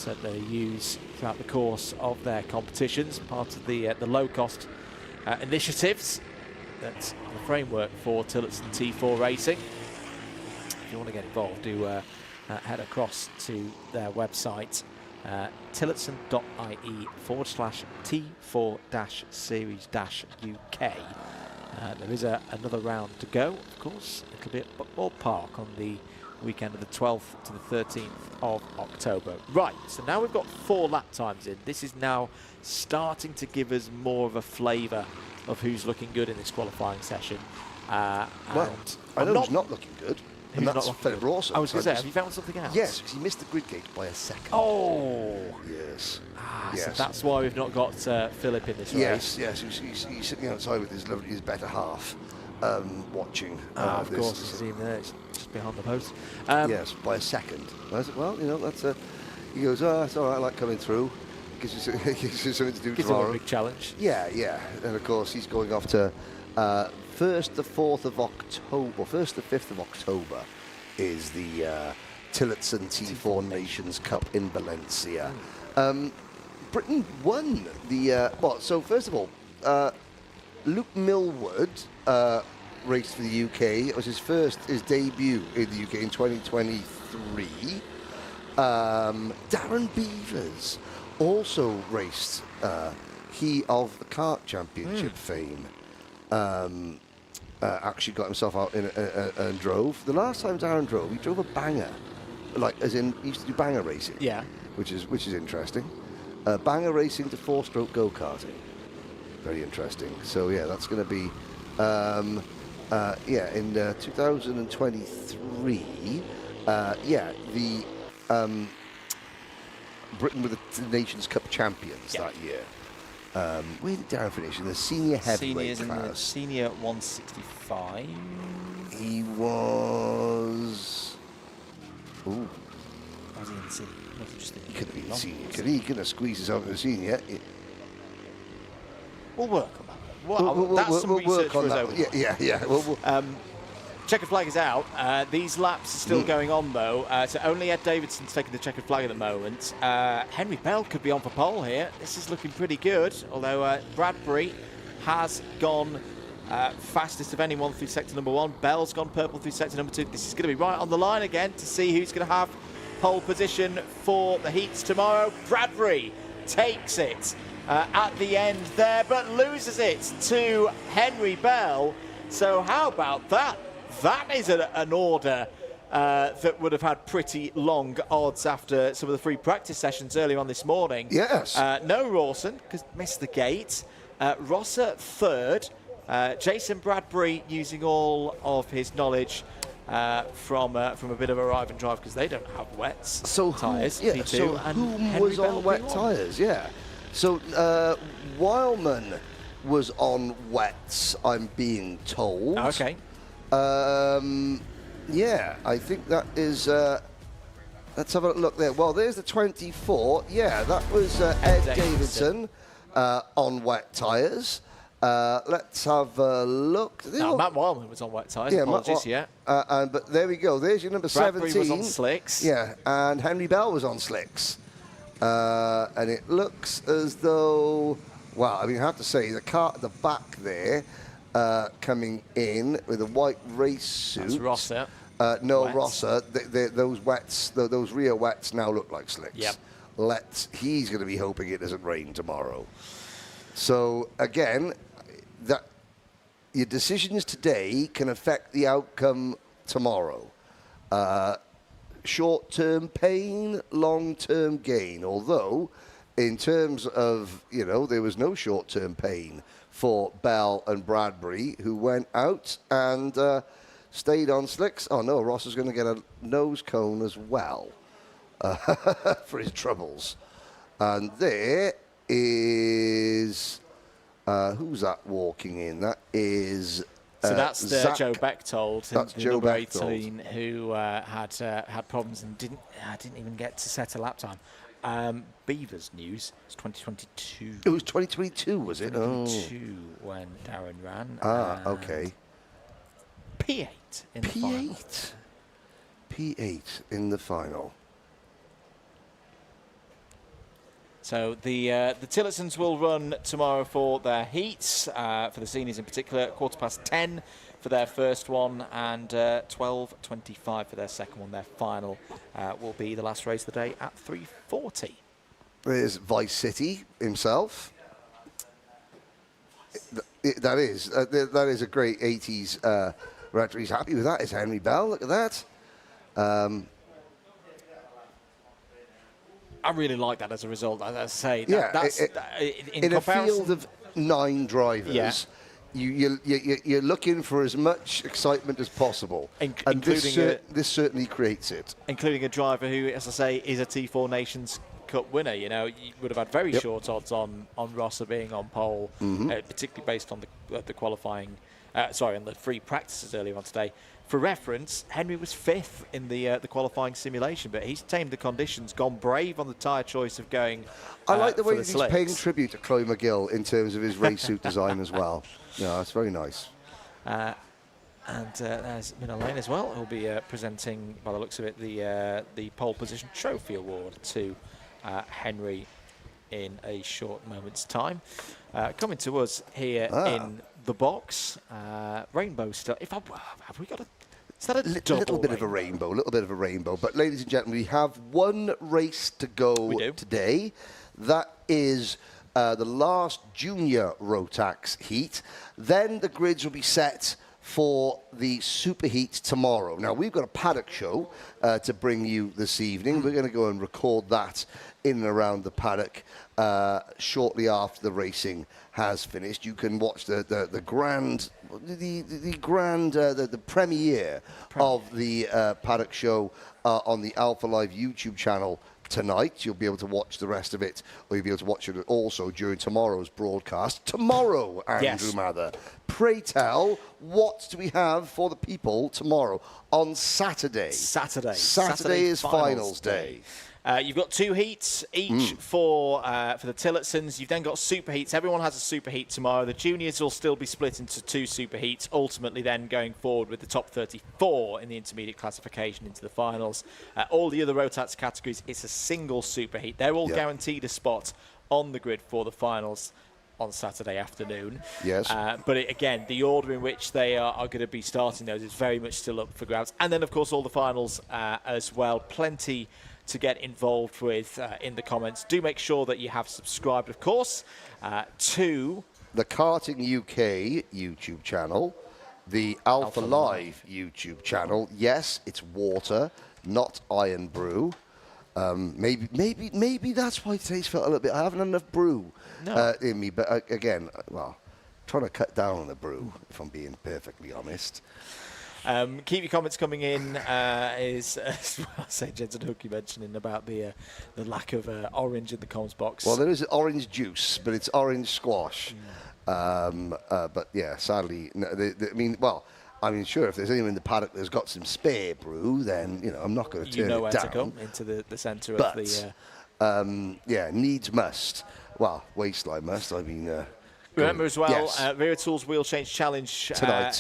that they use throughout the course of their competitions, part of the low-cost initiatives that's the framework for Tillotson T4 racing. If you want to get involved, do head across to their website, tillotson.ie/T4-series-UK. There is another round to go, of course. It'll be at Buckmore Park on the weekend of the 12th to the 13th of October. Right, so now we've got 4 lap times in. This is now starting to give us more of a flavour of who's looking good in this qualifying session. Well, I know who's not looking good. And that's Philip Rawson. I was going to say, have you found something else? Yes, because he missed the grid gate by a second. Oh! Yes. Yes. So that's why we've not got Philip in this race. Yes, he's sitting outside with his better half, watching. Of course, this is him there. It's just behind the post. Yes, by a second. I said, well, that's a... He goes, oh, it's all right, I like coming through. Gives you something to do tomorrow. Him a big challenge. Yeah. And of course, he's going off to 1st to 4th of October, 1st to 5th of October is the Tillotson T4 Nations Cup in Valencia. Britain won the... so first of all, Luke Millwood raced for the UK. It was his debut in the UK in 2023. Darren Beavers also raced, he of the Kart Championship fame. Actually got himself out and drove. The last time Darren drove, he drove a banger, as in he used to do banger racing. Yeah, which is interesting. Banger racing to 4-stroke go-karting, very interesting. So yeah, that's going to be in 2023. The Britain were the Nations Cup champions that year. Where did Darren finish? In the senior heavyweight class? In the senior 165. He was... Ooh. Was he in the senior? He could have been in the senior. He couldn't have squeezed himself in the senior. We'll work on that. That's some research for us over. Yeah. Checkered flag is out. These laps are still going on, though. So only Ed Davidson's taking the checkered flag at the moment. Henry Bell could be on for pole here. This is looking pretty good, although Bradbury has gone fastest of anyone through sector number 1. Bell's gone purple through sector number 2. This is going to be right on the line again to see who's going to have pole position for the heats tomorrow. Bradbury takes it at the end there, but loses it to Henry Bell. So how about that? That is an order that would have had pretty long odds after some of the free practice sessions earlier on this morning. Yes. No Rawson, because missed the gate. Rosser third. Jason Bradbury using all of his knowledge from a bit of a arrive and drive, because they don't have wets tyres. Yeah, P2, so and who Henry was Bell on wet P1. tyres? Yeah. So Wildman was on wets, I'm being told. Okay. Yeah, I think that is. Let's have a look there. Well, there's the 24. Yeah, that was Ed Davidson on wet tyres. Let's have a look. No, Matt Wildman was on wet tyres. Yeah, Apologies, yeah. But there we go. There's your number Bradbury 17. was on slicks. Yeah, and Henry Bell was on slicks. And it looks as though, well, I mean, I have to say, the car at the back there, coming in with a white race suit. That's Rosser. No, Wets. Rosser. Those wets, those rear wets now look like slicks. Yep. He's going to be hoping it doesn't rain tomorrow. So again, that your decisions today can affect the outcome tomorrow. Short-term pain, long-term gain. Although, in terms of, there was no short-term pain for Bell and Bradbury, who went out and stayed on slicks. Oh no, Ross is going to get a nose cone as well for his troubles. And there is, who's that walking in? That is So that's Zach. Joe Bechtold, That's the Joe number Bechtold. 18, who had problems and didn't even get to set a lap time. Beavers news. It's 2022. It was 2022, was it? 2022 when Darren ran. Okay. P8 in the final. P8 in the final. So the Tillotsons will run tomorrow for their heats, for the seniors in particular, 10:15 for their first one, and 12:25 for their second one. Their final will be the last race of the day at 3:40. There's Vice City himself. That is a great 80s retro. He's happy with that. Is Henry Bell? Look at that. I really like that as a result. As I say, Yeah, that's in a field of 9 drivers. Yeah. You're looking for as much excitement as possible, and this certainly creates it. Including a driver who, as I say, is a T4 Nations Cup winner. You would have had very short odds on Rosser being on pole, particularly based on the qualifying. On the free practices earlier on today. For reference, Henry was 5th in the qualifying simulation, but he's tamed the conditions, gone brave on the tyre choice of going. I like the way that he's slicks. paying tribute to Chloe McGill in terms of his race suit design as well. Yeah, that's very nice. And there's Minna Lane as well, who'll be presenting, by the looks of it, the pole position trophy award to Henry in a short moment's time. Coming to us here in the box, rainbow stuff. Have we got a? Is that a little bit of a rainbow? A little bit of a rainbow. But ladies and gentlemen, we have one race to go today. That is the last junior Rotax heat. Then the grids will be set for the super heat tomorrow. Now, we've got a paddock show to bring you this evening. We're going to go and record that in and around the paddock shortly after the racing has finished. You can watch the premiere of the paddock show on the Alpha Live YouTube channel tonight. You'll be able to watch the rest of it, or you'll be able to watch it also during tomorrow's broadcast. Tomorrow, Andrew Mather, pray tell, what do we have for the people tomorrow on Saturday? Saturday is finals day. You've got 2 heats each for the Tillotsons. You've then got super heats. Everyone has a super heat tomorrow. The juniors will still be split into 2 super heats, ultimately then going forward with the top 34 in the intermediate classification into the finals. All the other Rotax categories, it's a single super heat. They're all guaranteed a spot on the grid for the finals on Saturday afternoon. Yes. But again, the order in which they are going to be starting those is very much still up for grabs. And then, of course, all the finals as well. Plenty to get involved with in the comments. Do make sure that you have subscribed, of course, to the Karting UK YouTube channel, the Alpha Live YouTube channel. Yes, it's water, not iron brew. Maybe that's why today's felt a little bit. I haven't had enough brew in me, but again, well, trying to cut down on the brew, if I'm being perfectly honest. Keep your comments coming in. As well, say Jensen Hooky mentioning about the lack of orange in the comms box. Well, there is orange juice, but it's orange squash. But yeah, sadly, no, I mean, sure, if there's anyone in the paddock that's got some spare brew, then, you know, I'm not going to turn it down. You know where to come, into the centre of the... yeah, needs must. Well, waistline must, I mean... Remember as well, Wera Tools Wheel Change Challenge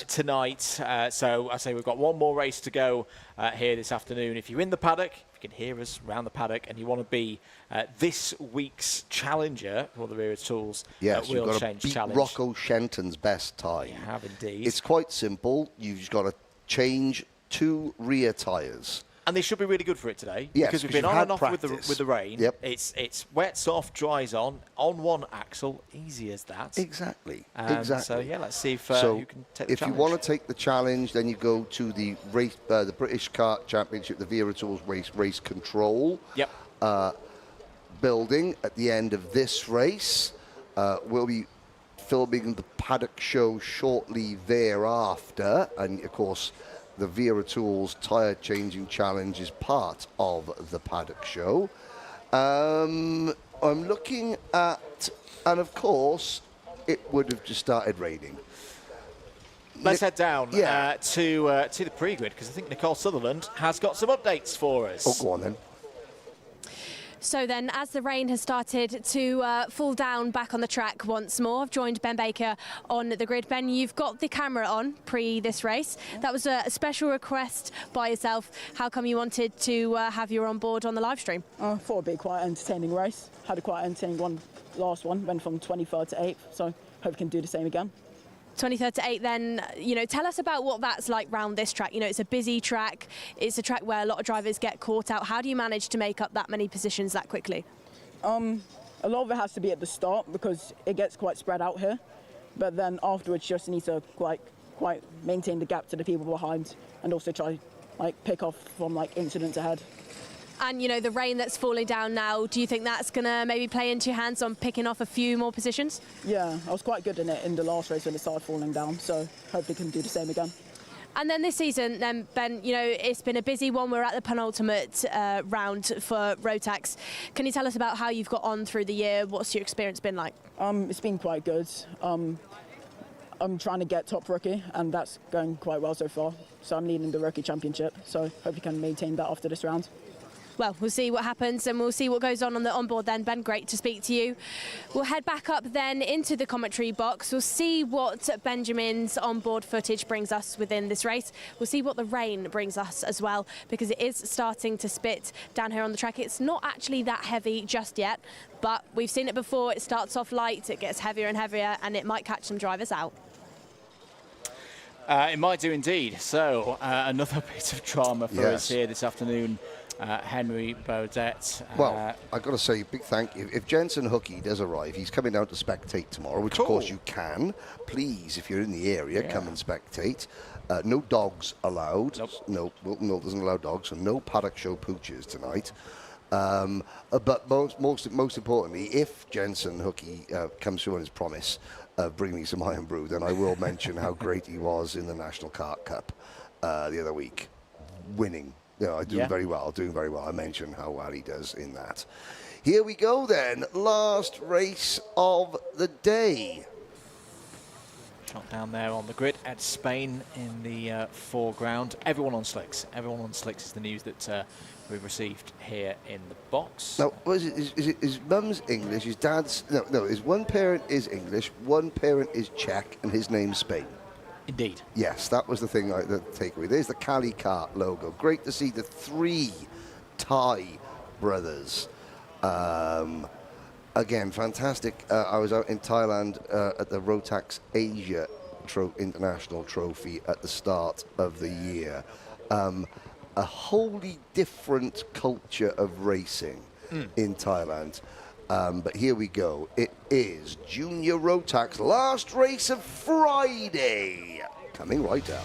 tonight. So I say we've got one more race to go here this afternoon. If you're in the paddock, if you can hear us around the paddock, and you want to be this week's challenger for the Wera Tools Wheel Change beat Challenge. Rocco Shenton's best time. You have indeed. It's quite simple. You've just got to change 2 rear tyres. And they should be really good for it today. Yes, because we've been on and off with the rain. Yep. It's wet, soft, dries on one axle, easy as that. Exactly. So yeah, let's see if you can take the challenge. If you want to take the challenge, then you go to the race, the British Kart Championship, the Wera Tools race control. Yep. Building at the end of this race. We'll be filming the paddock show shortly thereafter, and of course, the Wera Tools tyre changing challenge is part of the paddock show. I'm looking at, and of course, it would have just started raining. Let's head down to the pre-grid, because I think Nicole Sutherland has got some updates for us. Oh, go on then. So then, as the rain has started to fall down back on the track once more, I've joined Ben Baker on the grid. Ben, you've got the camera on pre this race. That was a special request by yourself. How come you wanted to have you on board on the live stream? I thought it'd be quite an entertaining race. Had a quite entertaining one, last one, went from 23rd to 8th, so hope we can do the same again. 23rd to 8th, then, you know, tell us about what that's like round this track. You know, it's a busy track. It's a track where a lot of drivers get caught out. How do you manage to make up that many positions that quickly? A lot of it has to be at the start because it gets quite spread out here. But then afterwards, you just need to quite maintain the gap to the people behind and also try pick off from incidents ahead. And, you know, the rain that's falling down now, do you think that's going to maybe play into your hands on picking off a few more positions? Yeah, I was quite good in it in the last race when it started falling down, so hopefully can do the same again. And then this season, then, Ben, you know, it's been a busy one. We're at the penultimate round for Rotax. Can you tell us about how you've got on through the year? What's your experience been like? It's been quite good. I'm trying to get top rookie, and that's going quite well so far. So I'm leading the rookie championship, so hope you can maintain that after this round. Well, we'll see what happens and we'll see what goes on the onboard then. Ben, great to speak to you. We'll head back up then into the commentary box. We'll see what Benjamin's onboard footage brings us within this race. We'll see what the rain brings us as well, because it is starting to spit down here on the track. It's not actually that heavy just yet, but we've seen it before. It starts off light, it gets heavier and heavier, and it might catch some drivers out. It might do indeed. So another bit of drama for us here this afternoon. Henry Baudet. Well, I've got to say, big thank you. If Jensen Hooky does arrive, he's coming down to spectate tomorrow, which of course you can. Please, if you're in the area, come and spectate. No dogs allowed. Nope. No, Wilton Mill doesn't allow dogs, so no paddock show pooches tonight. But most importantly, if Jensen Hooky comes through on his promise of bringing me some iron brew, then I will mention how great he was in the National Kart Cup the other week, winning. Yeah, doing very well. I mentioned how well he does in that. Here we go then. Last race of the day. Shot down there on the grid at Spain in the foreground. Everyone on slicks. Everyone on slicks is the news that we've received here in the box. Now, his mum's English, his dad's... No, his one parent is English, one parent is Czech, and his name's Spain. Indeed. Yes, that was the thing, the takeaway. There's the Cali Kart logo. Great to see the 3 Thai brothers. Again, fantastic. I was out in Thailand at the Rotax Asia International Trophy at the start of the year. A wholly different culture of racing in Thailand. But here we go. It is Junior Rotax, last race of Friday. coming right up.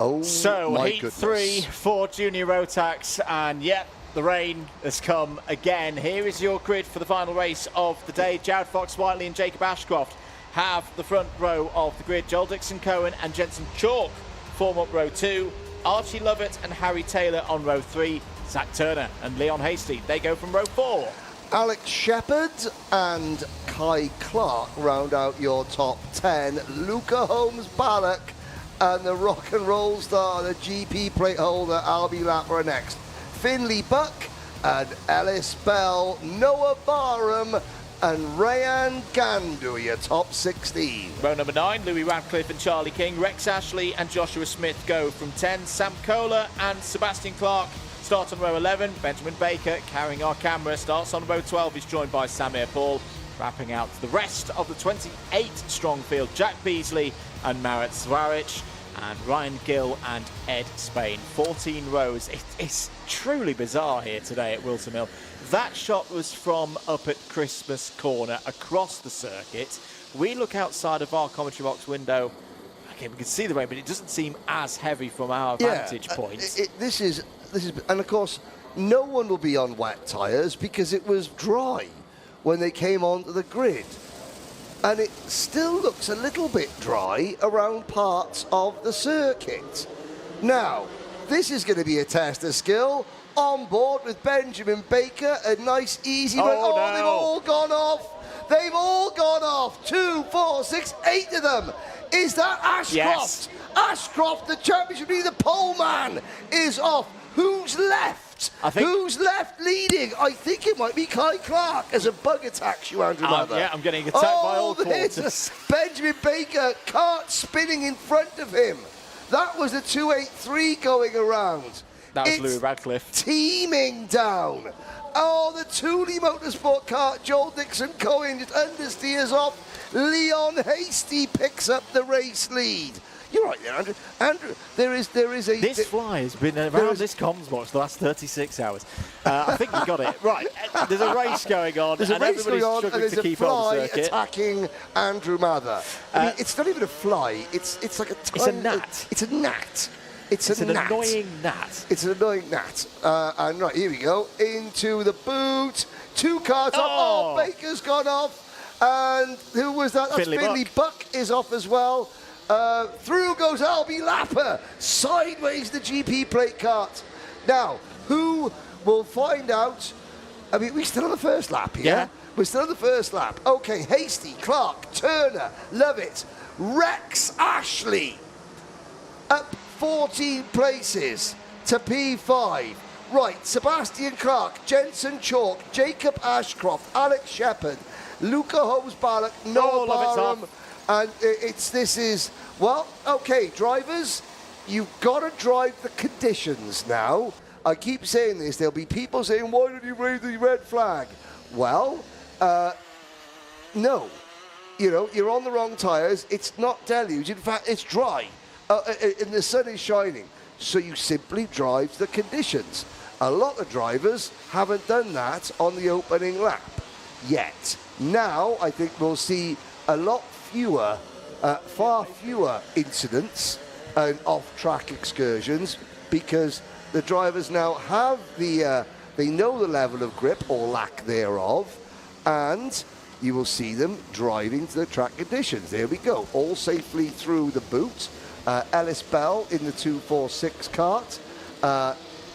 Oh, so my Heat goodness. 3 for Junior Rotax, and yep, the rain has come again. Here is your grid for the final race of the day. Jared Fox, Whiteley and Jacob Ashcroft have the front row of the grid. Joel Dixon-Cohen and Jensen Chalk form up row 2. Archie Lovett and Harry Taylor on row 3. Zach Turner and Leon Hasty, they go from row 4. Alex Shepherd and Kai Clark round out your top 10. Luca Holmes-Ballock and the rock and roll star, the GP plate holder, Albie Lapper next. Finley Buck and Ellis Bell, Noah Barham and Rayan Gandu, your top 16. Row number 9, Louis Radcliffe and Charlie King. Rex Ashley and Joshua Smith go from 10. Sam Kohler and Sebastian Clark start on row 11. Benjamin Baker, carrying our camera, starts on row 12. He's joined by Samir Paul. Wrapping out the rest of the 28-strong field, Jack Beasley and Marat Zwaric, and Ryan Gill and Ed Spain. 14 rows. It's truly bizarre here today at Whilton Mill. That shot was from up at Christmas Corner across the circuit. We look outside of our commentary box window. Okay, we can see the rain, but it doesn't seem as heavy from our vantage point. This is, and of course, no one will be on wet tyres because it was dry when they came onto the grid. And it still looks a little bit dry around parts of the circuit. Now, this is going to be a test of skill. On board with Benjamin Baker, a nice easy run. No. They've all gone off. They've all gone off. 2, 4, 6, 8 of them. Is that Ashcroft? Yes. Ashcroft, the championship leader, the pole man, is off. Who's left? Who's left leading? I think it might be Kai Clark as a bug attacks you, Andrew Mather. Yeah, I'm getting attacked by all quarters. Benjamin Baker, Kart spinning in front of him. That was the 283 going around. That was Louis Radcliffe. Teeming down. Oh, the Thule Motorsport Kart, Joel Dixon-Cohen just understeers off. Leon Hasty picks up the race lead. You're right there, Andrew. Andrew, there is a... This fly has been around this comms box the last 36 hours. I think you got it. Right, there's a race going on. There's a race going on, and there's to a keep fly on the circuit. attacking Andrew Mather. I mean, it's not even a fly. It's like a tiny... It's a gnat. It's a gnat. It's an annoying gnat. It's an annoying gnat. And right, here we go. Into the boot. 2 cars off. Oh, Baker's gone off. And who was that? That's Finley Buck is off as well. Through goes Albie Lapper. Sideways the GP plate kart. Now, who will find out? I mean, we're still on the first lap here. Yeah. We're still on the first lap. Okay, Hasty, Clark, Turner, Lovett, Rex Ashley. Up 14 places to P5. Right, Sebastian Clark, Jensen Chalk, Jacob Ashcroft, Alex Shepherd, Luca Holmes-Ballock, Noah Barham. And well, okay, drivers, you've got to drive the conditions now. I keep saying this, there'll be people saying, why did you raise the red flag? Well, no. You know, you're on the wrong tyres, it's not deluge, in fact, it's dry, and the sun is shining. So you simply drive the conditions. A lot of drivers haven't done that on the opening lap yet. Now, I think we'll see a lot fewer, far fewer incidents and off-track excursions because the drivers now have they know the level of grip or lack thereof, and you will see them driving to the track conditions. There we go, all safely through the boot. Ellis Bell in the 246 kart.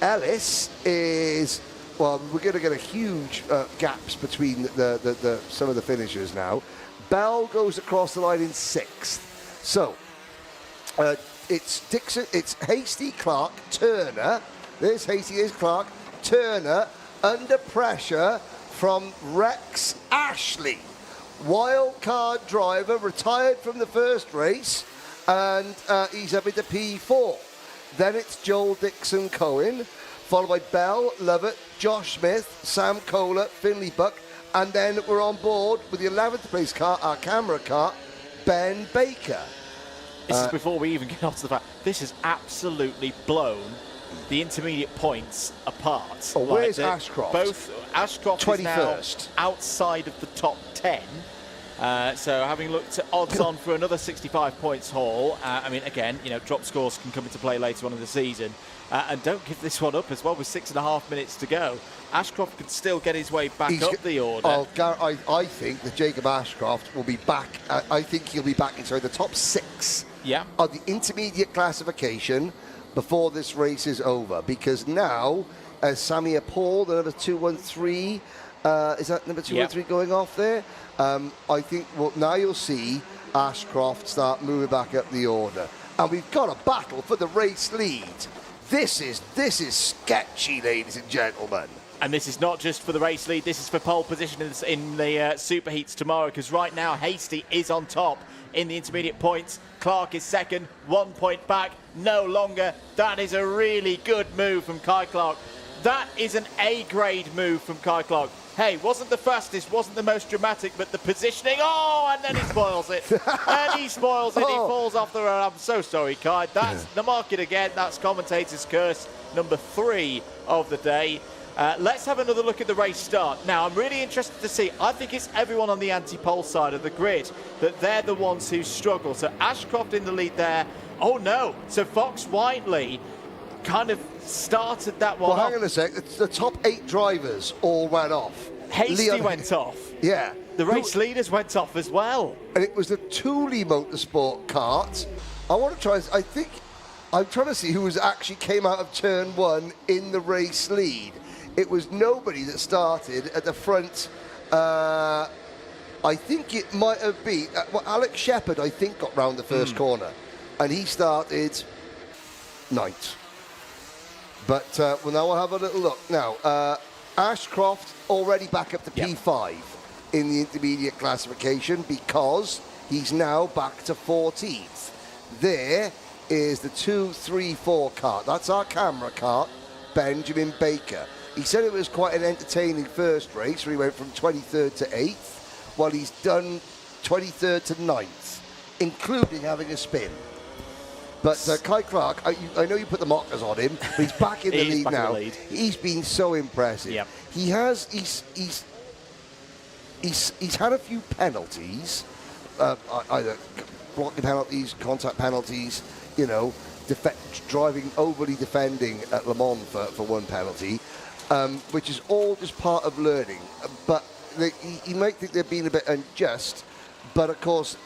Ellis is, well, we're going to get a huge gaps between some of the finishers now. Bell goes across the line in 6th. So, it's Dixon, it's Hasty, Clark, Turner. There's Hasty, there's Clark, Turner, under pressure from Rex Ashley. Wild card driver, retired from the first race, and he's up into P4. Then it's Joel Dixon-Cohen, followed by Bell, Lovett, Josh Smith, Sam Kohler, Finley Buck, and then we're on board with the 11th place car, our camera car, Ben Baker. This is before we even get onto the fact. This has absolutely blown the intermediate points apart. Oh, where's Ashcroft? Both Ashcroft 21st. is now outside of the top 10. So having looked at odds on for another 65 points haul, I mean, again, drop scores can come into play later on in the season. And don't give this one up as well with 6.5 minutes to go. Ashcroft could still get his way back up the order. I think that Jacob Ashcroft will be back. I think he'll be back inside the top 6 of the intermediate classification before this race is over. Because now, Samir Paul, the number 213, is that number 213 going off there? I think now you'll see Ashcroft start moving back up the order. And we've got a battle for the race lead. This is sketchy, ladies and gentlemen. And this is not just for the race lead, this is for pole position in the super heats tomorrow, because right now Hasty is on top in the intermediate points. Clark is second, 1 point back, no longer. That is a really good move from Kai Clark. That is an A-grade move from Kai Clark. Hey, wasn't the fastest, wasn't the most dramatic, but the positioning, and then he spoils it. And he spoils it, he falls off the road. I'm so sorry, Kai. That's the market again. That's commentator's curse number 3 of the day. Let's have another look at the race start. Now, I'm really interested to see, I think it's everyone on the anti-pole side of the grid, that they're the ones who struggle. So Ashcroft in the lead there. Oh, no. So Fox Whiteley kind of started that one hang on a sec. The top 8 drivers all ran off. Hasty went off. Yeah. The race leaders went off as well. And it was the Thule Motorsport kart. I'm trying to see who actually came out of turn 1 in the race lead. It was nobody that started at the front. I think it might have been Alex Shepard, I think, got round the first corner. And he started 9th. But now we'll have a little look. Now, Ashcroft already back up to P5 in the intermediate classification because he's now back to 14th. There is the 2-3-4 kart. That's our camera kart, Benjamin Baker. He said it was quite an entertaining first race where he went from 23rd to 8th, while he's done 23rd to 9th, including having a spin. But Kai Clark, I know you put the markers on him, but he's back in the lead now. He's been so impressive. Yep. He's had a few penalties, either blocking penalties, contact penalties, driving overly defending at Le Mans for one penalty, which is all just part of learning. But you might think they're being a bit unjust. But of course,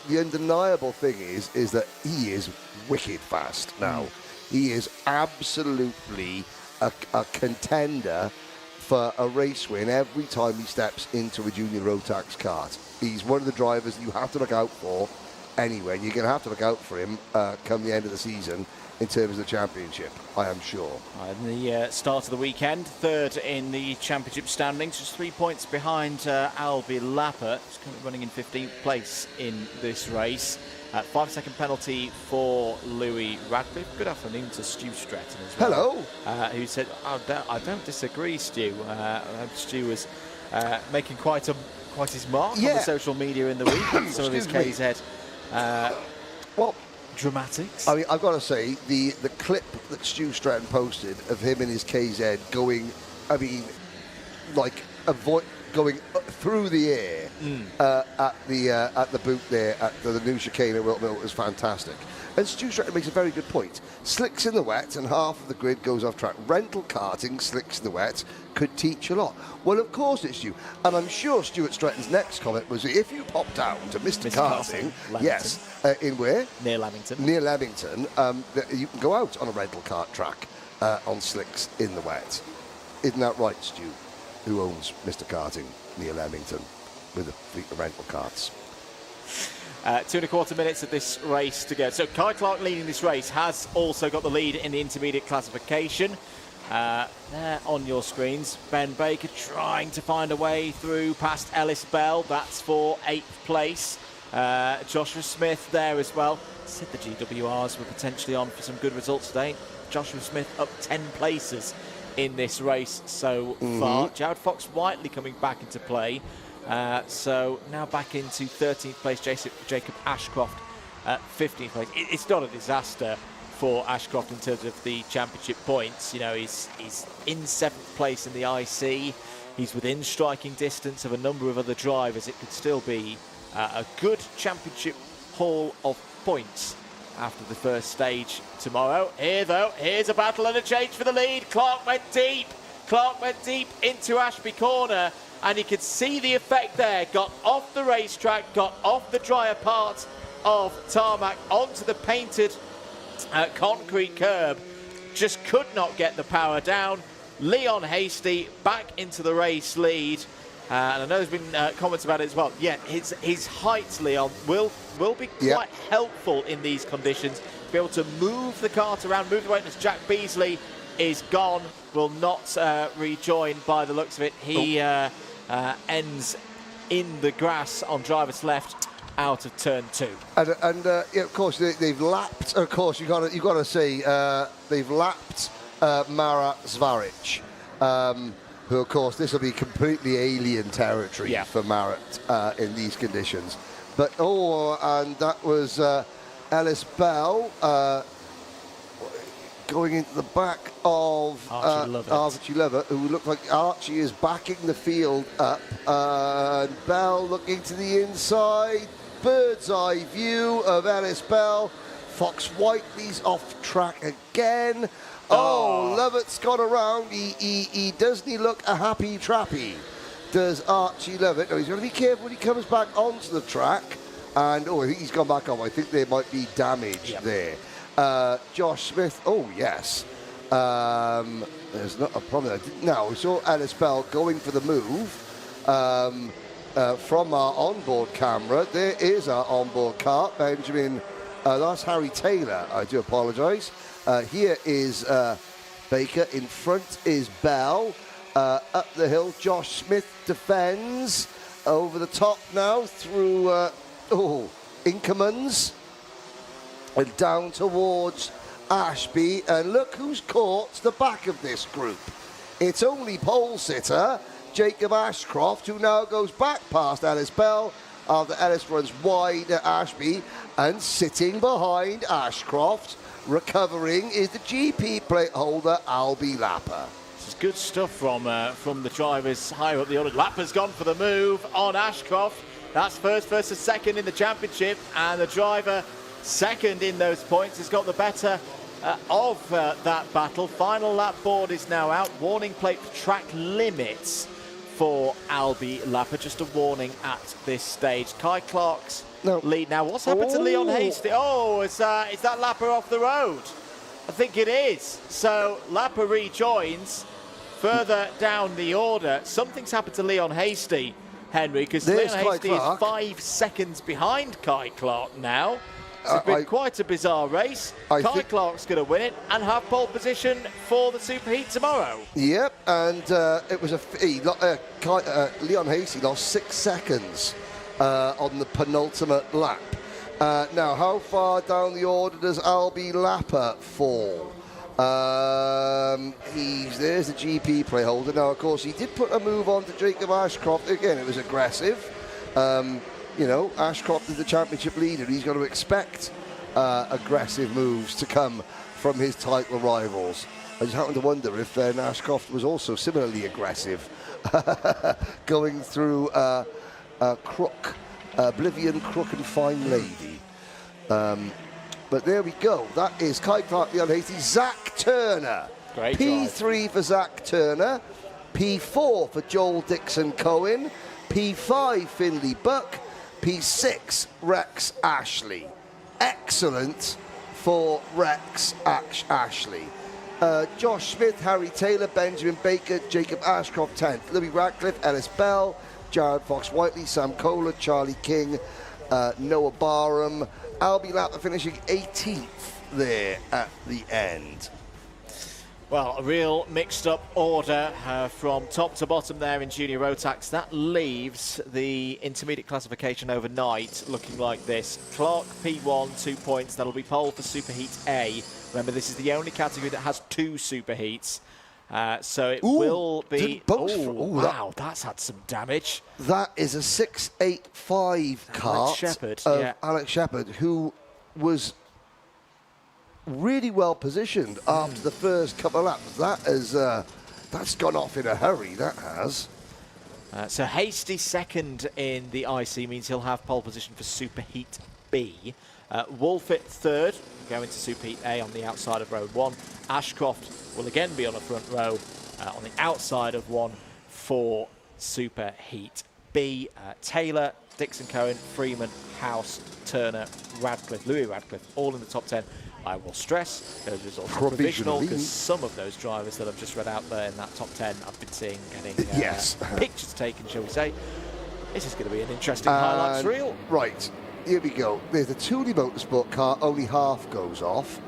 the undeniable thing is that he is wicked fast now. He is absolutely a contender for a race win every time he steps into a junior Rotax kart. He's one of the drivers you have to look out for anyway. You're going to have to look out for him come the end of the season in terms of the championship, I am sure. In the start of the weekend, 3rd in the championship standings, just 3 points behind Albi Lapper, who's currently running in 15th place in this race. 5-second penalty for Louis Radcliffe. Good afternoon to Stu Stretton as well. Hello. Who said, I don't disagree, Stu. Stu was making quite his mark on the social media in the week with some of his KZ. Dramatics. I mean, I've got to say, the clip that Stu Stratton posted of him in his KZ going, going through the air at the boot there at the new chicane at Whilton Mill was fantastic. And Stu Stratton makes a very good point. Slicks in the wet and half of the grid goes off track. Rental karting, slicks in the wet, could teach a lot. Well, of course it's Stu. And I'm sure Stuart Stratton's next comment was, if you pop down to Mr. Karting, yes, in where? Near Lamington. Near Lamington, you can go out on a rental kart track on slicks in the wet. Isn't that right, Stu, who owns Mr. Karting near Lamington with a fleet of rental karts? 2.25 minutes of this race to go. So Kai Clark leading this race has also got the lead in the intermediate classification. There on your screens, Ben Baker trying to find a way through past Ellis Bell. That's for 8th place. Joshua Smith there as well. Said the GWRs were potentially on for some good results today. Joshua Smith up 10 places in this race so far. Jared Fox Whiteley coming back into play. So now back into 13th place, Jacob Ashcroft 15th place. It's not a disaster for Ashcroft in terms of the championship points. You know, he's in 7th place in the IC. He's within striking distance of a number of other drivers. It could still be a good championship haul of points after the first stage tomorrow. Here, though, here's a battle and a change for the lead. Clark went deep. Clark went deep into Ashby Corner, and you could see the effect there. Got off the racetrack, got off the drier part of tarmac onto the painted concrete curb. Just could not get the power down. Leon Hasty back into the race lead. And I know there's been comments about it as well. Yeah, his height, Leon, will be quite helpful in these conditions. Be able to move the kart around, move the weight. As Jack Beasley is gone, will not rejoin by the looks of it. He ends in the grass on driver's left out of turn 2. And yeah, of course, they've lapped. Of course, you got to say they've lapped Mara Zvaric. Who, of course, this will be completely alien territory for Marat in these conditions. But, and that was Ellis Bell going into the back of Archie Lovett, who looked like Archie is backing the field up. And Bell looking to the inside. Bird's eye view of Ellis Bell. Fox Whiteley's off track again. Lovett's got around. He doesn't he look a happy trappy? Does Archie Lovett? No, he's got to be careful when he comes back onto the track. And I think he's gone back on. I think there might be damage there. Josh Smith. Oh yes. There's not a problem there. Now we saw Ellis Bell going for the move from our onboard camera. There is our onboard kart, Benjamin. That's Harry Taylor. I do apologise. Here is Baker. In front is Bell. Up the hill, Josh Smith defends. Over the top now through Inkermans. And down towards Ashby. And look who's caught the back of this group. It's only pole sitter Jacob Ashcroft, who now goes back past Ellis Bell after Ellis runs wide at Ashby. And sitting behind Ashcroft, recovering, is the GP plate holder, Albie Lapper. This is good stuff from the drivers higher up the order. Lapper's gone for the move on Ashcroft. That's first versus second in the championship, and the driver second in those points has got the better of that battle. Final lap board is now out. Warning plate for track limits for Albie Lapper. Just a warning at this stage. Kai Clark's lead now. What's happened to Leon Hasty? Is that Lapper off the road? I think it is. So Lapper rejoins further down the order. Something's happened to Leon Hasty, Henry, because Leon Hasty is 5 seconds behind Kai Clark now. It's been quite a bizarre race. Kai Clark's going to win it and have pole position for the Superheat tomorrow. Yep, and it was Leon Hasty lost 6 seconds on the penultimate lap. Now, how far down the order does Albie Lapper fall? There's the GP play holder. Now, of course, he did put a move on to Jacob Ashcroft. Again, it was aggressive. Ashcroft is the championship leader. He's got to expect aggressive moves to come from his title rivals. I just happen to wonder if Ashcroft was also similarly aggressive, going through Crook, Oblivion, Crook and Fine Lady. But there we go. That is Kai Clark, Leon Hasty, Zach Turner. Great P3 drive. for Zach Turner, P4 for Joel Dixon Cohen, P5 Finley Buck, P6 Rex Ashley. Excellent for Rex Ashley. Josh Smith, Harry Taylor, Benjamin Baker, Jacob Ashcroft 10th, Louis Radcliffe, Ellis Bell, Jared Fox Whiteley, Sam Kohler, Charlie King, Noah Barham, Albie Lapper finishing 18th there at the end. Well, a real mixed-up order from top to bottom there in Junior Rotax. That leaves the intermediate classification overnight looking like this. Clark, P1, 2 points. That'll be pole for Superheat A. Remember, this is the only category that has 2 Superheats. So it will be... wow, that's had some damage. That is a 685 kart Shepard, of Alex Shepard, who was really well positioned after the first couple of laps. That is, that's gone off in a hurry, that has. So Hasty second in the IC means he'll have pole position for Superheat B. Wolfit third, going to Superheat A on the outside of row 1. Ashcroft will again be on the front row on the outside of 1 for Superheat B. Taylor, Dixon Cohen, Freeman, House, Turner, Radcliffe, Louis Radcliffe, all in the top 10. I will stress those results are provisional because some of those drivers that I've just read out there in that top 10 I've been seeing getting pictures taken, shall we say. This is going to be an interesting highlights reel. Right, here we go. There's the Thule Motorsport car, only half goes off.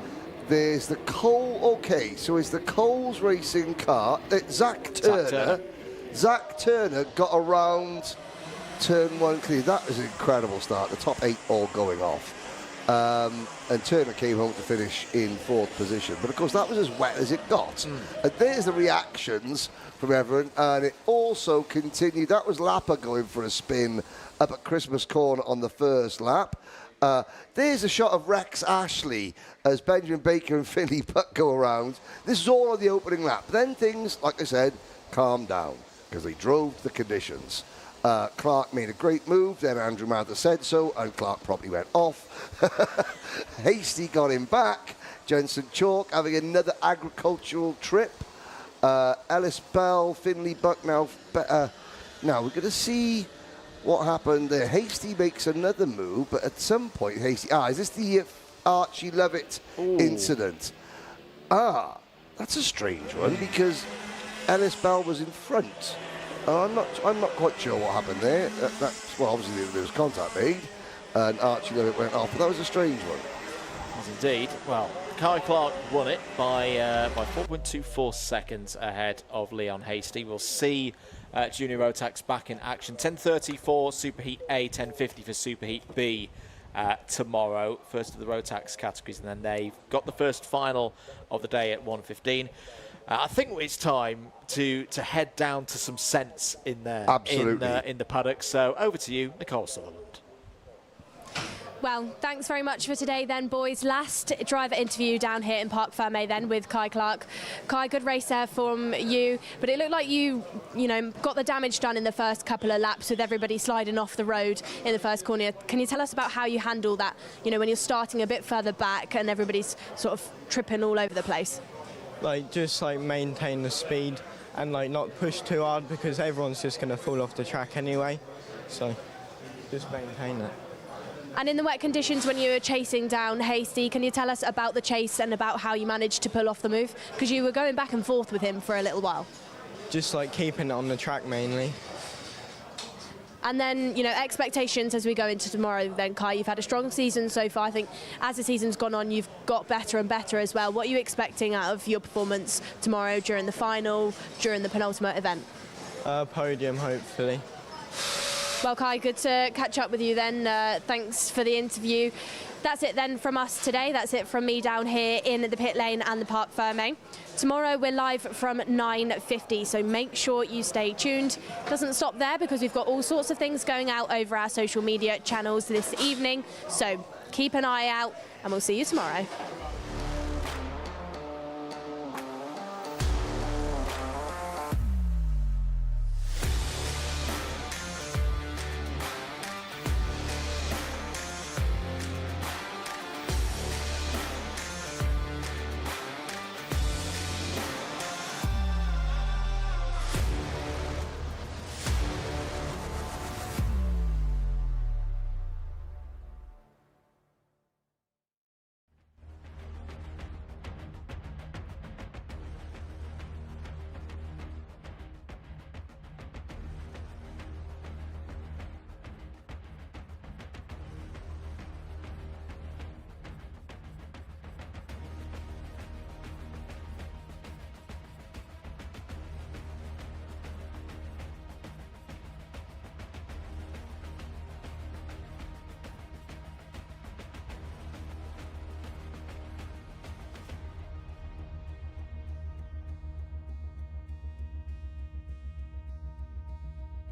There's the Cole, okay, so it's the Coles Racing car. Zach Turner got around turn 1 clear. That was an incredible start. The top 8 all going off. And Turner came home to finish in 4th position. But of course, that was as wet as it got. And there's the reactions from everyone. And it also continued. That was Lapper going for a spin up at Christmas Corner on the first lap. There's a shot of Rex Ashley as Benjamin Baker and Finley Putt go around. This is all on the opening lap. Then things, like I said, calmed down because they drove the conditions. Clark made a great move, then Andrew Mather said so, and Clark probably went off. Hasty got him back. Jensen Chalk having another agricultural trip. Ellis Bell, Finley Buck now. Now we're going to see what happened there. Hasty makes another move, but at some point Hasty... is this the Archie Lovett incident? That's a strange one because Ellis Bell was in front. I'm not quite sure what happened there. Well, obviously there was contact made, and Archie Lovett went off, but that was a strange one. Was indeed. Well, Kai Clark won it by 4.24 seconds ahead of Leon Hasty. We'll see Junior Rotax back in action. 10:30 for Superheat A, 10:50 for Superheat B tomorrow. First of the Rotax categories, and then they've got the first final of the day at 1:15. I think it's time to head down to some sense in there. Absolutely. In the paddock. So over to you, Nicole Sutherland. Well, thanks very much for today then, boys. Last driver interview down here in Parc Fermé then with Kai Clark. Kai, good race there from you, but it looked like you got the damage done in the first couple of laps with everybody sliding off the road in the first corner. Can you tell us about how you handle that, when you're starting a bit further back and everybody's sort of tripping all over the place? Just maintain the speed and not push too hard because everyone's just going to fall off the track anyway. So just maintain it. And in the wet conditions when you were chasing down Hasty, can you tell us about the chase and about how you managed to pull off the move? Because you were going back and forth with him for a little while. Just keeping it on the track mainly. And then, expectations as we go into tomorrow then, Kai. You've had a strong season so far. I think as the season's gone on, you've got better and better as well. What are you expecting out of your performance tomorrow during the final, during the penultimate event? Podium, hopefully. Well, Kai, good to catch up with you then. Thanks for the interview. That's it then from us today. That's it from me down here in the pit lane and the Parc Fermé. Tomorrow we're live from 9:50, so make sure you stay tuned. Doesn't stop there because we've got all sorts of things going out over our social media channels this evening. So keep an eye out and we'll see you tomorrow.